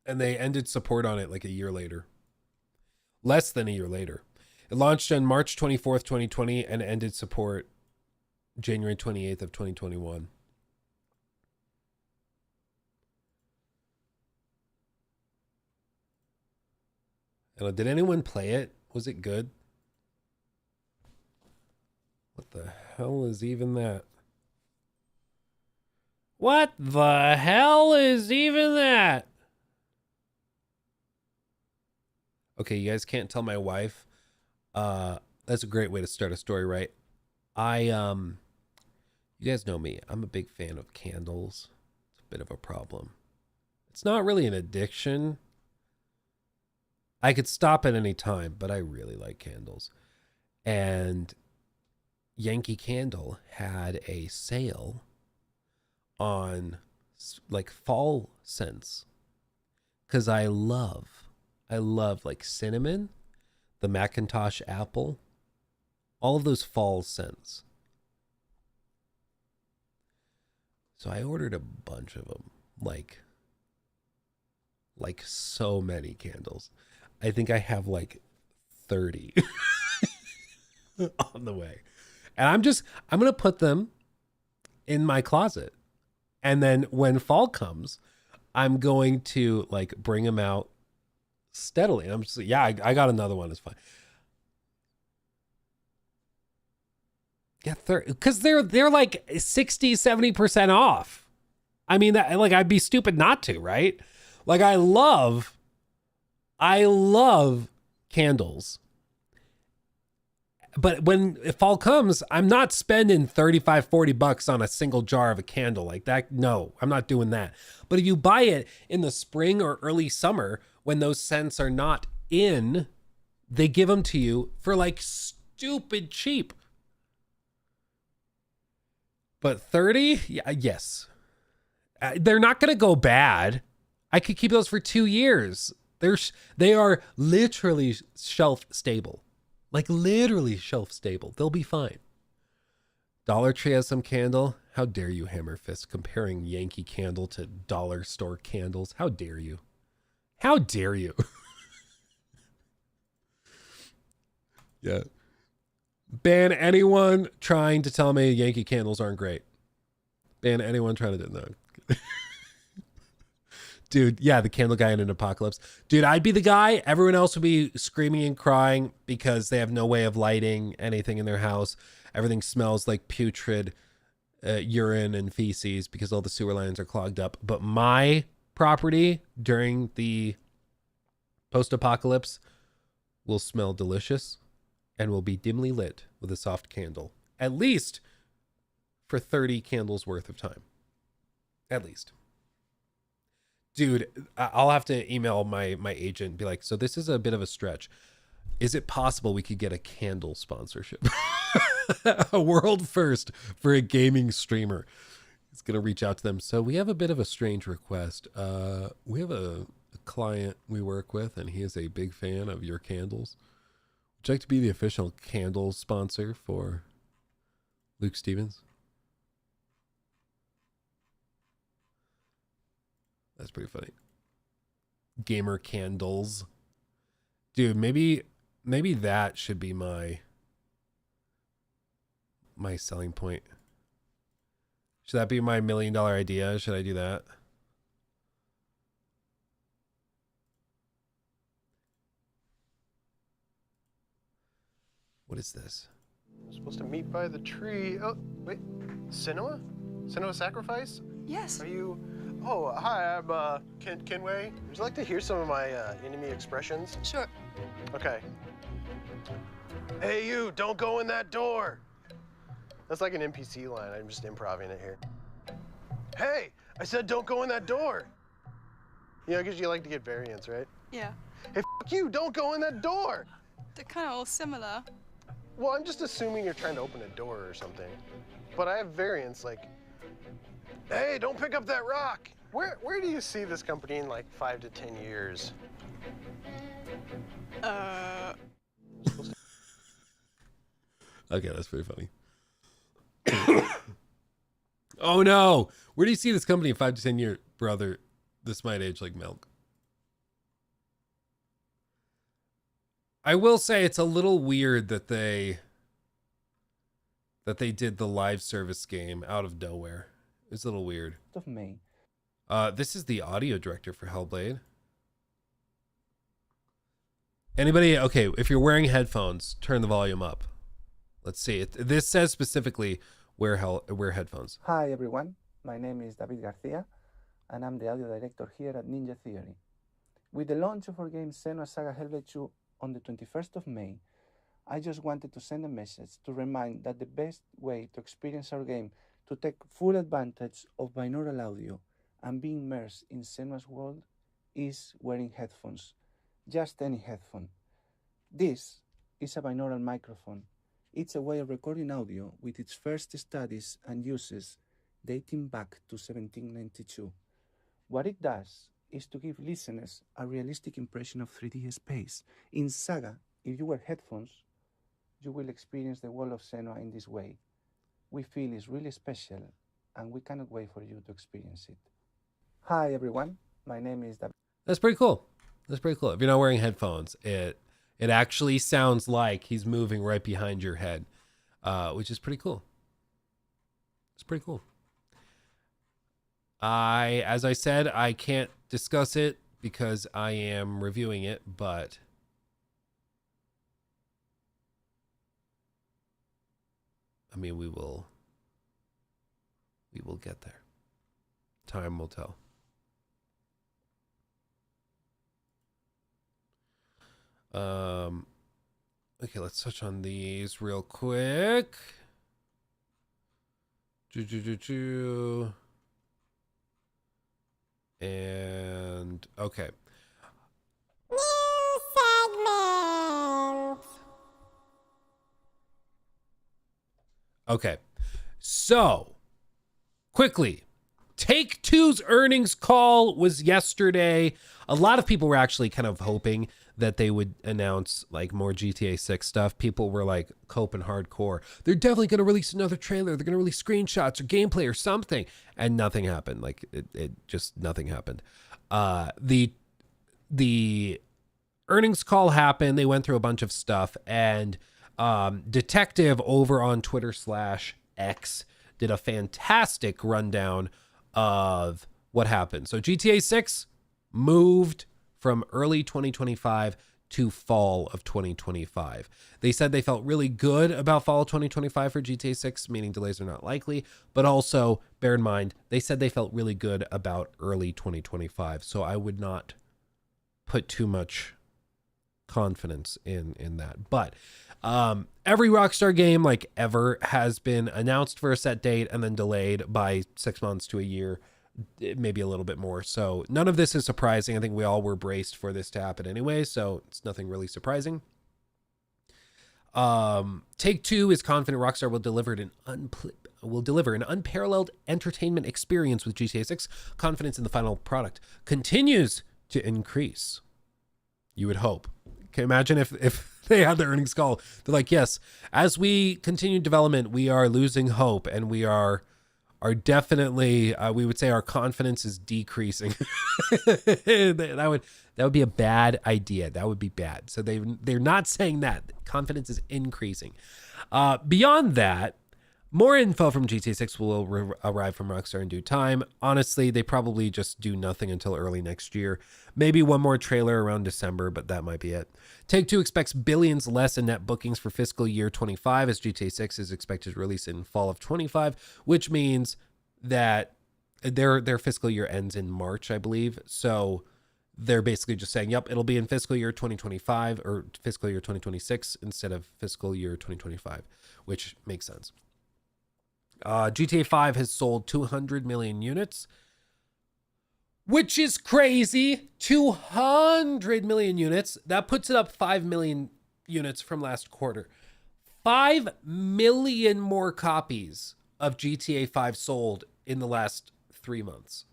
And they ended support on it like a year later. Less than a year later. It launched on March 24th, 2020 and ended support January 28th of 2021. And did anyone play it? Was it good? What the hell is even that? What the hell is even that? Okay, you guys can't tell my wife. That's a great way to start a story, right? You guys know me. I'm a big fan of candles. It's a bit of a problem. It's not really an addiction. I could stop at any time, but I really like candles. And Yankee Candle had a sale on like fall scents. Because I love like cinnamon, the Macintosh apple, all of those fall scents. So I ordered a bunch of them, like so many candles. I think I have like 30 on the way. And I'm going to put them in my closet. And then when fall comes, I'm going to like bring them out steadily. And I'm just, yeah, I got another one. It's fine. Yeah, because they're like 60, 70% off. I mean, that, like, I'd be stupid not to, right? Like, I love candles. But when fall comes, I'm not spending 35, 40 bucks on a single jar of a candle like that. No, I'm not doing that. But if you buy it in the spring or early summer, when those scents are not in, they give them to you for like stupid cheap. But 30? Yeah, yes. They're not going to go bad. I could keep those for 2 years. They are literally shelf stable. Like literally shelf stable. They'll be fine. Dollar Tree has some candle. How dare you, Hammer Fist, comparing Yankee Candle to dollar store candles? How dare you? How dare you? Yeah. Ban anyone trying to tell me Yankee Candles aren't great. Ban anyone trying to do that. Dude, yeah, the candle guy in an apocalypse. Dude, I'd be the guy. Everyone else would be screaming and crying because they have no way of lighting anything in their house. Everything smells like putrid urine and feces because all the sewer lines are clogged up. But my property during the post-apocalypse will smell delicious and will be dimly lit with a soft candle. At least for 30 candles worth of time. At least. Dude, I'll have to email my agent and be like, so this is a bit of a stretch. Is it possible we could get a candle sponsorship? A world first for a gaming streamer. He's going to reach out to them. So we have a bit of a strange request. We have a client we work with, and he is a big fan of your candles. Would you like to be the official candle sponsor for Luke Stevens? That's pretty funny. Gamer candles. Dude, maybe that should be my selling point. Should that be my $1 million idea? Should I do that? What is this? We're supposed to meet by the tree. Oh, wait. Cinema? Cinema Sacrifice? Yes. Are you... Oh, hi, I'm Kenway. Would you like to hear some of my enemy expressions? Sure. Okay. Hey, you, don't go in that door. That's like an NPC line. I'm just improvising it here. Hey, I said don't go in that door. You know, because you like to get variants, right? Yeah. Hey, you, don't go in that door. They're kind of all similar. Well, I'm just assuming you're trying to open a door or something. But I have variants like, hey, don't pick up that rock. Where do you see this company in like 5 to 10 years? Okay, that's pretty funny. Oh no! Where do you see this company in 5 to 10 years? Brother, this might age like milk. I will say it's a little weird that they did the live service game out of nowhere. It's a little weird. Of May. This is the audio director for Hellblade. Anybody? Okay, if you're wearing headphones, turn the volume up. Let's see. This says specifically wear headphones. Hi everyone, my name is David Garcia, and I'm the audio director here at Ninja Theory. With the launch of our game Senua Saga Hellblade 2 on the 21st of May, I just wanted to send a message to remind that the best way to experience our game, to take full advantage of binaural audio and be immersed in Senua's world, is wearing headphones. Just any headphone. This is a binaural microphone. It's a way of recording audio with its first studies and uses dating back to 1792. What it does is to give listeners a realistic impression of 3D space. In Saga, if you wear headphones, you will experience the world of Senua in this way. We feel it's really special and we cannot wait for you to experience it. Hi everyone, my name is David. That's pretty cool. That's pretty cool. If you're not wearing headphones, it actually sounds like he's moving right behind your head, which is pretty cool. It's pretty cool. As I said, I can't discuss it because I am reviewing it, but I mean, we will get there. Time will tell. Okay, let's touch on these real quick. And okay. New segment. Okay. So, quickly, Take-Two's earnings call was yesterday. A lot of people were actually kind of hoping that they would announce like more GTA 6 stuff. People were like coping hardcore. They're definitely going to release another trailer. They're going to release screenshots or gameplay or something. And nothing happened. Like it just nothing happened. The earnings call happened. They went through a bunch of stuff, and Detective over on Twitter/X did a fantastic rundown of what happened. So GTA 6 moved from early 2025 to fall of 2025. They said they felt really good about fall of 2025 for GTA 6, meaning delays are not likely, but also bear in mind, they said they felt really good about early 2025. So I would not put too much confidence in that. But every Rockstar game like ever has been announced for a set date and then delayed by 6 months to a year, maybe a little bit more. So none of this is surprising. I think we all were braced for this to happen anyway, so it's nothing really surprising. Take-Two is confident Rockstar will deliver an unparalleled entertainment experience with GTA 6. Confidence in the final product continues to increase. You would hope. Can you imagine if they had the earnings call? They're like, yes, as we continue development, we are losing hope, and we are definitely, we would say our confidence is decreasing. that would be a bad idea. That would be bad. So they're not saying that. Confidence is increasing. Beyond that, more info from GTA 6 will arrive from Rockstar in due time. Honestly, they probably just do nothing until early next year. Maybe one more trailer around December, but that might be it. Take-Two expects billions less in net bookings for fiscal year 25 as GTA 6 is expected to release in fall of 25, which means that their fiscal year ends in March, I believe. So they're basically just saying, yep, it'll be in fiscal year 2025 or fiscal year 2026 instead of fiscal year 2025, which makes sense. GTA 5 has sold 200 million units, which is crazy. 200 million units. That puts it up 5 million units from last quarter. 5 million more copies of GTA 5 sold in the last 3 months.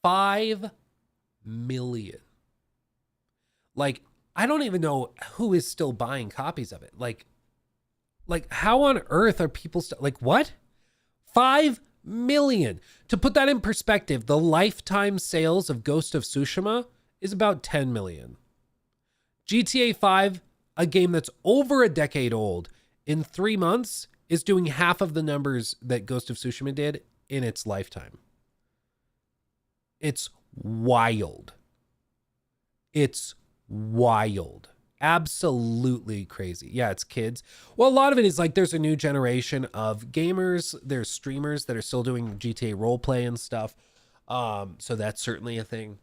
5 million. Like, I don't even know who is still buying copies of it. Like how on earth are people like, what? 5 million. To put that in perspective, the lifetime sales of Ghost of Tsushima is about 10 million. GTA 5, a game that's over a decade old, in 3 months is doing half of the numbers that Ghost of Tsushima did in its lifetime. It's wild. It's wild. Absolutely crazy. Yeah, it's kids. Well, a lot of it is like there's a new generation of gamers. There's streamers that are still doing GTA roleplay and stuff. So that's certainly a thing.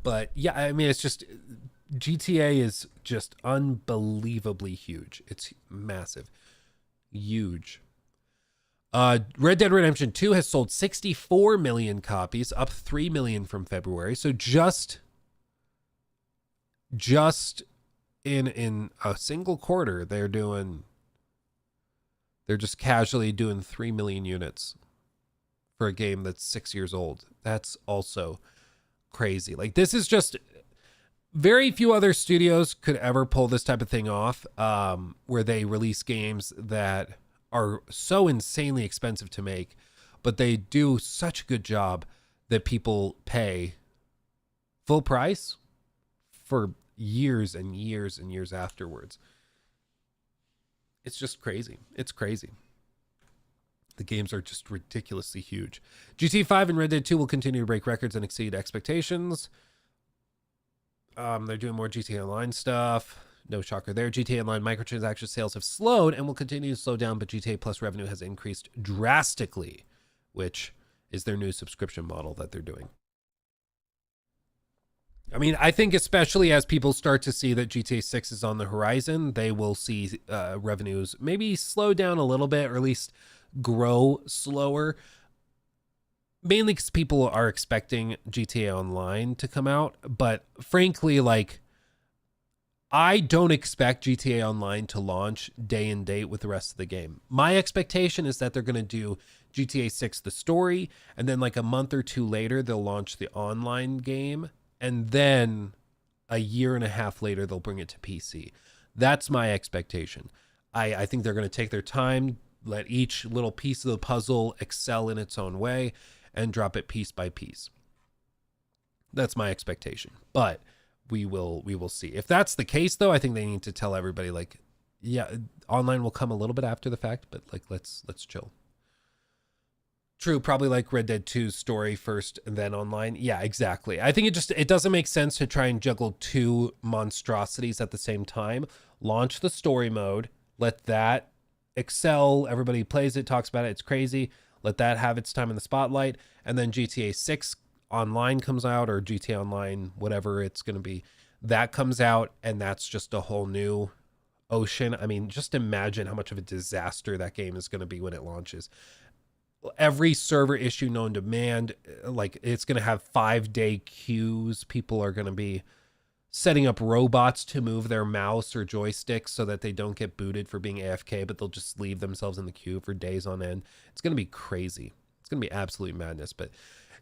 But yeah, I mean, it's just GTA is just unbelievably huge. It's massive. Huge. Red Dead Redemption 2 has sold 64 million copies, up 3 million from February. So just in a single quarter, they're just casually doing 3 million units for a game that's 6 years old. That's also crazy. Like, this is just, very few other studios could ever pull this type of thing off, where they release games that are so insanely expensive to make, but they do such a good job that people pay full price for years and years and years afterwards. It's just crazy. It's crazy. The games are just ridiculously huge. GTA 5 and Red Dead 2 will continue to break records and exceed expectations. They're doing more GTA Online stuff. No shocker there. GTA Online microtransaction sales have slowed and will continue to slow down, but GTA Plus revenue has increased drastically, which is their new subscription model that they're doing. I mean, I think especially as people start to see that GTA 6 is on the horizon, they will see revenues maybe slow down a little bit, or at least grow slower. Mainly because people are expecting GTA Online to come out. But frankly, like, I don't expect GTA Online to launch day and date with the rest of the game. My expectation is that they're going to do GTA 6, the story, and then like a month or two later, they'll launch the online game. And then a year and a half later, they'll bring it to PC. That's my expectation. I think they're going to take their time, let each little piece of the puzzle excel in its own way, and drop it piece by piece. That's my expectation. But we will see. If that's the case, though, I think they need to tell everybody, like, yeah, online will come a little bit after the fact, but like, let's chill. True, probably like Red Dead 2's story first and then online. Yeah, exactly. I think it doesn't make sense to try and juggle two monstrosities at the same time. Launch the story mode, let that excel, everybody plays it, talks about it, it's crazy. Let that have its time in the spotlight, and then GTA 6 online comes out, or GTA Online, whatever it's going to be, that comes out, and that's just a whole new ocean. I mean, just imagine how much of a disaster that game is going to be when it launches. Every server issue known to man, like, it's going to have 5-day queues. People are going to be setting up robots to move their mouse or joysticks so that they don't get booted for being AFK, but they'll just leave themselves in the queue for days on end. It's going to be crazy. It's going to be absolute madness. But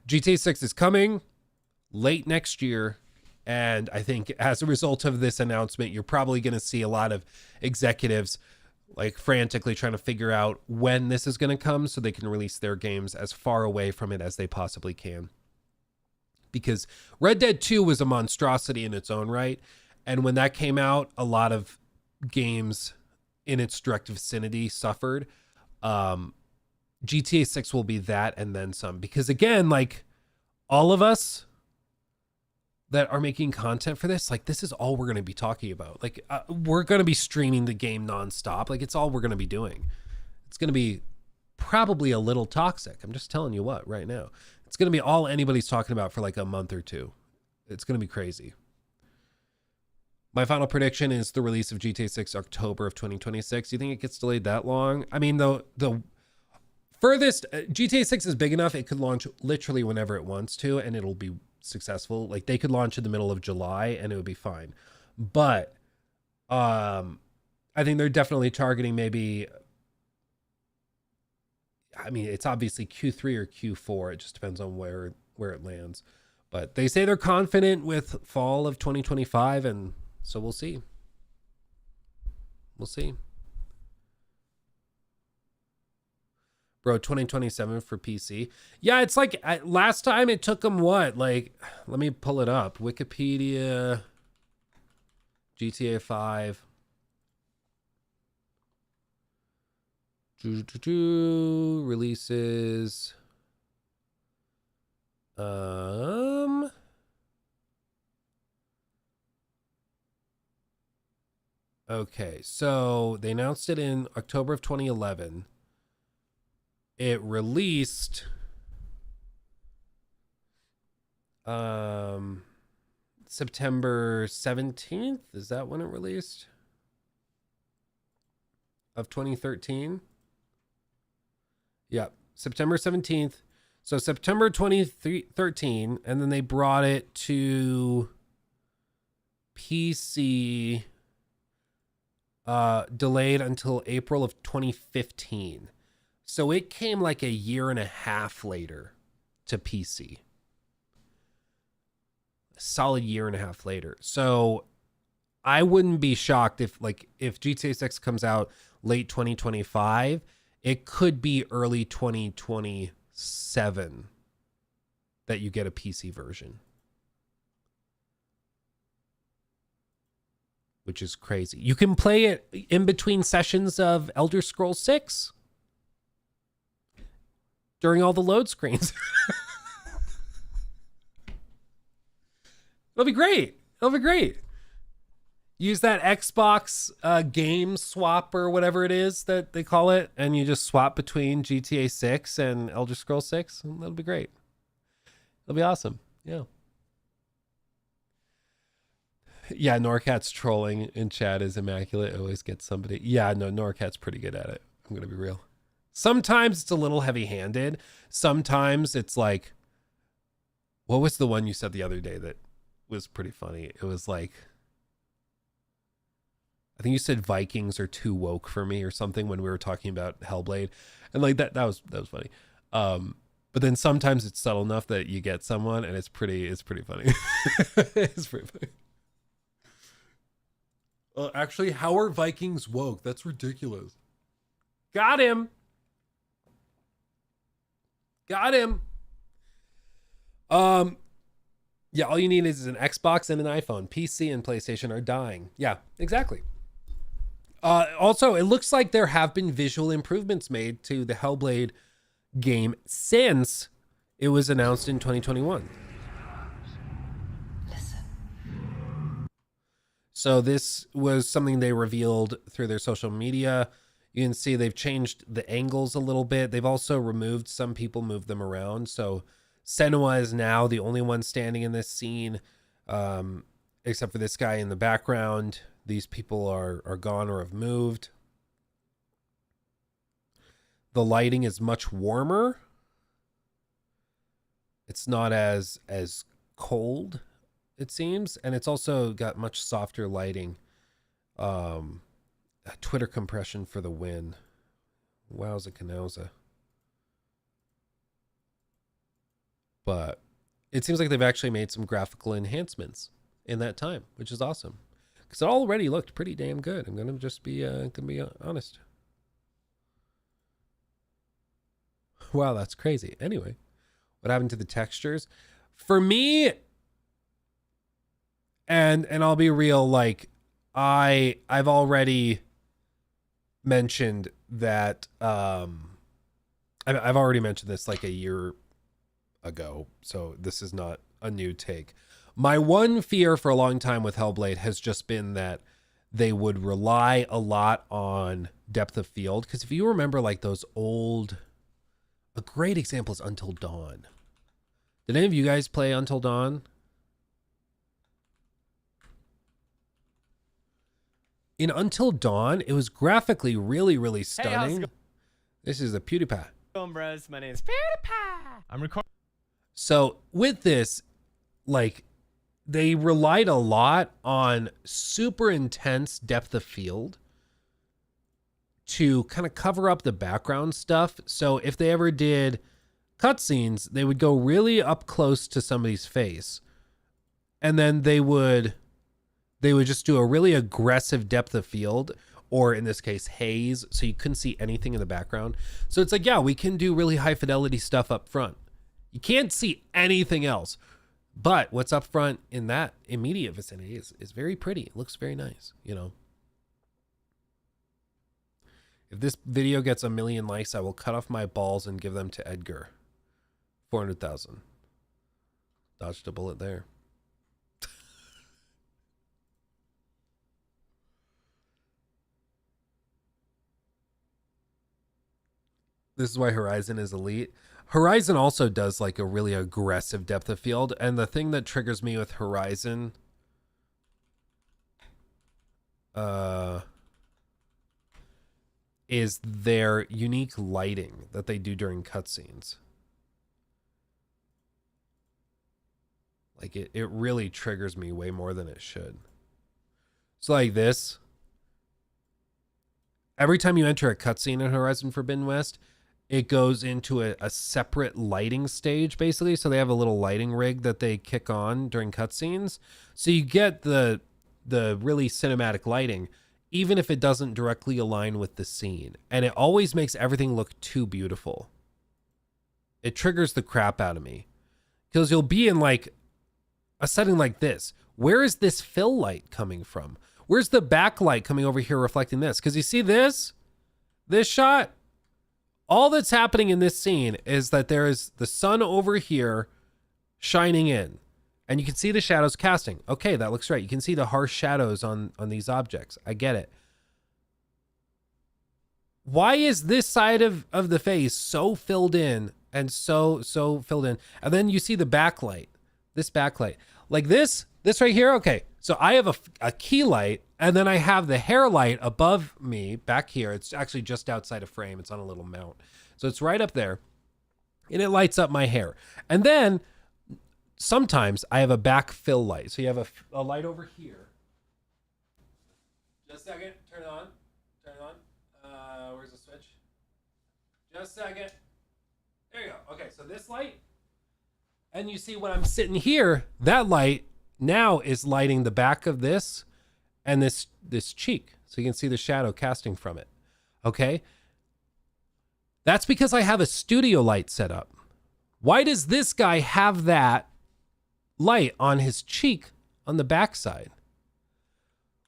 GTA 6 is coming late next year. And I think as a result of this announcement, you're probably going to see a lot of executives like frantically trying to figure out when this is going to come so they can release their games as far away from it as they possibly can. Because Red Dead 2 was a monstrosity in its own right. And when that came out, a lot of games in its direct vicinity suffered. GTA 6 will be that and then some. Because again, like, all of us that are making content for this, like, this is all we're going to be talking about. Like, we're going to be streaming the game nonstop. Like, it's all we're going to be doing. It's going to be probably a little toxic. I'm just telling you what right now. It's going to be all anybody's talking about for like a month or two. It's going to be crazy. My final prediction is the release of GTA 6 October of 2026. You think it gets delayed that long? I mean, the furthest, GTA 6 is big enough, it could launch literally whenever it wants to, and it'll be successful. Like, they could launch in the middle of July and it would be fine. But I think they're definitely targeting maybe, I mean, it's obviously Q3 or Q4. It just depends on where it lands. But they say they're confident with fall of 2025, and so we'll see. We'll see. Bro, 2027 for PC. Yeah, it's like last time it took them what? Like, let me pull it up. Wikipedia, GTA 5. Releases. Okay, so they announced it in October of 2011. It released September 17th. Is that when it released? Of 2013? Yeah, September 17th. So September 2013, and then they brought it to PC, delayed until April of 2015. So it came like a year and a half later to PC. a solid year and a half later. So I wouldn't be shocked if GTA 6 comes out late 2025, it could be early 2027 that you get a PC version. Which is crazy. You can play it in between sessions of Elder Scrolls 6 during all the load screens. It'll be great. It'll be great. Use that Xbox game swap or whatever it is that they call it, and you just swap between GTA 6 and Elder Scrolls 6. And that'll be great. It'll be awesome. Yeah. Yeah, Norcat's trolling in chat is immaculate. It always gets somebody. Yeah, no, Norcat's pretty good at it. I'm going to be real. Sometimes it's a little heavy-handed. Sometimes it's like, what was the one you said the other day that was pretty funny? It was like, I think you said Vikings are too woke for me or something when we were talking about Hellblade. And like that was funny. But then sometimes it's subtle enough that you get someone and it's pretty funny. It's pretty funny. Actually, how are Vikings woke? That's ridiculous. Got him. Got him. Yeah, all you need is an Xbox and an iPhone. PC and PlayStation are dying. Yeah, exactly. Also, it looks like there have been visual improvements made to the Hellblade game since it was announced in 2021. So this was something they revealed through their social media. You can see they've changed the angles a little bit. They've also removed some people, moved them around. So Senua is now the only one standing in this scene, except for this guy in the background. These people are gone or have moved. The lighting is much warmer. It's not as cold, it seems, and it's also got much softer lighting. Twitter compression for the win. Wowza canowza. But it seems like they've actually made some graphical enhancements in that time, which is awesome. Because it already looked pretty damn good. I'm gonna just be honest. Wow, that's crazy. Anyway, what happened to the textures? For me, and I'll be real, like I've already mentioned that I've already mentioned this like a year ago, so this is not a new take. My one fear for a long time with Hellblade has just been that they would rely a lot on depth of field, because if you remember like those old, a great example is Until Dawn. Did any of you guys play Until Dawn? In Until Dawn, it was graphically really, really stunning. Hey, this is a PewDiePie. Bros, my name is PewDiePie. I'm recording. So with this, like, they relied a lot on super intense depth of field to kind of cover up the background stuff. So if they ever did cutscenes, they would go really up close to somebody's face, and then they would just do a really aggressive depth of field, or in this case haze, so you couldn't see anything in the background. So it's like, yeah, we can do really high fidelity stuff up front. You can't see anything else, but what's up front in that immediate vicinity is very pretty. It looks very nice, you know. If this video gets 1 million likes, I will cut off my balls and give them to Edgar. 400,000. Dodged a bullet there. This is why Horizon is elite. Horizon also does like a really aggressive depth of field. And the thing that triggers me with Horizon is their unique lighting that they do during cutscenes. Like it really triggers me way more than it should. So like this. Every time you enter a cutscene in Horizon Forbidden West, it goes into a separate lighting stage, basically. So they have a little lighting rig that they kick on during cutscenes. So you get the really cinematic lighting, even if it doesn't directly align with the scene. And it always makes everything look too beautiful. It triggers the crap out of me. Because you'll be in like a setting like this. Where is this fill light coming from? Where's the backlight coming over here reflecting this? Because you see this shot? All that's happening in this scene is that there is the sun over here shining in. And you can see the shadows casting. Okay, that looks right. You can see the harsh shadows on these objects. I get it. Why is this side of the face so filled in and so filled in? And then you see the backlight. This backlight. Like this right here. Okay, so I have a key light, and then I have the hair light above me back here. It's actually just outside of frame. It's on a little mount. So it's right up there, and it lights up my hair. And then sometimes I have a back fill light. So you have a light over here. Just a second. Turn it on. Turn it on. Where's the switch? Just a second. There you go. Okay, so this light. And you see when I'm sitting here, that light now is lighting the back of this and this cheek. So you can see the shadow casting from it. Okay? That's because I have a studio light set up. Why does this guy have that light on his cheek on the backside?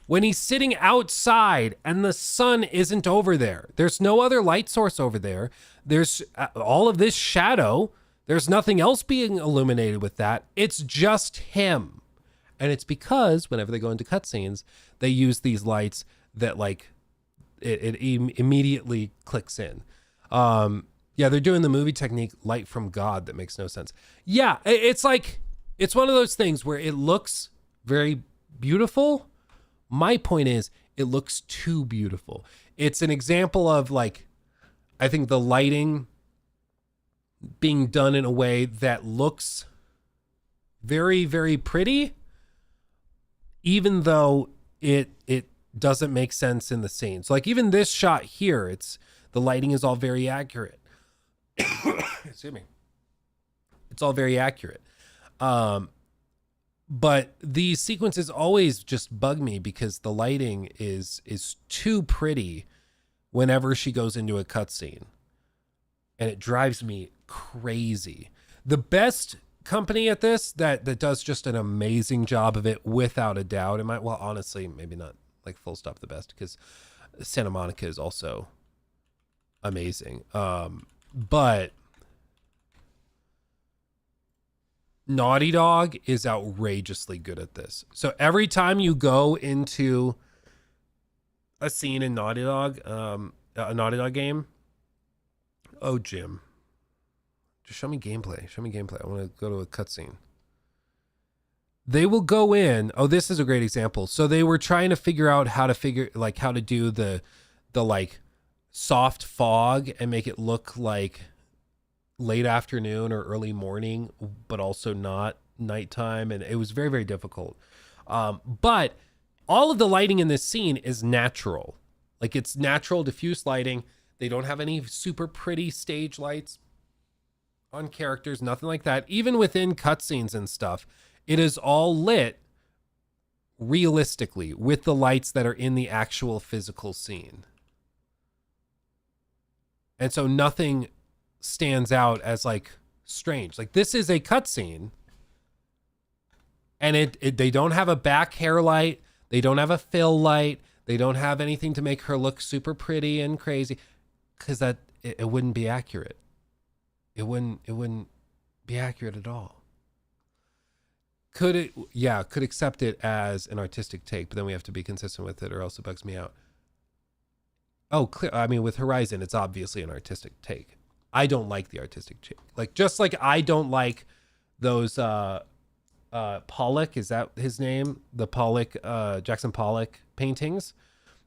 When he's sitting outside and the sun isn't over there. There's no other light source over there. There's all of this shadow. There's nothing else being illuminated with that. It's just him. And it's because whenever they go into cutscenes, they use these lights that like it immediately clicks in. Yeah, they're doing the movie technique light from God that makes no sense. Yeah, it's like, it's one of those things where it looks very beautiful. My point is, it looks too beautiful. It's an example of like, I think the lighting being done in a way that looks very, very pretty, even though it doesn't make sense in the scene. So like even this shot here, it's the lighting is all very accurate. Excuse me. It's all very accurate. But these sequences always just bug me because the lighting is too pretty whenever she goes into a cutscene. And it drives me crazy. The best company at this that does just an amazing job of it without a doubt. Well, honestly, maybe not like full stop the best, because Santa Monica is also amazing. But Naughty Dog is outrageously good at this. So every time you go into a scene in Naughty Dog, a Naughty Dog game, oh, Jim, just show me gameplay. Show me gameplay. I want to go to a cutscene. They will go in. Oh, this is a great example. So they were trying to figure out how to do the like soft fog and make it look like late afternoon or early morning, but also not nighttime. And it was very, very difficult. But all of the lighting in this scene is natural. Like it's natural diffuse lighting. They don't have any super pretty stage lights on characters, nothing like that. Even within cutscenes and stuff, it is all lit realistically with the lights that are in the actual physical scene. And so nothing stands out as like strange. Like this is a cutscene, and they don't have a back hair light. They don't have a fill light. They don't have anything to make her look super pretty and crazy, because that it wouldn't be accurate. It wouldn't be accurate at all. Could it? Yeah, could accept it as an artistic take, but then we have to be consistent with it, or else it bugs me out. Oh, clear. I mean, with Horizon, it's obviously an artistic take. I don't like the artistic take. Like, just like I don't like those Pollock, is that his name? The Pollock, Jackson Pollock paintings,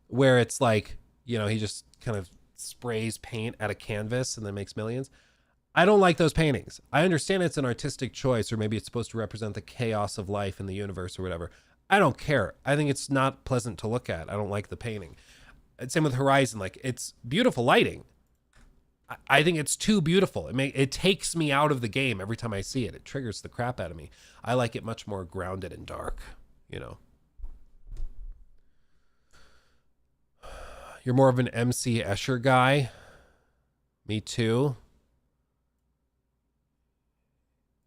where it's like, you know, he just kind of sprays paint at a canvas and then makes millions. I don't like those paintings. I understand it's an artistic choice, or maybe it's supposed to represent the chaos of life in the universe or whatever. I don't care. I think it's not pleasant to look at. I don't like the painting. And same with Horizon. Like, it's beautiful lighting. I think it's too beautiful. It takes me out of the game every time I see it. It triggers the crap out of me. I like it much more grounded and dark, you know. You're more of an MC Escher guy. Me too.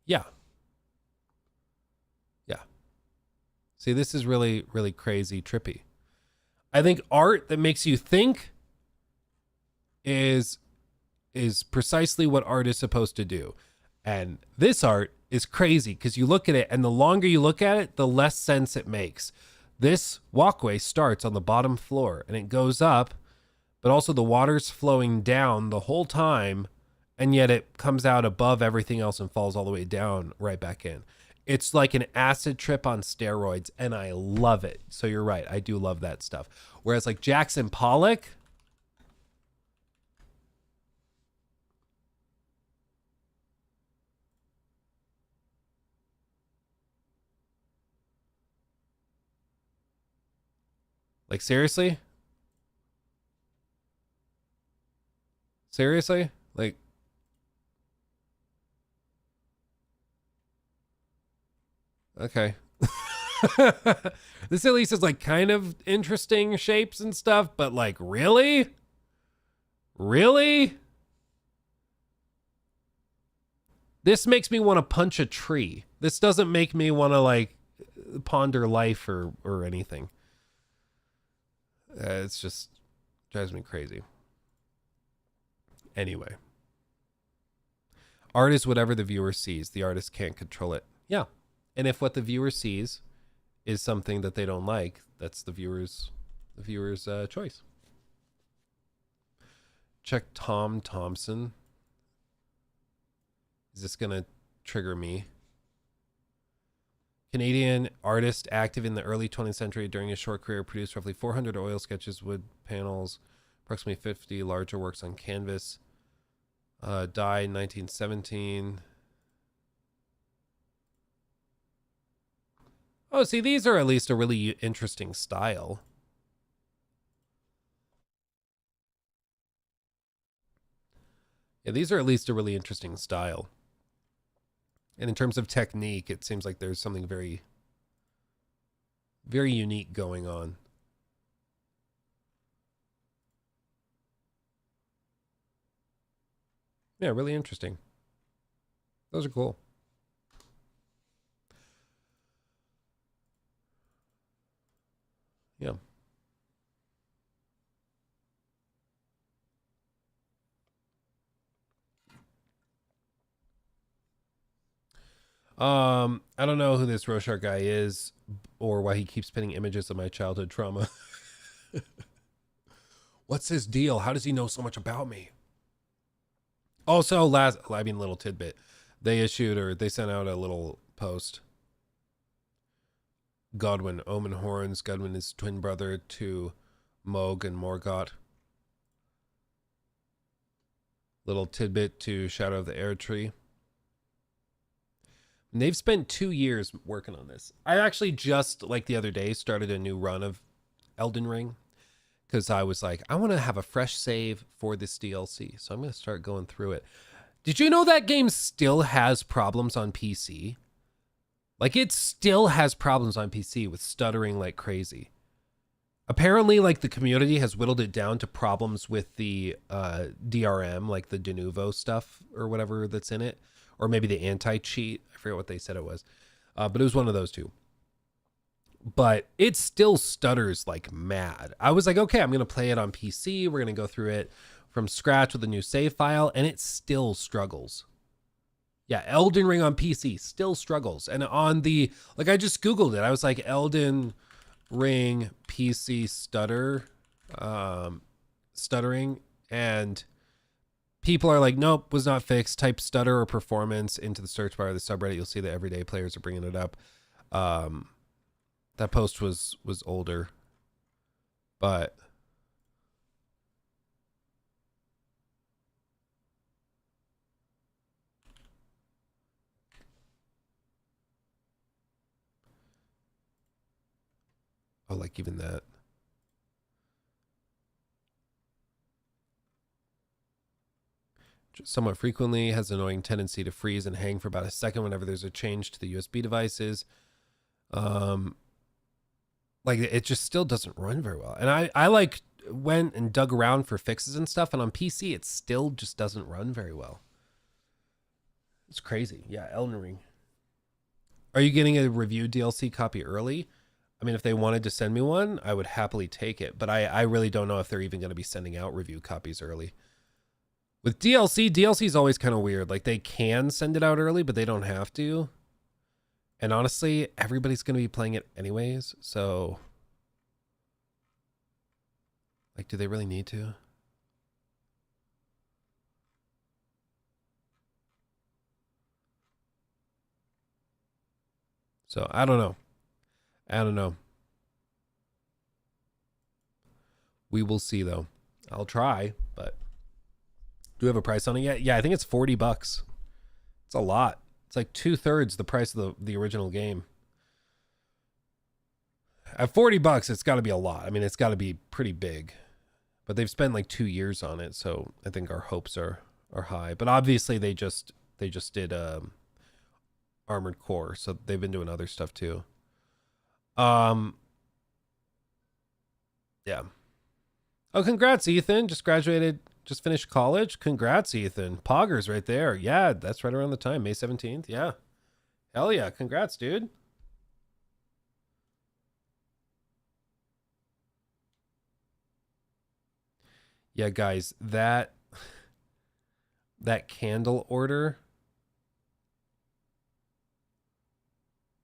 Yeah. Yeah. See, this is really, really crazy, trippy. I think art that makes you think is precisely what art is supposed to do. And this art is crazy because you look at it and the longer you look at it, the less sense it makes. This walkway starts on the bottom floor and it goes up, but also the water's flowing down the whole time, and yet it comes out above everything else and falls all the way down right back in. It's like an acid trip on steroids, and I love it. So you're right, I do love that stuff. Whereas like Jackson Pollock, like seriously? Seriously? Like, okay. This at least is like kind of interesting shapes and stuff, but like, really? Really? This makes me want to punch a tree. This doesn't make me want to like ponder life or anything. It's just drives me crazy. Anyway. Art is whatever the viewer sees. The artist can't control it. Yeah. And if what the viewer sees is something that they don't like, that's the viewer's choice. Check Tom Thompson. Is this going to trigger me? Canadian artist active in the early 20th century. During his short career, produced roughly 400 oil sketches, wood panels, approximately 50 larger works on canvas. Died in 1917. Oh, see, these are at least a really interesting style. Yeah, these are at least a really interesting style. And in terms of technique, it seems like there's something very, very unique going on. Yeah, really interesting. Those are cool. Yeah. I don't know who this Rorschach guy is or why he keeps pinning images of my childhood trauma. What's his deal? How does he know so much about me? Also, little tidbit. They sent out a little post. Godwin, Omen Horns. Godwin is twin brother to Moog and Morgott. Little tidbit to Shadow of the Air Tree. And they've spent 2 years working on this. I actually just, like the other day, started a new run of Elden Ring. Because I was like, I want to have a fresh save for this DLC. So I'm going to start going through it. Did you know that game still has problems on PC? Like, it still has problems on PC with stuttering like crazy. Apparently, like, the community has whittled it down to problems with the DRM, like the de novo stuff or whatever that's in it. Or maybe the anti-cheat. I forget what they said it was. But it was one of those two. But it still stutters like mad. I was like, okay, I'm going to play it on PC. We're going to go through it from scratch with a new save file. And it still struggles. Yeah, Elden Ring on PC still struggles. And on the, like, I just Googled it. I was like, Elden Ring PC stuttering. And people are like, nope, was not fixed. Type stutter or performance into the search bar of the subreddit. You'll see that everyday players are bringing it up. That post was older, but oh, like even that. somewhat frequently, has an annoying tendency to freeze and hang for about a second whenever there's a change to the USB devices. Like it just still doesn't run very well. And I like went and dug around for fixes and stuff, and on PC it still just doesn't run very well. It's crazy. Yeah, Elden Ring. Are you getting a review DLC copy early? I mean, if they wanted to send me one, I would happily take it, but I really don't know if they're even going to be sending out review copies early. With DLC is always kind of weird. Like, they can send it out early, but they don't have to. And honestly, everybody's going to be playing it anyways, so... Like, do they really need to? So, I don't know. I don't know. We will see, though. I'll try, but... Do we have a price on it yet? Yeah, I think it's $40. It's a lot. It's like 2/3 the price of the original game. At $40, it's got to be a lot. I mean, it's got to be pretty big. But they've spent like 2 years on it, so I think our hopes are high. But obviously, they just did Armored Core, so they've been doing other stuff too. Yeah. Oh, congrats, Ethan! Just graduated. Just finished college. Congrats, Ethan. Poggers right there. Yeah, that's right around the time. May 17th. Yeah. Hell yeah. Congrats, dude. Yeah, guys, that candle order,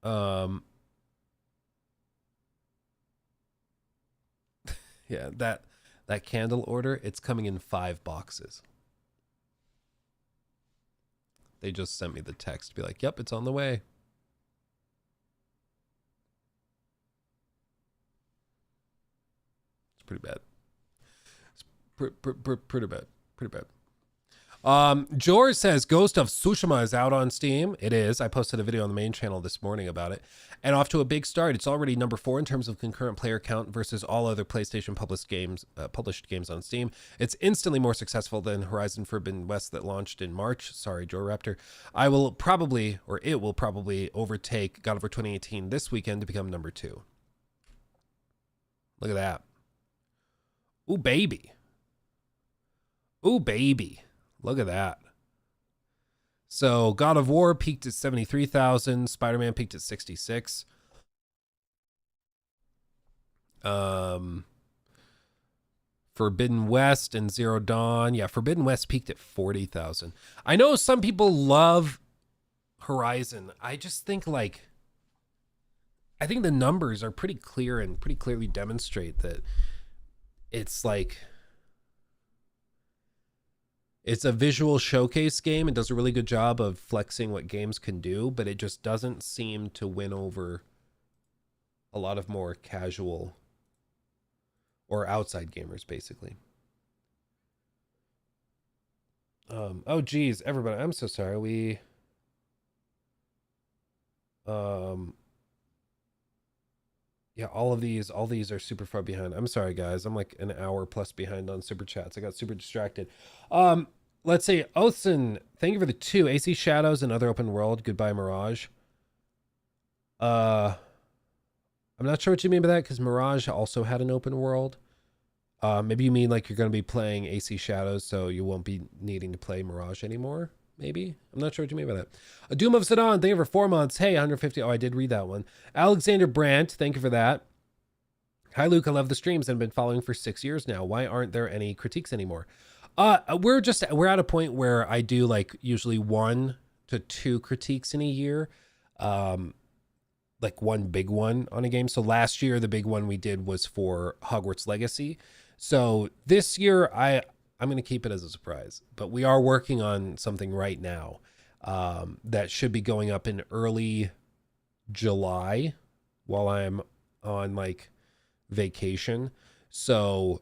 yeah, that candle order, it's coming in 5 boxes. They just sent me the text to be like, yep, it's on the way. It's pretty bad. Pretty bad. Pretty bad. George says Ghost of Tsushima is out on Steam. It is. I posted a video on the main channel this morning about it. And off to a big start. It's already number 4 in terms of concurrent player count versus all other PlayStation published games on Steam. It's instantly more successful than Horizon Forbidden West that launched in March. Sorry, Joe Raptor. It will probably overtake God of War 2018 this weekend to become number 2. Look at that. Ooh, baby. Ooh, baby. Look at that. So God of War peaked at 73,000. Spider-Man peaked at 66. Forbidden West and Zero Dawn. Yeah, Forbidden West peaked at 40,000. I know some people love Horizon. I just think I think the numbers are pretty clear and pretty clearly demonstrate that it's like... It's a visual showcase game. It does a really good job of flexing what games can do, but it just doesn't seem to win over a lot of more casual or outside gamers, basically. Oh, geez, everybody, I'm so sorry. Yeah, all these are super far behind. I'm sorry, guys. I'm like an hour plus behind on super chats. I got super distracted. Let's see. Othson, thank you for the 2. AC Shadows and Other Open World. Goodbye, Mirage. I'm not sure what you mean by that, because Mirage also had an open world. Maybe you mean like you're going to be playing AC Shadows, so you won't be needing to play Mirage anymore. Maybe. I'm not sure what you mean by that. A Doom of Sedan, thank you for 4 months. Hey, 150. Oh, I did read that one. Alexander Brandt, thank you for that. Hi, Luke. I love the streams and been following for 6 years now. Why aren't there any critiques anymore? We're at a point where I do like usually 1 to 2 critiques in a year. Like one big one on a game. So last year, the big one we did was for Hogwarts Legacy. So this year, I'm going to keep it as a surprise, but we are working on something right now that should be going up in early July while I'm on like vacation. So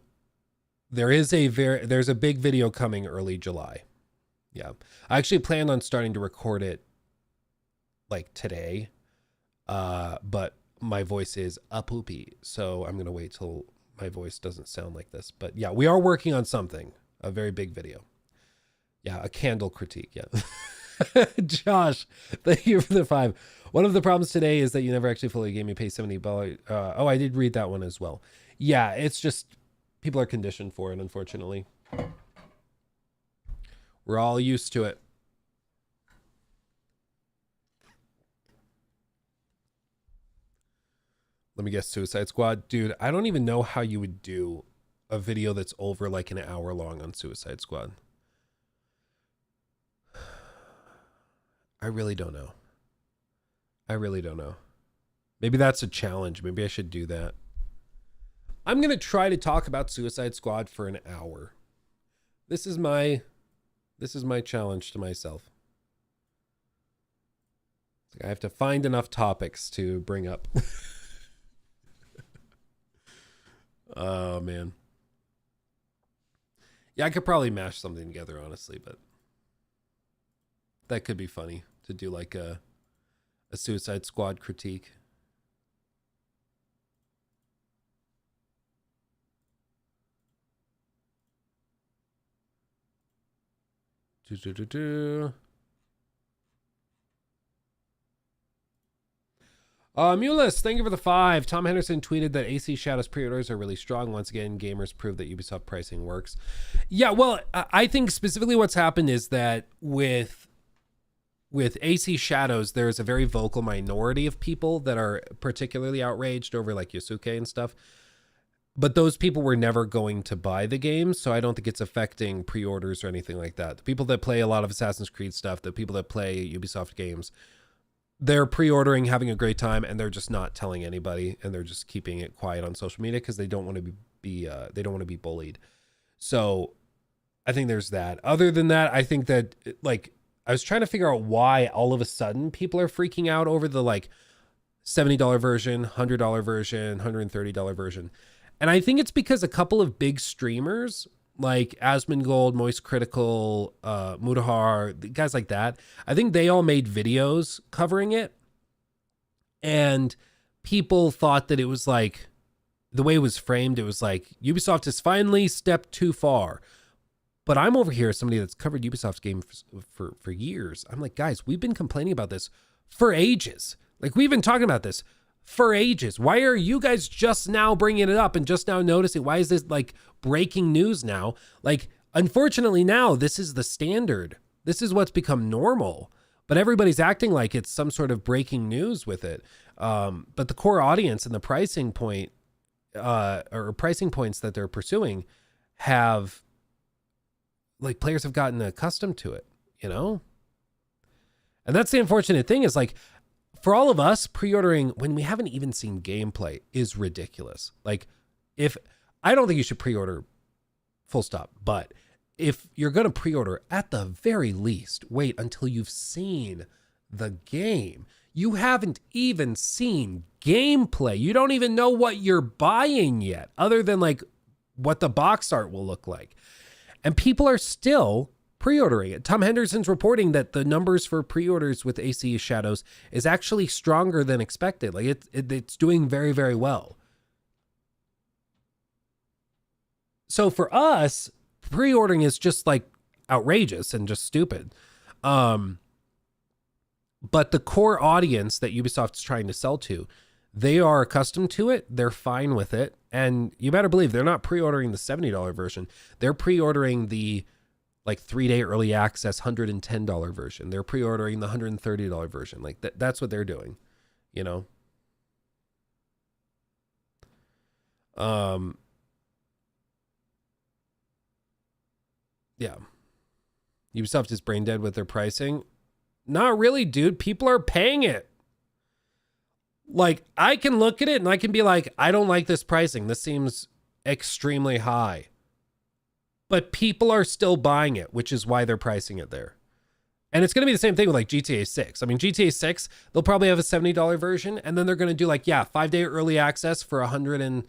there's a big video coming early July. Yeah. I actually plan on starting to record it like today. But my voice is a poopy. So I'm going to wait till my voice doesn't sound like this, but yeah, we are working on something. A very big video. Yeah, a candle critique. Yeah. Josh, thank you for the 5. One of the problems today is that you never actually fully gave me pay $70. Oh, I did read that one as well. Yeah, it's just people are conditioned for it, unfortunately. We're all used to it. Let me guess, Suicide Squad. Dude, I don't even know how you would do a video that's over like an hour long on Suicide Squad. I really don't know. I really don't know. Maybe that's a challenge. Maybe I should do that. I'm going to try to talk about Suicide Squad for an hour. This is my challenge to myself. I have to find enough topics to bring up. Oh, man. Yeah, I could probably mash something together, honestly, but that could be funny to do like a Suicide Squad critique. Mulus, thank you for the 5. Tom Henderson tweeted that AC Shadows pre-orders are really strong. Once again, gamers prove that Ubisoft pricing works. Yeah, well, I think specifically what's happened is that with AC Shadows, there's a very vocal minority of people that are particularly outraged over like Yosuke and stuff. But those people were never going to buy the game, so I don't think it's affecting pre-orders or anything like that. The people that play a lot of Assassin's Creed stuff, the people that play Ubisoft games, they're pre-ordering, having a great time, and they're just not telling anybody, and they're just keeping it quiet on social media because they don't want to be bullied. So I think there's that. Other than that, I think that like I was trying to figure out why all of a sudden people are freaking out over the like $70 version, $100 version, $130 version. And I think it's because a couple of big streamers like Asmongold, Moist Critical, Mudahar, guys like that, I think they all made videos covering it. And people thought that it was like, the way it was framed, it was like, Ubisoft has finally stepped too far. But I'm over here as somebody that's covered Ubisoft games for years. I'm like, guys, we've been complaining about this for ages. Like, we've been talking about this for ages. Why are you guys just now bringing it up and just now noticing? Why is this like breaking news now? Like, unfortunately now this is the standard. This is what's become normal, but everybody's acting like it's some sort of breaking news with it. But the core audience and the pricing point, or pricing points that they're pursuing have, like, players have gotten accustomed to it, you know? And that's the unfortunate thing is like, for all of us, pre-ordering when we haven't even seen gameplay is ridiculous. Like, I don't think you should pre-order full stop, but if you're going to pre-order, at the very least, wait until you've seen the game. You haven't even seen gameplay. You don't even know what you're buying yet, other than like what the box art will look like. And people are still pre-ordering it. Tom Henderson's reporting that the numbers for pre-orders with AC Shadows is actually stronger than expected. Like it's doing very, very well. So for us, pre-ordering is just like outrageous and just stupid. But the core audience that Ubisoft's trying to sell to, they are accustomed to it. They're fine with it. And you better believe they're not pre-ordering the $70 version. They're pre-ordering the like 3-day early access $110 version. They're pre-ordering the $130 version. Like that's what they're doing, you know? Yeah. Ubisoft is brain dead with their pricing. Not really, dude. People are paying it. Like, I can look at it and I can be like, I don't like this pricing. This seems extremely high. But people are still buying it, which is why they're pricing it there. And it's going to be the same thing with like GTA 6. I mean, GTA 6, they'll probably have a $70 version, and then they're going to do like, 5-day early access for $110.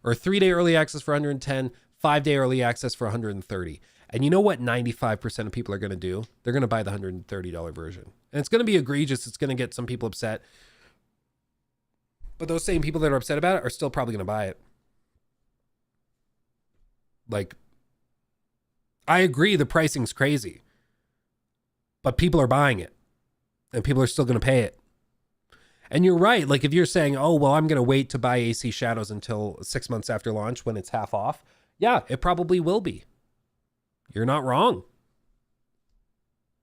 Or 3-day early access for $110, 5-day early access for $130. And you know what 95% of people are going to do? They're going to buy the $130 version. And it's going to be egregious. It's going to get some people upset. But those same people that are upset about it are still probably going to buy it. Like, I agree the pricing's crazy, but people are buying it and people are still going to pay it. And you're right. Like if you're saying, oh, well, I'm going to wait to buy AC Shadows until 6 months after launch when it's half off. Yeah, it probably will be. You're not wrong.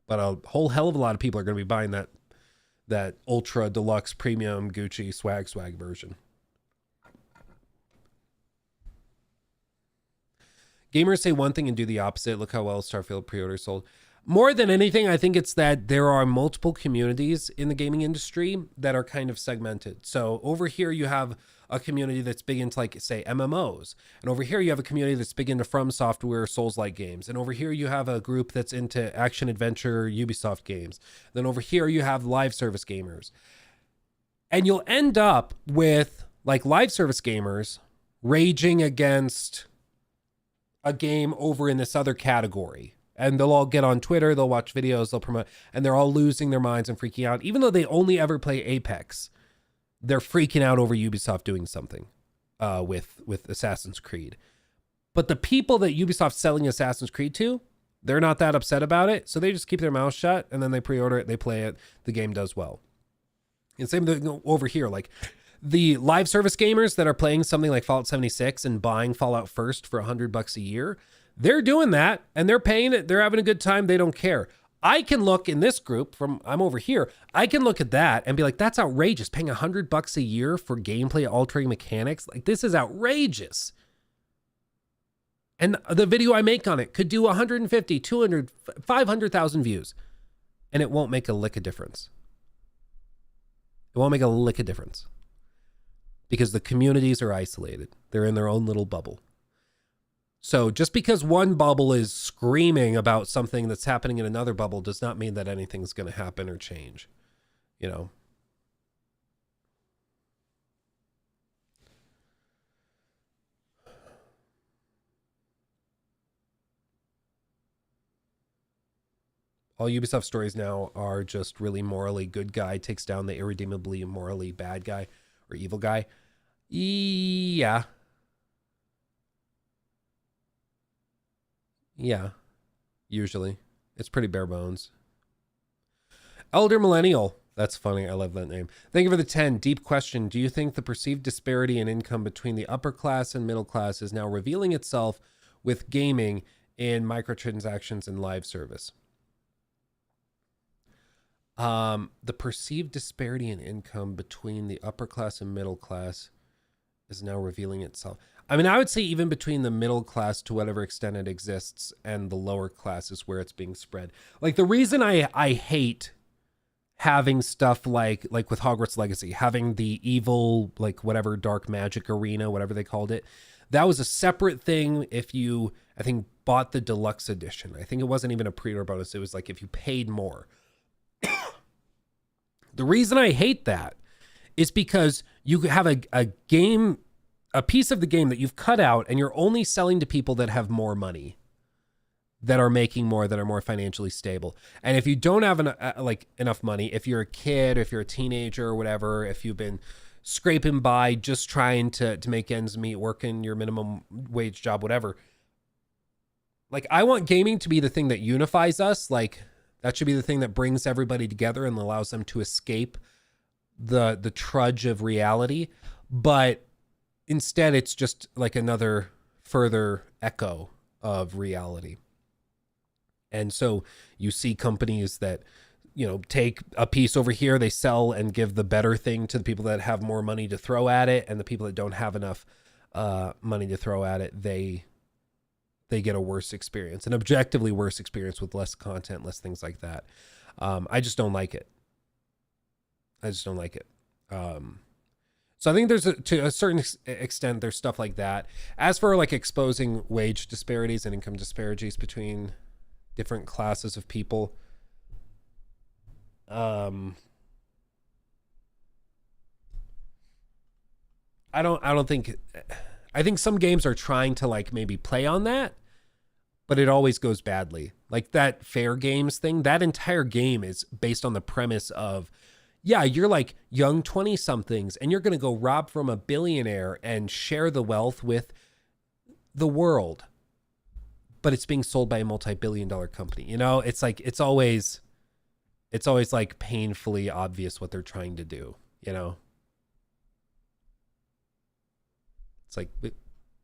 But a whole hell of a lot of people are going to be buying that ultra deluxe premium Gucci swag version. Gamers say one thing and do the opposite. Look how well Starfield pre-order sold. More than anything, I think it's that there are multiple communities in the gaming industry that are kind of segmented. So over here you have a community that's big into, like, say, MMOs. And over here you have a community that's big into From Software Souls-like games. And over here you have a group that's into action-adventure Ubisoft games. Then over here you have live service gamers. And you'll end up with, like, live service gamers raging against a game over in this other category. And they'll all get on Twitter, they'll watch videos, they'll promote, and they're all losing their minds and freaking out. Even though they only ever play Apex, they're freaking out over Ubisoft doing something with Assassin's Creed. But the people that Ubisoft's selling Assassin's Creed to, they're not that upset about it, so they just keep their mouth shut, and then they pre-order it, they play it, the game does well. And same thing over here, like the live service gamers that are playing something like Fallout 76 and buying Fallout First for $100 a year, they're doing that and they're paying it. They're having a good time. They don't care. I can look in this group I'm over here. I can look at that and be like, that's outrageous. Paying $100 a year for gameplay altering mechanics. Like, this is outrageous. And the video I make on it could do 150, 200, 500,000 views. And it won't make a lick of difference. It won't make a lick of difference. Because the communities are isolated. They're in their own little bubble. So just because one bubble is screaming about something that's happening in another bubble does not mean that anything's going to happen or change, you know. All Ubisoft stories now are just really morally good guy takes down the irredeemably morally bad guy or evil guy. Yeah. Yeah, usually. It's pretty bare bones. Elder Millennial. That's funny. I love that name. Thank you for the 10. Deep question. Do you think the perceived disparity in income between the upper class and middle class is now revealing itself with gaming in microtransactions and live service? The perceived disparity in income between the upper class and middle class is now revealing itself. I mean, I would say even between the middle class to whatever extent it exists and the lower class is where it's being spread. Like the reason I hate having stuff like with Hogwarts Legacy, having the evil, like whatever dark magic arena, whatever they called it, that was a separate thing if you, I think, bought the deluxe edition. I think it wasn't even a pre-order bonus. It was like if you paid more. The reason I hate that is because you have a game, a piece of the game that you've cut out and you're only selling to people that have more money, that are making more, that are more financially stable. And if you don't have enough money, if you're a kid, if you're a teenager or whatever, if you've been scraping by just trying to make ends meet, working your minimum wage job, whatever. Like, I want gaming to be the thing that unifies us. Like, that should be the thing that brings everybody together and allows them to escape the trudge of reality. But instead, it's just like another further echo of reality. And so you see companies that, you know, take a piece over here, they sell and give the better thing to the people that have more money to throw at it, and the people that don't have enough money to throw at it, they get a worse experience, an objectively worse experience with less content, less things like that. I just don't like it. So I think there's to a certain extent, there's stuff like that. As for like exposing wage disparities and income disparities between different classes of people, I think some games are trying to like maybe play on that, but it always goes badly. Like that Fair Games thing, that entire game is based on the premise of, yeah, you're like young 20-somethings and you're going to go rob from a billionaire and share the wealth with the world. but it's being sold by a multi-billion-dollar company. You know, it's like it's always like painfully obvious what they're trying to do, you know. It's like,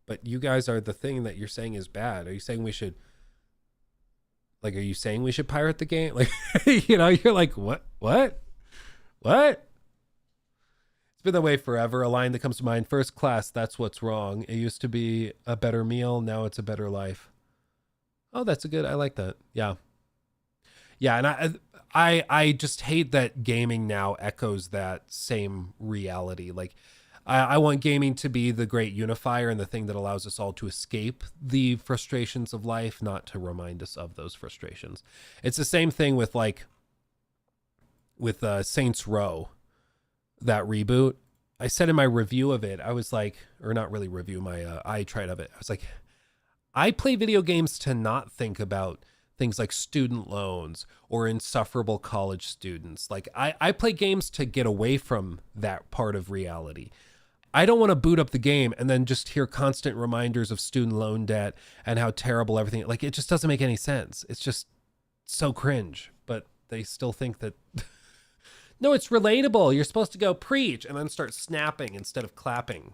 but you guys are the thing that you're saying is bad. Are you saying we should, like, are you saying we should pirate the game? Like, you know, you're like, what? It's been that way forever. A line that comes to mind: first class, that's what's wrong. It used to be a better meal. Now it's a better life. Oh, that's a good, I like that. Yeah. Yeah. And I just hate that gaming now echoes that same reality. Like, I want gaming to be the great unifier and the thing that allows us all to escape the frustrations of life, not to remind us of those frustrations. It's the same thing with Saints Row, that reboot. I said in my review of it, I was like, or not really review, my I tried of it. I was like, I play video games to not think about things like student loans or insufferable college students. Like I play games to get away from that part of reality. I don't want to boot up the game and then just hear constant reminders of student loan debt and how terrible everything. Like, it just doesn't make any sense. It's just so cringe, but they still think that no, it's relatable. You're supposed to go preach and then start snapping instead of clapping.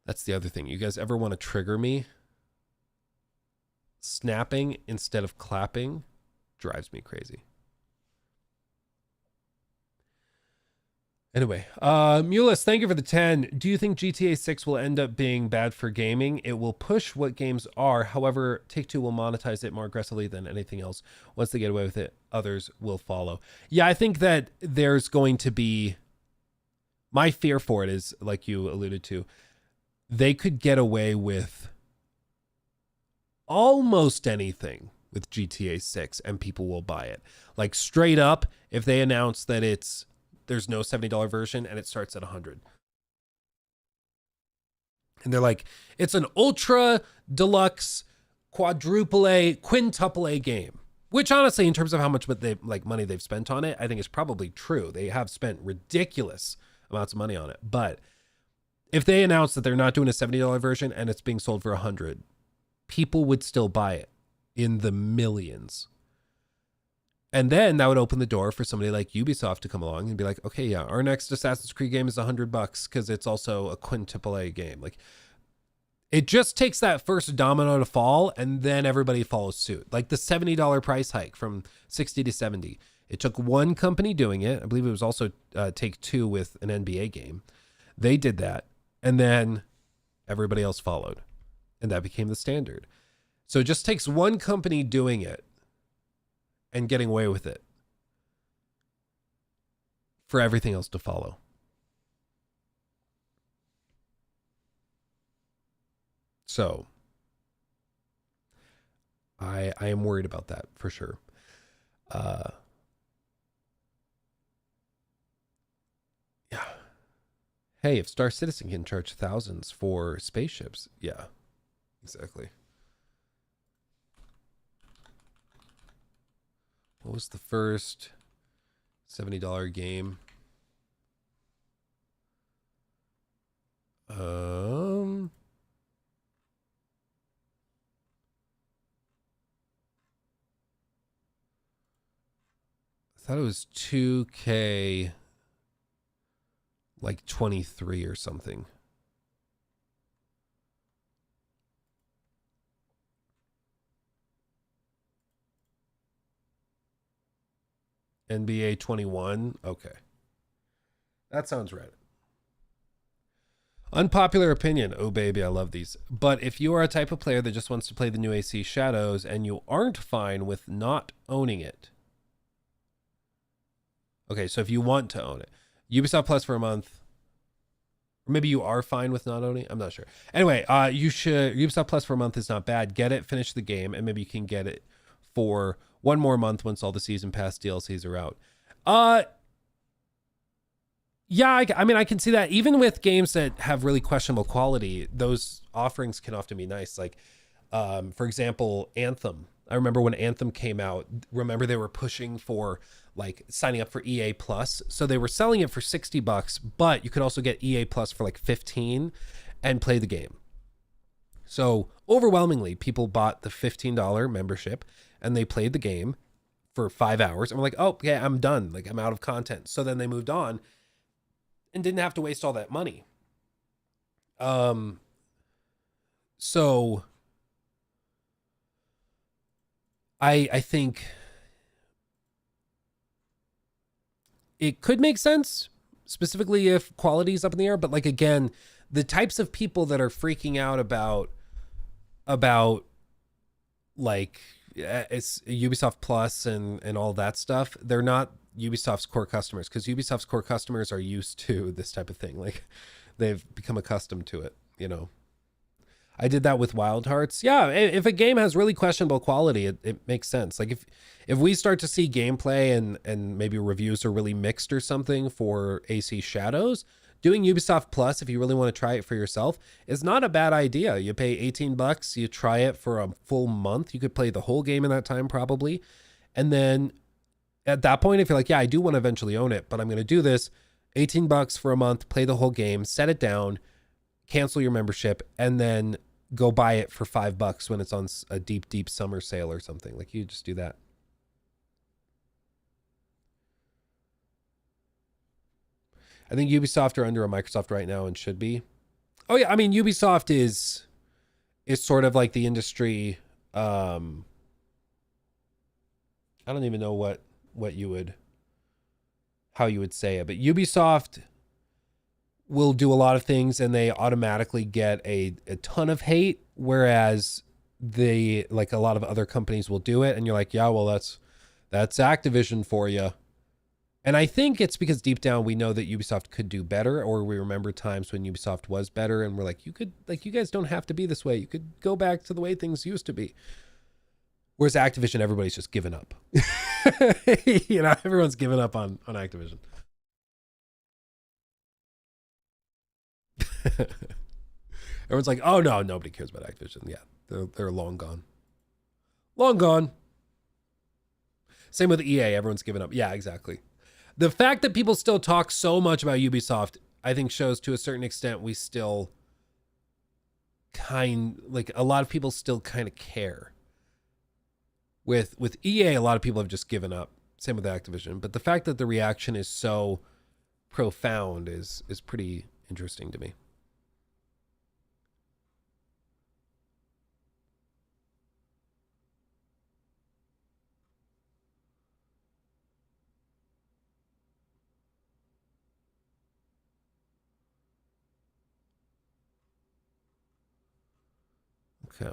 That's the other thing. You guys ever want to trigger me? Snapping instead of clapping drives me crazy. Anyway, Mulus, thank you for the 10. Do you think GTA 6 will end up being bad for gaming? It will push what games are. However, Take-Two will monetize it more aggressively than anything else. Once they get away with it, others will follow. Yeah, I think that there's going to be... My fear for it is, like you alluded to, they could get away with almost anything with GTA 6 and people will buy it. Like, straight up, if they announce that there's no $70 version and it starts at $100. And they're like, it's an ultra deluxe, quadruple A, quintuple A game. Which honestly, in terms of how much money they've spent on it, I think is probably true. They have spent ridiculous amounts of money on it. But if they announce that they're not doing a $70 version and it's being sold for $100, people would still buy it in the millions. And then that would open the door for somebody like Ubisoft to come along and be like, okay, yeah, our next Assassin's Creed game is $100 because it's also a quintuple A game. Like, it just takes that first domino to fall and then everybody follows suit. Like the $70 price hike from 60 to 70. It took one company doing it. I believe it was also Take-Two with an NBA game. They did that. And then everybody else followed. And that became the standard. So it just takes one company doing it and getting away with it for everything else to follow. So I am worried about that for sure. Yeah. Hey, if Star Citizen can charge thousands for spaceships, yeah, exactly. What was the first $70 game? I thought it was 2K, like 23 or something. NBA 21. Okay. That sounds right. Unpopular opinion. Oh, baby, I love these. But if you are a type of player that just wants to play the new AC Shadows and you aren't fine with not owning it. Okay, so if you want to own it. Ubisoft Plus for a month. Or maybe you are fine with not owning it. I'm not sure. Anyway, you should. Ubisoft Plus for a month is not bad. Get it, finish the game, and maybe you can get it for one more month once all the season pass DLCs are out. Yeah, I mean, I can see that. Even with games that have really questionable quality, those offerings can often be nice. Like, for example, Anthem. I remember when Anthem came out, they were pushing for like signing up for EA Plus. So they were selling it for $60, but you could also get EA Plus for like 15 and play the game. So overwhelmingly, people bought the $15 membership and they played the game for 5 hours and were like, oh, okay, I'm done. Like, I'm out of content. So then they moved on and didn't have to waste all that money. So I think it could make sense, specifically if quality is up in the air. But like, again, the types of people that are freaking out about like it's Ubisoft Plus and all that stuff, they're not Ubisoft's core customers, because Ubisoft's core customers are used to this type of thing. Like, they've become accustomed to it, you know. I did that with Wild Hearts. Yeah, if a game has really questionable quality, it makes sense. Like, if we start to see gameplay and maybe reviews are really mixed or something for AC Shadows, doing Ubisoft Plus, if you really want to try it for yourself, is not a bad idea. You pay $18, you try it for a full month. You could play the whole game in that time probably. And then at that point, if you're like, yeah, I do want to eventually own it, but I'm going to do this, $18 for a month, play the whole game, set it down, cancel your membership, and then go buy it for $5 when it's on a deep summer sale or something. Like, you just do that. I think Ubisoft are under a Microsoft right now and should be. Oh yeah, I mean, Ubisoft is sort of like the industry. I don't even know how you would say it, but Ubisoft will do a lot of things and they automatically get a ton of hate, whereas they, like, a lot of other companies will do it and you're like, yeah, well, that's Activision for you. And I think it's because deep down we know that Ubisoft could do better, or we remember times when Ubisoft was better and we're like, you guys don't have to be this way. You could go back to the way things used to be. Whereas Activision, everybody's just given up. You know, everyone's given up on Activision. Everyone's like, oh no, nobody cares about Activision. Yeah, they're long gone. Long gone. Same with EA, everyone's given up. Yeah, exactly. The fact that people still talk so much about Ubisoft, I think, shows to a certain extent we still a lot of people still kind of care. With EA, a lot of people have just given up. Same with Activision. But the fact that the reaction is so profound is pretty interesting to me. Okay.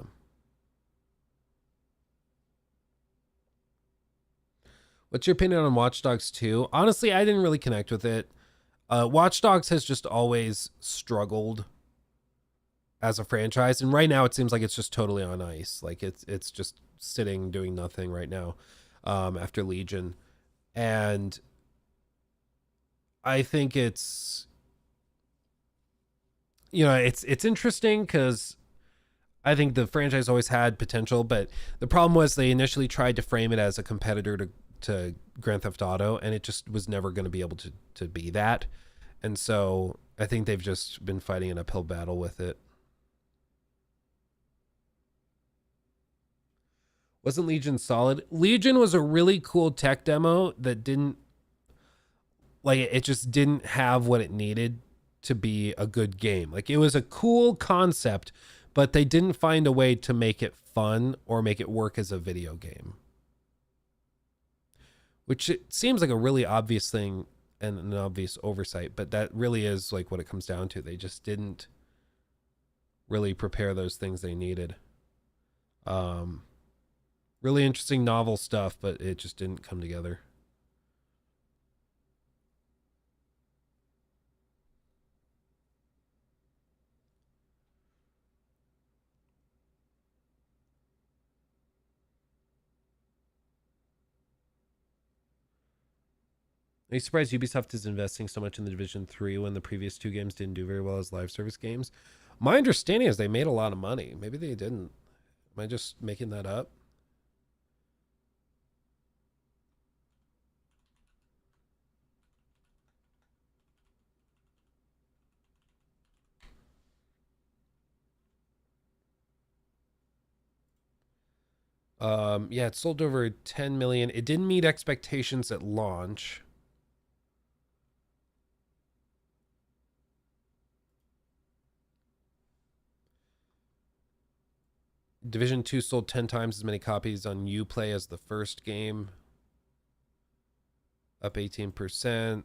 What's your opinion on Watch Dogs 2? Honestly, I didn't really connect with it. Watch Dogs has just always struggled as a franchise, and right now it seems like it's just totally on ice. Like, it's just sitting doing nothing right now after Legion. And I think it's, you know, it's interesting because I think the franchise always had potential, but the problem was they initially tried to frame it as a competitor to Grand Theft Auto, and it just was never going to be able to be that. And so I think they've just been fighting an uphill battle with it. Wasn't Legion solid? Legion was a really cool tech demo that didn't, like, it just didn't have what it needed to be a good game. Like, it was a cool concept, but they didn't find a way to make it fun or make it work as a video game. Which it seems like a really obvious thing and an obvious oversight, but that really is like what it comes down to. They just didn't really prepare those things they needed. Really interesting novel stuff, but it just didn't come together. Are you surprised Ubisoft is investing so much in the Division 3 when the previous two games didn't do very well as live service games? My understanding is they made a lot of money. Maybe they didn't. Am I just making that up? Yeah, it sold over 10 million. It didn't meet expectations at launch. Division 2 sold 10 times as many copies on Uplay as the first game. Up 18%.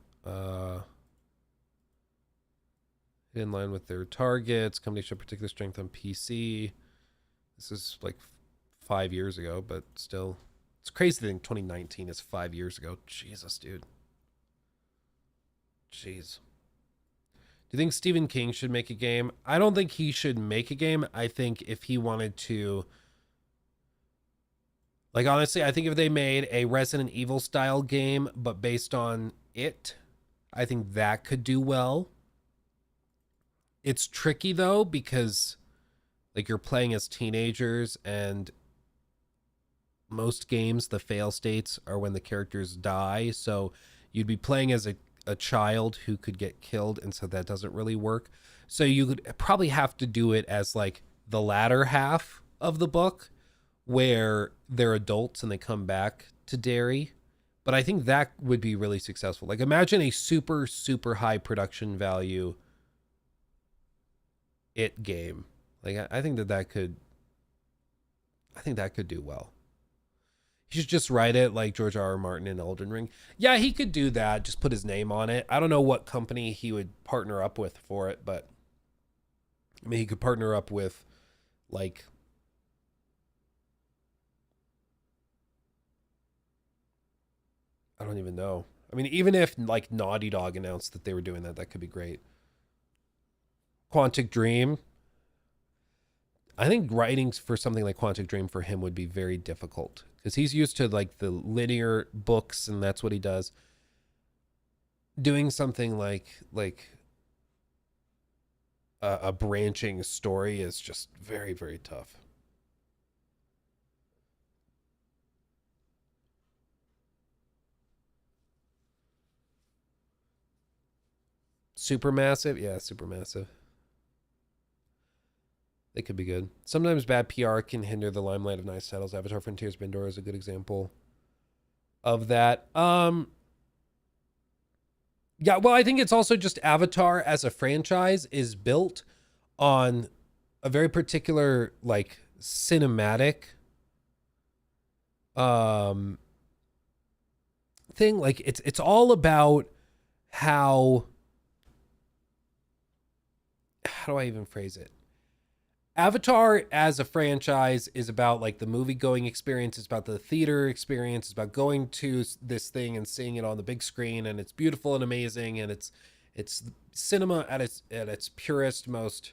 In line with their targets. Company showed particular strength on PC. This is like 5 years ago, but still. It's crazy to think 2019 is 5 years ago. Jesus, dude. Jeez. Do you think Stephen King should make a game? I don't think he should make a game. I think if he wanted to... Like, honestly, I think if they made a Resident Evil style game, but based on it, I think that could do well. It's tricky, though, because, like, you're playing as teenagers, and most games, the fail states are when the characters die, so you'd be playing as a child who could get killed, and so that doesn't really work. So you could probably have to do it as like the latter half of the book where they're adults and they come back to Derry. But I think that would be really successful. Like, imagine a super, super high production value It game. Like, I think that could do well. He should just write it like George R.R. Martin in Elden Ring. Yeah, he could do that. Just put his name on it. I don't know what company he would partner up with for it, but I mean, he could partner up with, like, I don't even know. I mean, even if like Naughty Dog announced that they were doing that, that could be great. Quantic Dream. I think writing for something like Quantic Dream for him would be very difficult because he's used to like the linear books and that's what he does. Doing something like a branching story is just very, very tough. Supermassive? Yeah, Supermassive. They could be good. Sometimes bad PR can hinder the limelight of nice titles. Avatar Frontiers Pandora is a good example of that. Yeah, well, I think it's also just Avatar as a franchise is built on a very particular, like, cinematic thing. Like, it's all about how do I even phrase it? Avatar as a franchise is about like the movie going experience. It's about the theater experience. It's about going to this thing and seeing it on the big screen, and it's beautiful and amazing. And it's cinema at its purest, most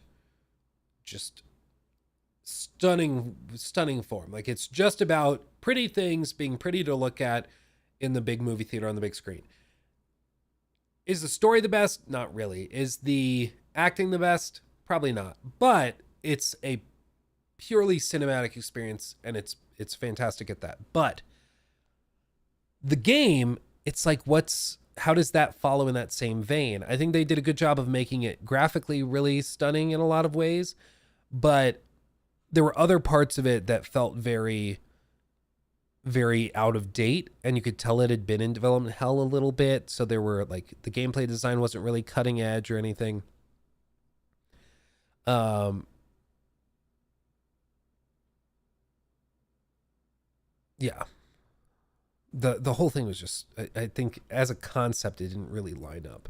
just stunning form. Like, it's just about pretty things being pretty to look at in the big movie theater on the big screen. Is the story the best? Not really. Is the acting the best? Probably not. But it's a purely cinematic experience, and it's fantastic at that. But the game, it's like, how does that follow in that same vein? I think they did a good job of making it graphically really stunning in a lot of ways, but there were other parts of it that felt very, very out of date, and you could tell it had been in development hell a little bit. So there were like, the gameplay design wasn't really cutting edge or anything. Yeah, the whole thing was just, I think as a concept, it didn't really line up.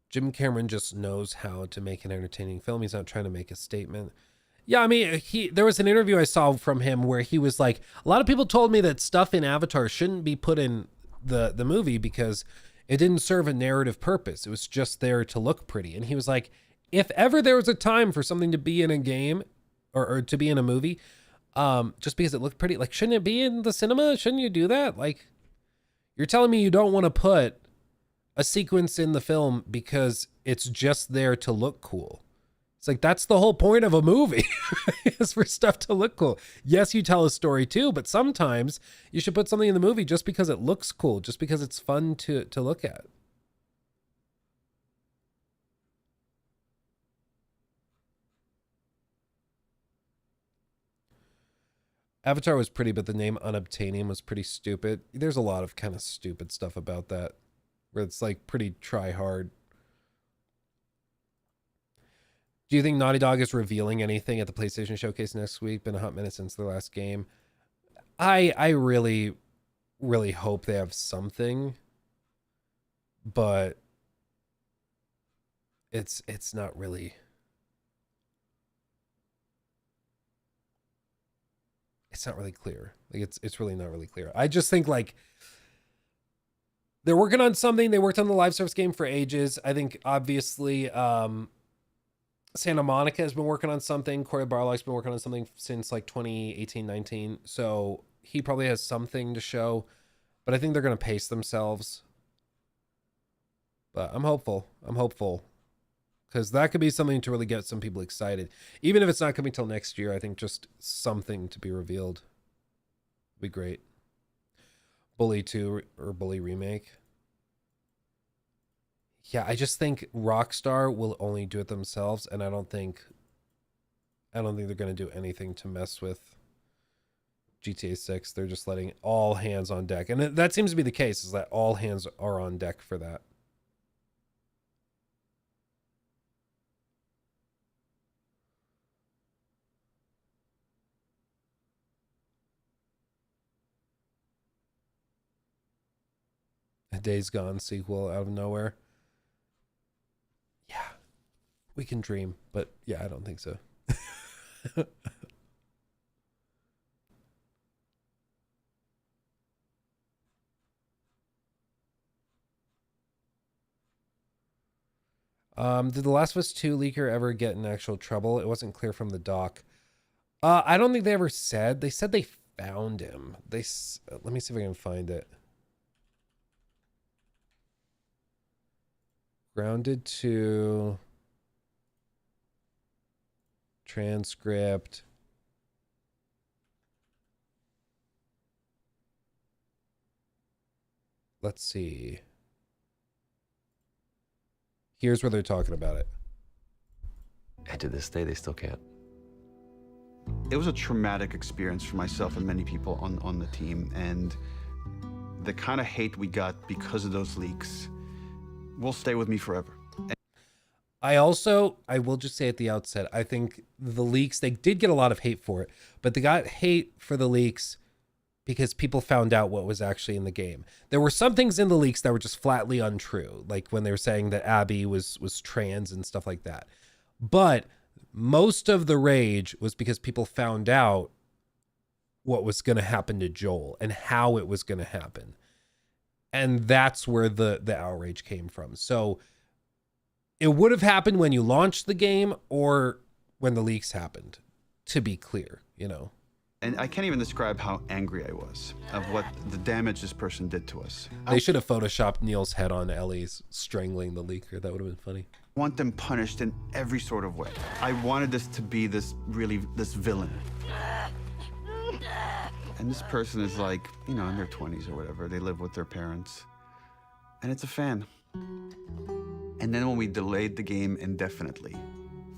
Jim Cameron just knows how to make an entertaining film. He's not trying to make a statement. Yeah, I mean, there was an interview I saw from him where he was like, a lot of people told me that stuff in Avatar shouldn't be put in the movie because it didn't serve a narrative purpose. It was just there to look pretty. And he was like, if ever there was a time for something to be in a game or to be in a movie, just because it looked pretty, like, shouldn't it be in the cinema? Shouldn't you do that? Like, you're telling me you don't want to put a sequence in the film because it's just there to look cool. It's like, that's the whole point of a movie is for stuff to look cool. Yes, you tell a story too, but sometimes you should put something in the movie just because it looks cool, just because it's fun to look at. Avatar was pretty, but the name Unobtainium was pretty stupid. There's a lot of kind of stupid stuff about that, where it's like pretty try hard. Do you think Naughty Dog is revealing anything at the PlayStation Showcase next week? Been a hot minute since their last game. I really, really hope they have something, but it's not really. It's not really clear. Like it's really not really clear. I just think like they're working on something. They worked on the live service game for ages. I think obviously Santa Monica has been working on something. Cory Barlog's been working on something since like 2018, 19. So he probably has something to show, but I think they're going to pace themselves. But I'm hopeful. Because that could be something to really get some people excited. Even if it's not coming till next year, I think just something to be revealed would be great. Bully 2 or Bully Remake. Yeah, I just think Rockstar will only do it themselves, and I don't think they're going to do anything to mess with GTA 6. They're just letting all hands on deck. And that seems to be the case, is that all hands are on deck for that. A Days Gone sequel out of nowhere. Yeah, we can dream, but yeah, I don't think so. Did The Last of Us 2 leaker ever get in actual trouble? It wasn't clear from the doc. I don't think they ever said. They said they found him. Let me see if I can find it. Grounded to transcript. Let's see. Here's where they're talking about it. And to this day, they still can't. It was a traumatic experience for myself and many people on the team, and the kind of hate we got because of those leaks will stay with me forever. I will just say at the outset, I think the leaks, they did get a lot of hate for it, but they got hate for the leaks because people found out what was actually in the game. There were some things in the leaks that were just flatly untrue, like when they were saying that Abby was trans and stuff like that. But most of the rage was because people found out what was going to happen to Joel and how it was going to happen. And that's where the outrage came from. So it would have happened when you launched the game or when the leaks happened, to be clear, you know. And I can't even describe how angry I was of what the damage this person did to us. They should have photoshopped Neil's head on Ellie's strangling the leaker. That would have been funny. I want them punished in every sort of way. I wanted this to be this villain. And this person is like, you know, in their 20s or whatever. They live with their parents. And it's a fan. And then when we delayed the game indefinitely,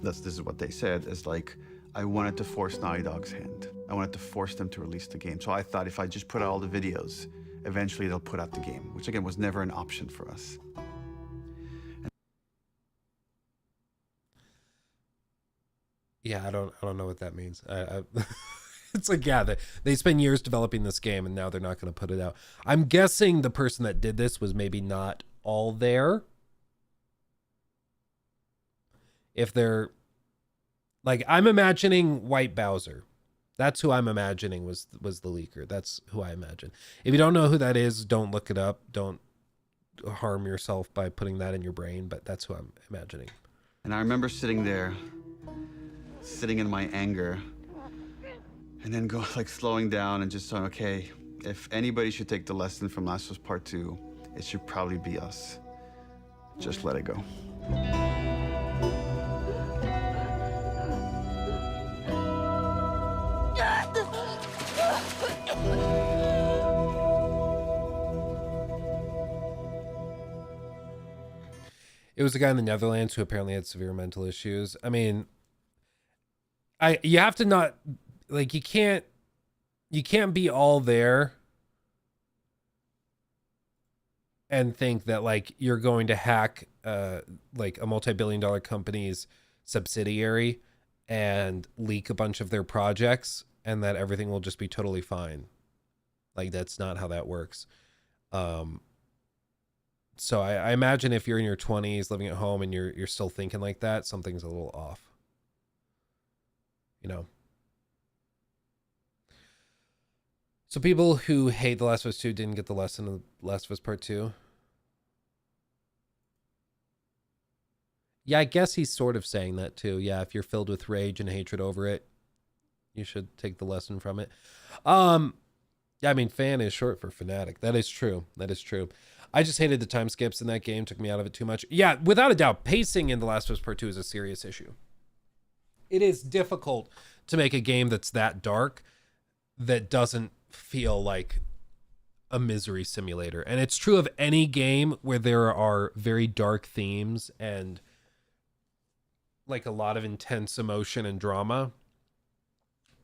this is what they said, is like, I wanted to force Naughty Dog's hand. I wanted to force them to release the game. So I thought if I just put out all the videos, eventually they'll put out the game, which again was never an option for us. Yeah, I don't know what that means. It's like, yeah, they spend years developing this game and now they're not going to put it out. I'm guessing the person that did this was maybe not all there. If they're like, I'm imagining White Bowser. That's who I'm imagining was the leaker. That's who I imagine. If you don't know who that is, don't look it up. Don't harm yourself by putting that in your brain, but that's who I'm imagining. And I remember sitting there, sitting in my anger, and then go like slowing down and just saying, okay, if anybody should take the lesson from Last of Us Part 2, it should probably be us. Just let it go. It was a guy in the Netherlands who apparently had severe mental issues. I mean, you have to not, like, you can't you can't be all there and think that like you're going to hack like a multi-billion-dollar company's subsidiary and leak a bunch of their projects and that everything will just be totally fine. Like that's not how that works. So I imagine if you're in your 20s living at home and you're still thinking like that, something's a little off. You know. So people who hate The Last of Us 2 didn't get the lesson of The Last of Us Part 2. Yeah, I guess he's sort of saying that too. Yeah, if you're filled with rage and hatred over it, you should take the lesson from it. Yeah, I mean, fan is short for fanatic. That is true. That is true. I just hated the time skips in that game. Took me out of it too much. Yeah, without a doubt, pacing in The Last of Us Part 2 is a serious issue. It is difficult to make a game that's that dark that doesn't feel like a misery simulator. And it's true of any game where there are very dark themes and like a lot of intense emotion and drama.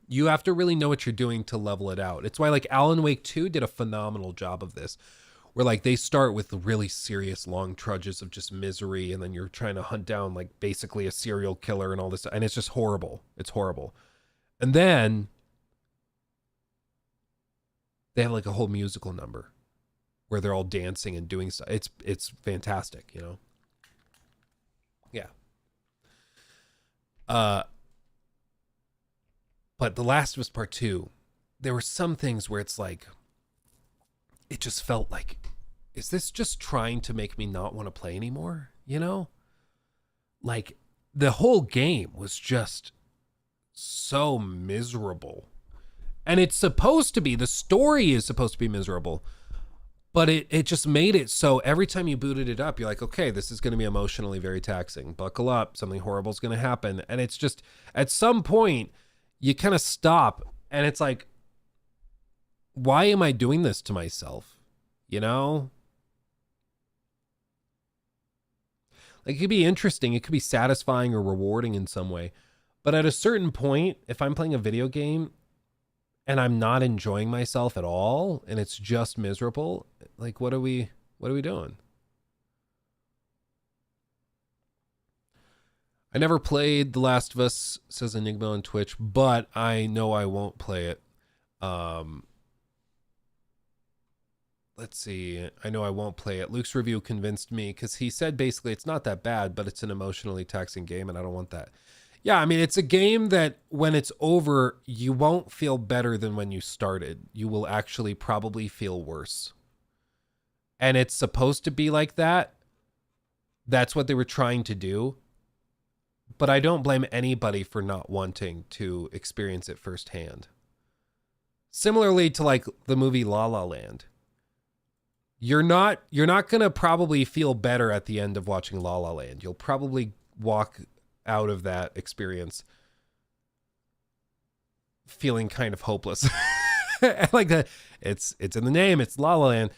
You have to really know what you're doing to level it out. It's why like Alan Wake 2 did a phenomenal job of this, where like they start with really serious long trudges of just misery, and then you're trying to hunt down like basically a serial killer and all this, and it's just horrible. It's horrible. And then they have like a whole musical number where they're all dancing and doing stuff. It's fantastic, you know? Yeah. But The Last of Us Part 2, there were some things where it's like, it just felt like, is this just trying to make me not want to play anymore? You know? Like, the whole game was just so miserable. And it's supposed to be, the story is supposed to be miserable, but it just made it so every time you booted it up, you're like, okay, this is going to be emotionally very taxing. Buckle up, something horrible is going to happen. And it's just, at some point, you kind of stop and it's like, why am I doing this to myself? You know? Like, it could be interesting, it could be satisfying or rewarding in some way. But at a certain point, if I'm playing a video game and I'm not enjoying myself at all, and it's just miserable, like, what are we doing? I never played The Last of Us, says Enigma on Twitch, but I know I won't play it. Let's see. I know I won't play it. Luke's review convinced me because he said basically it's not that bad, but it's an emotionally taxing game, and I don't want that. Yeah, I mean, it's a game that when it's over, you won't feel better than when you started. You will actually probably feel worse. And it's supposed to be like that. That's what they were trying to do. But I don't blame anybody for not wanting to experience it firsthand. Similarly to like the movie La La Land. You're not going to probably feel better at the end of watching La La Land. You'll probably walk out of that experience feeling kind of hopeless. Like that, it's in the name, it's La La Land.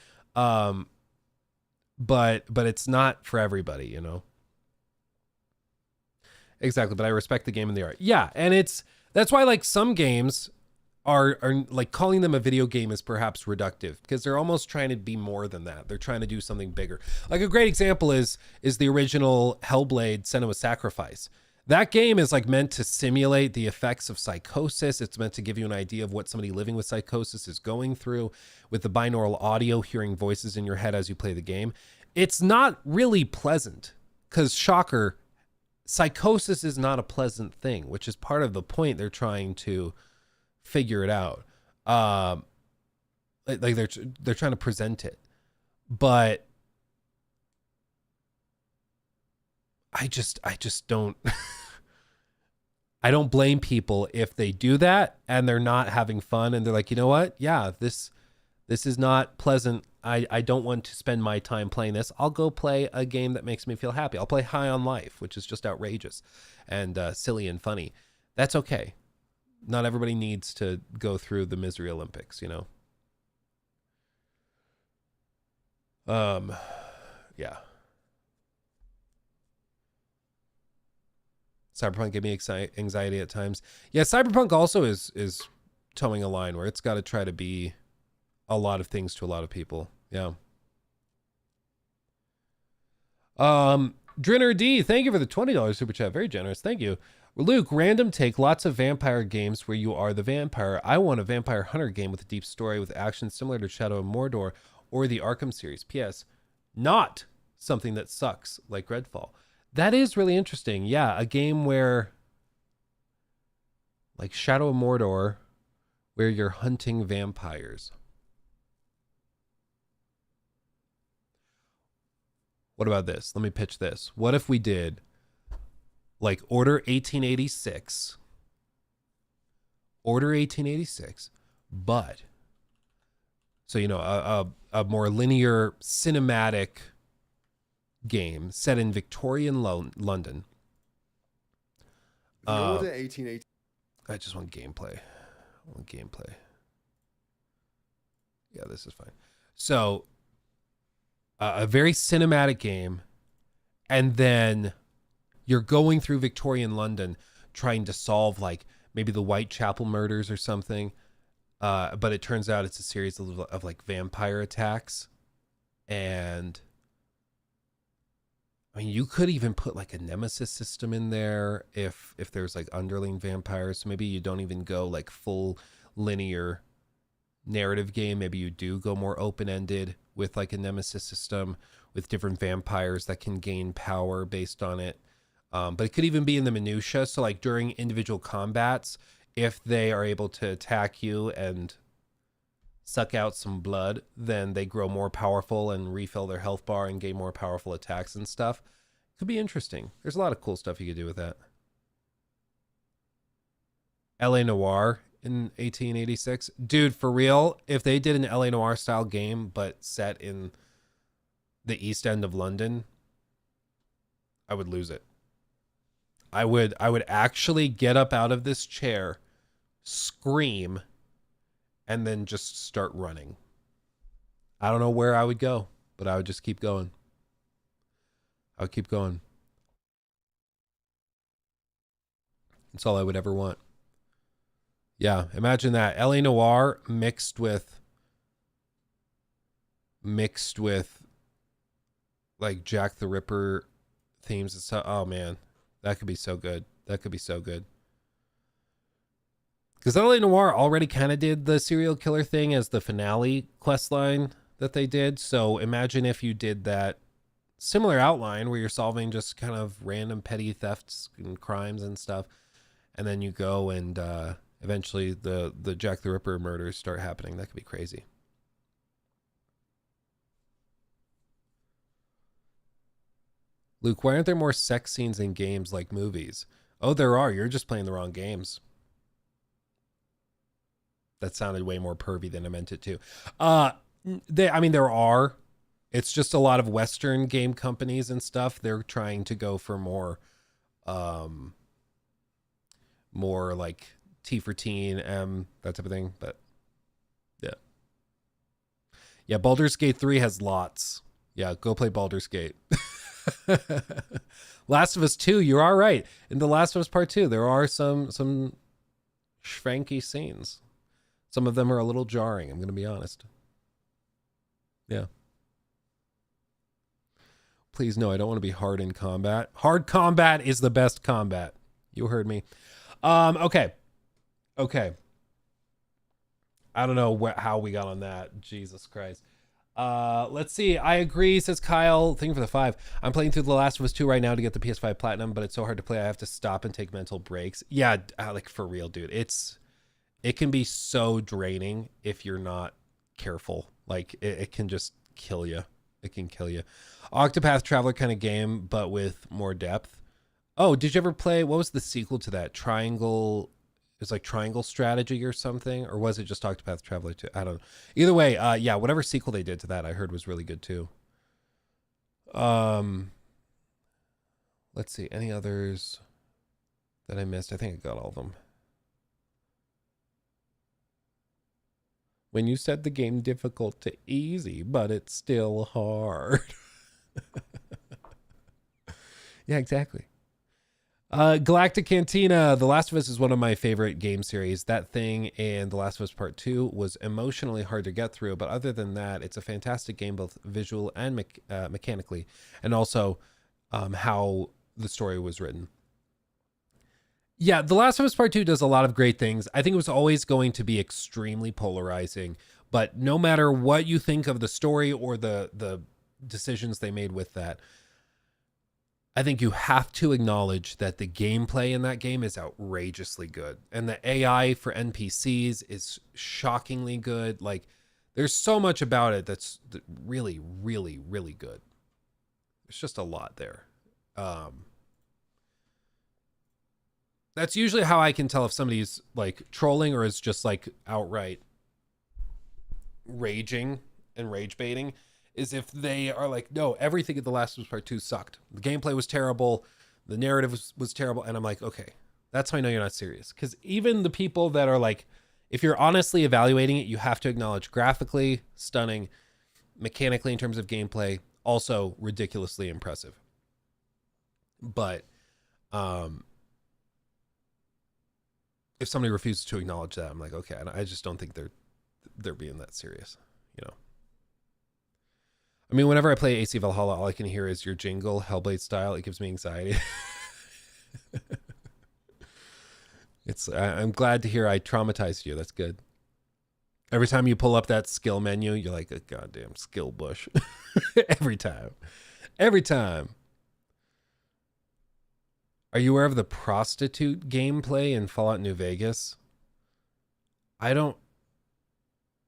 But it's not for everybody, you know. Exactly, but I respect the game and the art. Yeah, and that's why like some games are like calling them a video game is perhaps reductive because they're almost trying to be more than that. They're trying to do something bigger. Like a great example is the original Hellblade: Senua's Sacrifice. That game is like meant to simulate the effects of psychosis. It's meant to give you an idea of what somebody living with psychosis is going through with the binaural audio, hearing voices in your head as you play the game. It's not really pleasant because, shocker, psychosis is not a pleasant thing, which is part of the point they're trying to figure it out. Like they're trying to present it, but I just don't I don't blame people if they do that and they're not having fun and they're like, you know what? Yeah, this is not pleasant. I don't want to spend my time playing this. I'll go play a game that makes me feel happy. I'll play High on Life, which is just outrageous and silly and funny. That's okay. Not everybody needs to go through the Misery Olympics, you know? Yeah. Cyberpunk gave me anxiety at times. Yeah, Cyberpunk also is towing a line where it's got to try to be a lot of things to a lot of people. Yeah. Drinner D, thank you for the $20 super chat. Very generous. Thank you. Luke, random take. Lots of vampire games where you are the vampire. I want a vampire hunter game with a deep story with action similar to Shadow of Mordor or the Arkham series. P.S. Not something that sucks like Redfall. That is really interesting. Yeah, a game where, like Shadow of Mordor, where you're hunting vampires. What about this? Let me pitch this. What if we did like Order 1886, but so, you know, a more linear cinematic game set in Victorian London. Order 1880. I just want gameplay. Yeah, this is fine. So, a very cinematic game, and then you're going through Victorian London trying to solve like maybe the Whitechapel murders or something. But it turns out it's a series of like vampire attacks. And I mean, you could even put like a nemesis system in there if there's like underling vampires. So maybe you don't even go like full linear narrative game. Maybe you do go more open-ended with like a nemesis system with different vampires that can gain power based on it. But it could even be in the minutia. So like during individual combats, if they are able to attack you and suck out some blood, then they grow more powerful and refill their health bar and gain more powerful attacks and stuff. Could be interesting. There's a lot of cool stuff you could do with that. LA Noire in 1886. Dude, for real, if they did an LA Noire style game, but set in the East End of London, I would lose it. I would actually get up out of this chair, scream, and then just start running. I don't know where I would go, but I would just keep going. I would keep going. That's all I would ever want. Yeah, imagine that. LA Noire mixed with like Jack the Ripper themes and stuff. Oh man, that could be so good. That could be so good. Because LA Noire already kind of did the serial killer thing as the finale questline that they did. So imagine if you did that similar outline where you're solving just kind of random petty thefts and crimes and stuff. And then you go and eventually the Jack the Ripper murders start happening. That could be crazy. Luke, why aren't there more sex scenes in games like movies? Oh, there are. You're just playing the wrong games. That sounded way more pervy than I meant it to. There are. It's just a lot of Western game companies and stuff. They're trying to go for more like T for teen, that type of thing. But yeah. Yeah, Baldur's Gate 3 has lots. Yeah, go play Baldur's Gate. Last of Us 2, you are right. In The Last of Us Part 2, there are some schwanky scenes. Some of them are a little jarring, I'm going to be honest. Yeah. Please, no, I don't want to be hard in combat. Hard combat is the best combat. You heard me. Okay. I don't know how we got on that. Jesus Christ. Let's see. I agree, says Kyle. Thank you for the 5. I'm playing through The Last of Us 2 right now to get the PS5 Platinum, but it's so hard to play. I have to stop and take mental breaks. Yeah, like for real, dude. It can be so draining if you're not careful. Like it can just kill you. It can kill you. Octopath Traveler kind of game, but with more depth. Oh, did you ever play, what was the sequel to that? Triangle, it's like Triangle Strategy or something? Or was it just Octopath Traveler 2? I don't know. Either way, yeah, whatever sequel they did to that I heard was really good too. Let's see, any others that I missed? I think I got all of them. When you said the game difficult to easy, but it's still hard. Yeah, exactly. Galactic Cantina, The Last of Us is one of my favorite game series. That Thing and The Last of Us Part 2 was emotionally hard to get through, but other than that, it's a fantastic game, both visual and mechanically, and also how the story was written. Yeah, The Last of Us Part 2 does a lot of great things. I think it was always going to be extremely polarizing, but no matter what you think of the story or the decisions they made with that, I think you have to acknowledge that the gameplay in that game is outrageously good. And the AI for NPCs is shockingly good. Like, there's so much about it that's really, really, really good. There's just a lot there. That's usually how I can tell if somebody's like trolling or is just like outright raging and rage baiting, is if they are like, no, everything in The Last of Us Part 2 sucked. The gameplay was terrible. The narrative was terrible. And I'm like, okay, that's how I know you're not serious. Because even the people that are like, if you're honestly evaluating it, you have to acknowledge graphically stunning, mechanically in terms of gameplay, also ridiculously impressive. But if somebody refuses to acknowledge that, I'm like, okay, I just don't think they're being that serious, you know. I mean, whenever I play AC Valhalla, all I can hear is your jingle, Hellblade style. It gives me anxiety. I'm glad to hear I traumatized you. That's good. Every time you pull up that skill menu, you're like a goddamn skill bush. Every time. Every time. Are you aware of the prostitute gameplay in Fallout New Vegas? I don't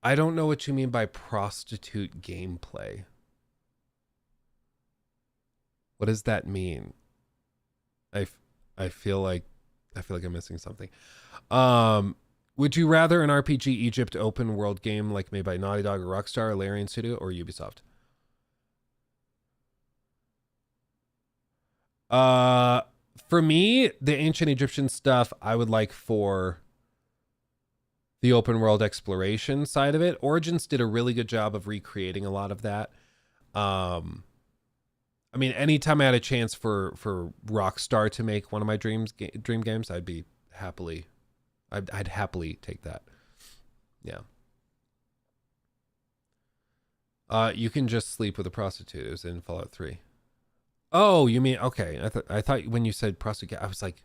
know what you mean by prostitute gameplay. What does that mean? I feel like I'm missing something. Would you rather an RPG Egypt open world game like made by Naughty Dog or Rockstar, or Larian Studio, or Ubisoft? For me, the ancient Egyptian stuff I would like for the open world exploration side of it. Origins did a really good job of recreating a lot of that. I mean, anytime I had a chance for Rockstar to make one of my dream games, I'd happily take that. Yeah. You can just sleep with a prostitute. It was in Fallout 3. Oh, you mean, okay. I thought when you said prostitute, I was like,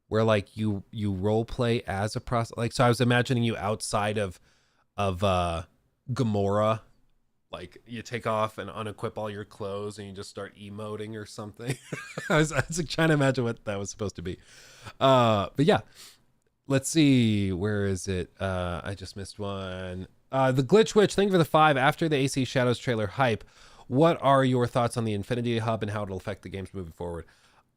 where like you role play as a prostitute. Like, so I was imagining you outside of Gamora. Like you take off and unequip all your clothes and you just start emoting or something. I was like trying to imagine what that was supposed to be. But yeah, let's see. Where is it? I just missed one. The Glitch Witch, thank you for the 5. After the AC Shadows trailer hype, what are your thoughts on the Infinity Hub and how it'll affect the games moving forward?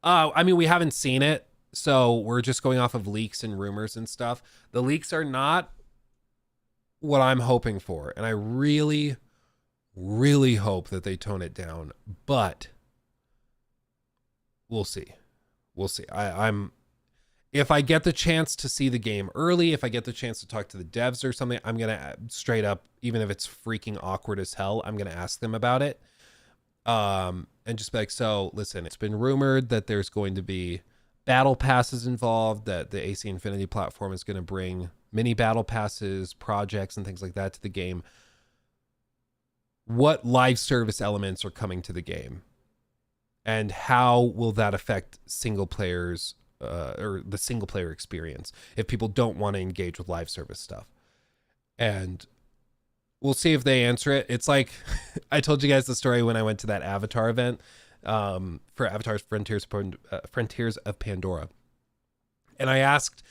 I mean, we haven't seen it, so we're just going off of leaks and rumors and stuff. The leaks are not what I'm hoping for, and I really hope that they tone it down, but we'll see. I'm if I get the chance to see the game early, if I get the chance to talk to the devs or something, I'm gonna straight up, even if it's freaking awkward as hell, I'm gonna ask them about it, and just be like, so listen, it's been rumored that there's going to be battle passes involved, that the AC Infinity platform is going to bring mini battle passes, projects, and things like that to the game. What live service elements are coming to the game, and how will that affect single players or the single player experience if people don't want to engage with live service stuff? And we'll see if they answer it. It's like I told you guys the story when I went to that Avatar event for Avatar's Frontiers of Pandora, and I asked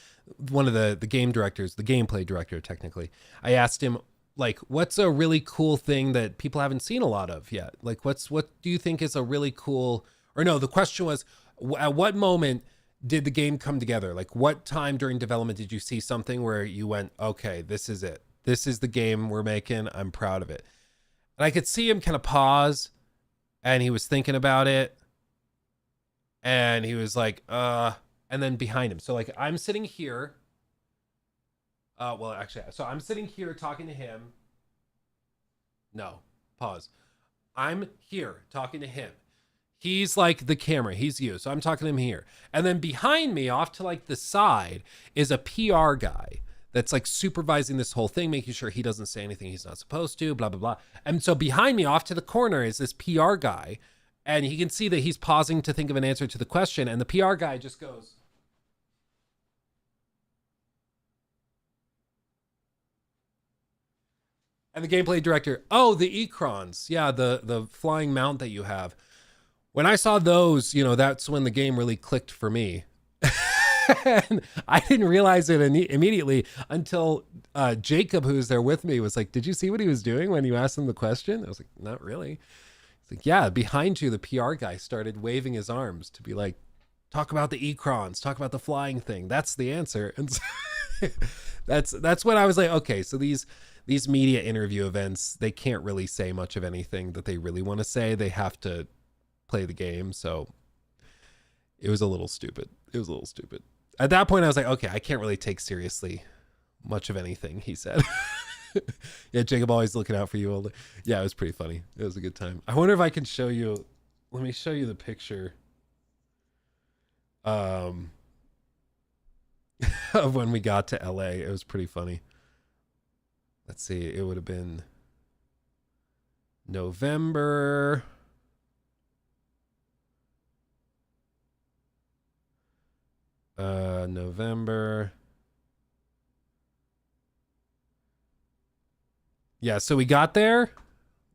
one of the game directors, the gameplay director technically, I asked him, like, what's a really cool thing that people haven't seen a lot of yet? Like, what do you think is a really cool, or no, the question was, at what moment did the game come together? Like, what time during development did you see something where you went, okay, this is it. This is the game we're making. I'm proud of it. And I could see him kind of pause, and he was thinking about it, and he was like, and then behind him. So, like, I'm sitting here. Well, actually, so I'm sitting here talking to him. No, pause. I'm here talking to him. He's like the camera. He's you. So I'm talking to him here. And then behind me, off to like the side, is a PR guy that's like supervising this whole thing, making sure he doesn't say anything he's not supposed to, blah, blah, blah. And so behind me, off to the corner, is this PR guy. And he can see that he's pausing to think of an answer to the question. And the PR guy just goes. And the gameplay director, oh, the Ecrons. Yeah, the flying mount that you have. When I saw those, you know, that's when the game really clicked for me. And I didn't realize it immediately until Jacob, who was there with me, was like, did you see what he was doing when you asked him the question? I was like, not really. He's like, yeah, behind you, the PR guy started waving his arms to be like, talk about the Ecrons, talk about the flying thing. That's the answer. And so that's when I was like, okay, so these media interview events, they can't really say much of anything that they really want to say. They have to play the game. So it was a little stupid. At that point, I was like, okay, I can't really take seriously much of anything he said. Yeah, Jacob always looking out for you. Yeah, it was pretty funny. It was a good time. I wonder if I can show you. Let me show you the picture of when we got to LA. It was pretty funny. Let's see. It would have been November. November. Yeah, so we got there.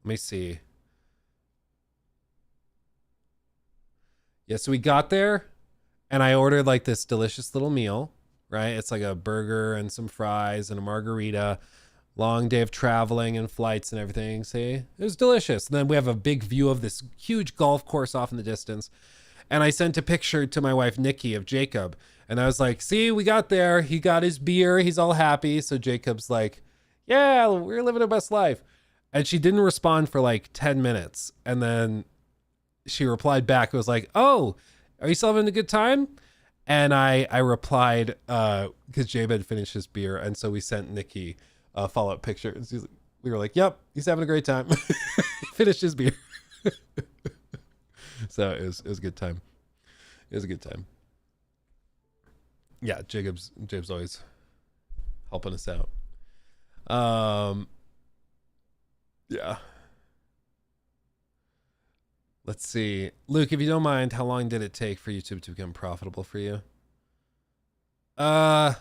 Let me see. Yeah, so we got there and I ordered like this delicious little meal, right? It's like a burger and some fries and a margarita. Long day of traveling and flights and everything. See, it was delicious. And then we have a big view of this huge golf course off in the distance. And I sent a picture to my wife, Nikki, of Jacob. And I was like, see, we got there. He got his beer. He's all happy. So Jacob's like, yeah, we're living our best life. And she didn't respond for like 10 minutes. And then she replied back. It was like, oh, are you still having a good time? And I replied, because Jacob had finished his beer. And so we sent Nikki a follow-up picture. And we were like, yep, he's having a great time. He finished his beer. So it was a good time. It was a good time. Yeah, Jacob's always helping us out. Yeah. Let's see. Luke, if you don't mind, how long did it take for YouTube to become profitable for you? I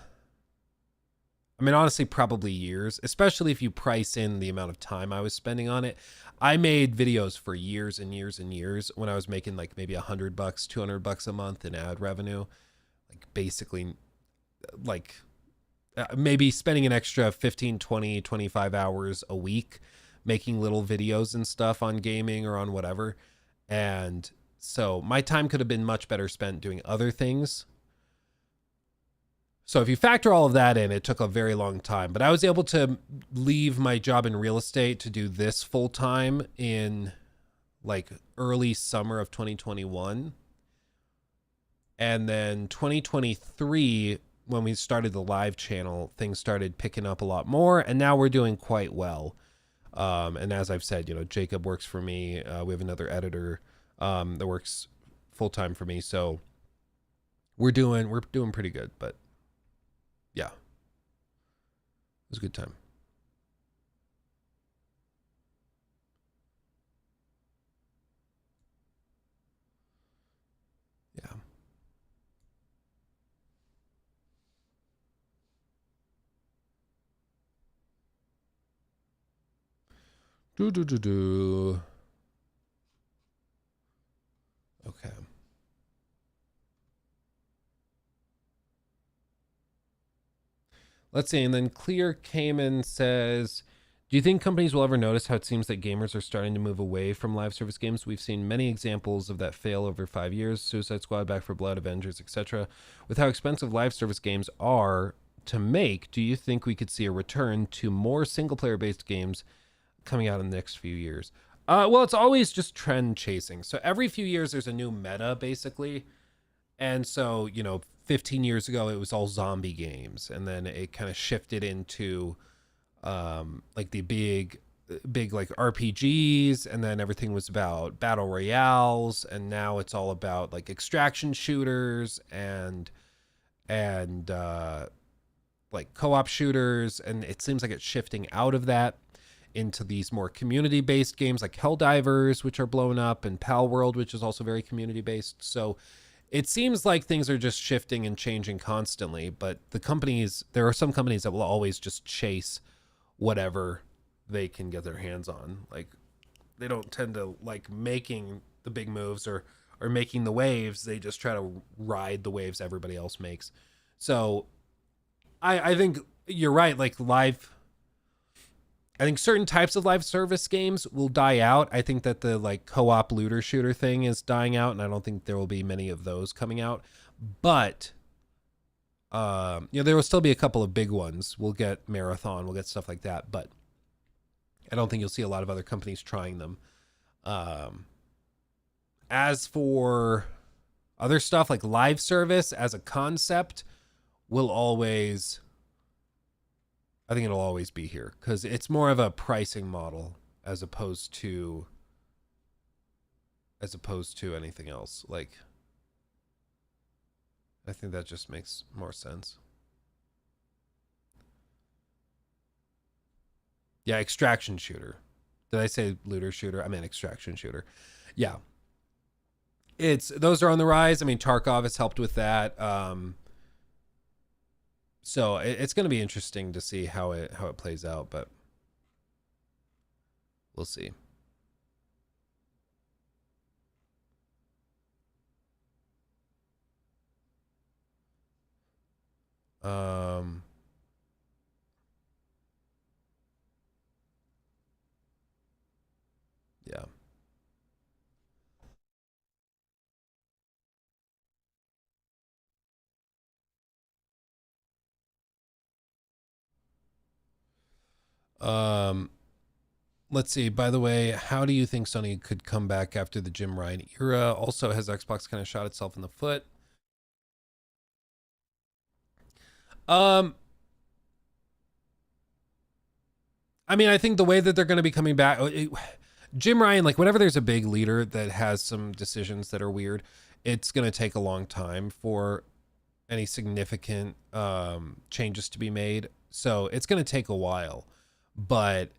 mean, honestly, probably years, especially if you price in the amount of time I was spending on it. I made videos for years and years and years when I was making like maybe $100, $200 a month in ad revenue. Like basically like maybe spending an extra 15, 20, 25 hours a week making little videos and stuff on gaming or on whatever. And so my time could have been much better spent doing other things. So if you factor all of that in, it took a very long time, but I was able to leave my job in real estate to do this full time in like early summer of 2021. And then 2023, when we started the live channel, things started picking up a lot more, and now we're doing quite well. And as I've said, you know, Jacob works for me. We have another editor that works full time for me. So we're doing pretty good, but yeah, it was a good time. Yeah. Okay. Let's see. And then Clear Cayman says, do you think companies will ever notice how it seems that gamers are starting to move away from live service games? We've seen many examples of that fail over 5 years. Suicide Squad, Back 4 Blood, Avengers, etc. With how expensive live service games are to make, do you think we could see a return to more single-player based games coming out in the next few years? Well, it's always just trend chasing. So every few years there's a new meta, basically. And so, you know, 15 years ago it was all zombie games, and then it kind of shifted into like the big big like RPGs, and then everything was about battle royales, and now it's all about like extraction shooters and like co-op shooters, and it seems like it's shifting out of that into these more community-based games like Helldivers, which are blown up, and Pal World, which is also very community-based. So it seems like things are just shifting and changing constantly, but there are some companies that will always just chase whatever they can get their hands on. Like, they don't tend to like making the big moves or making the waves. They just try to ride the waves everybody else makes. So I think you're right. Like I think certain types of live service games will die out. I think that the like co-op looter shooter thing is dying out, and I don't think there will be many of those coming out. But there will still be a couple of big ones. We'll get Marathon, we'll get stuff like that, but I don't think you'll see a lot of other companies trying them. As for other stuff like live service as a concept, I think it'll always be here because it's more of a pricing model as opposed to anything else. Like, I think that just makes more sense. Yeah, extraction shooter. Did I say looter shooter? I meant extraction shooter. Yeah. Those are on the rise. I mean, Tarkov has helped with that. So it's going to be interesting to see how it plays out, but we'll see. Yeah. Let's see. By the way, how do you think Sony could come back after the Jim Ryan era? Also, has Xbox kind of shot itself in the foot? I mean, I think the way that they're going to be coming back, Jim Ryan, like whenever there's a big leader that has some decisions that are weird, it's going to take a long time for any significant changes to be made. So it's going to take a while. But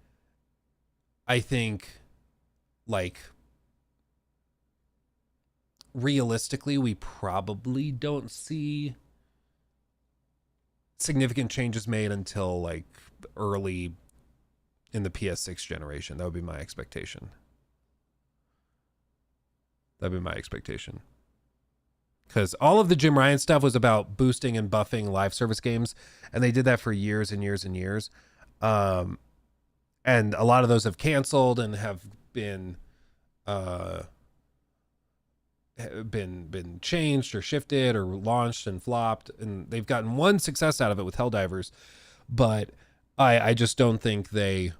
I think, like, realistically, we probably don't see significant changes made until like early in the PS6 generation. That would be my expectation. Because all of the Jim Ryan stuff was about boosting and buffing live service games, and they did that for years and years and years. And a lot of those have canceled and have been changed or shifted or launched and flopped, and they've gotten one success out of it with Helldivers, but I just don't think they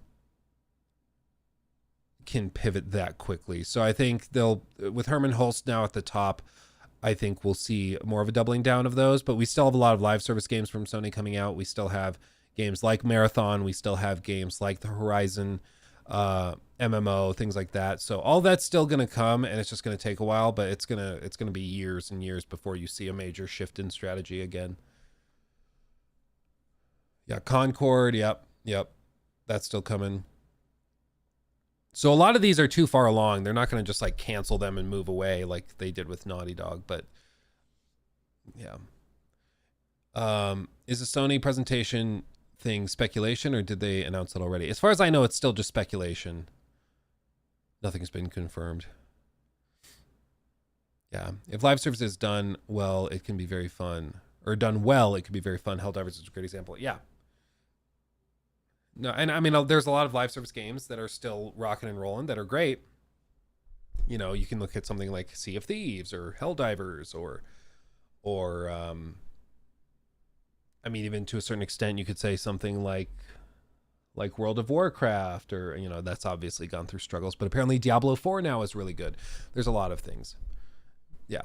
can pivot that quickly. So I think with Herman Hulst now at the top, I think we'll see more of a doubling down of those, but we still have a lot of live service games from Sony coming out. We still have games like Marathon. We still have games like the Horizon MMO, things like that. So all that's still going to come, and it's just going to take a while, but it's going to be years and years before you see a major shift in strategy again. Yeah, Concord, yep. That's still coming. So a lot of these are too far along. They're not going to just like cancel them and move away like they did with Naughty Dog, but yeah. Is the Sony presentation thing speculation, or did they announce it already? As far as I know, it's still just speculation. Nothing's been confirmed. Yeah, if live service is done well, it can be very fun. Or done well, it could be very fun. Helldivers is a great example. Yeah. No, and I mean, there's a lot of live service games that are still rocking and rolling that are great. You know, you can look at something like Sea of Thieves or Helldivers or I mean, even to a certain extent, you could say something like World of Warcraft, or, you know, that's obviously gone through struggles, but apparently Diablo 4 now is really good. There's a lot of things. Yeah.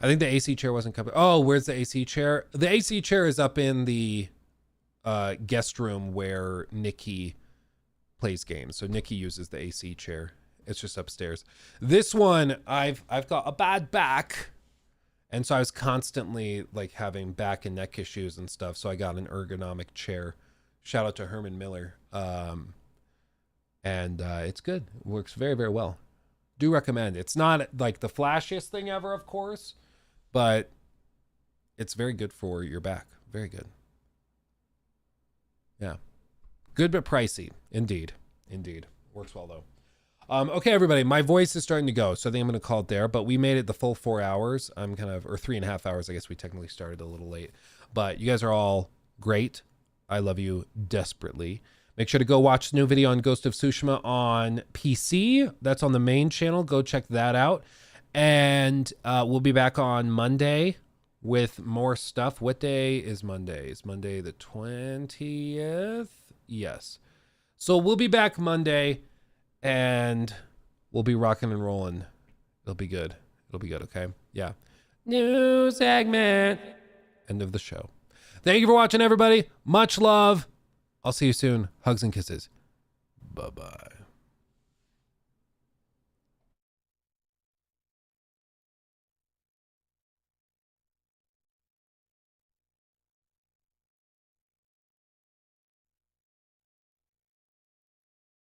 I think the AC chair wasn't coming. Oh, where's the AC chair? The AC chair is up in the guest room where Nikki plays games. So Nikki uses the AC chair. It's just upstairs. This one, I've got a bad back. And so I was constantly like having back and neck issues and stuff. So I got an ergonomic chair. Shout out to Herman Miller. And it's good. It works very, very well. Do recommend. It's not like the flashiest thing ever, of course, but it's very good for your back. Very good. Yeah. Good but pricey. Indeed. Indeed. Works well though. Okay, everybody, my voice is starting to go, so I think I'm going to call it there, but we made it the full 4 hours. I'm kind of, or 3.5 hours. I guess we technically started a little late, but you guys are all great. I love you desperately. Make sure to go watch the new video on Ghost of Tsushima on PC. That's on the main channel. Go check that out. And we'll be back on Monday with more stuff. What day is Monday? Is Monday the 20th? Yes. So we'll be back Monday. And we'll be rocking and rolling. It'll be good. It'll be good, okay? Yeah. New segment. End of the show. Thank you for watching, everybody. Much love. I'll see you soon. Hugs and kisses. Bye-bye.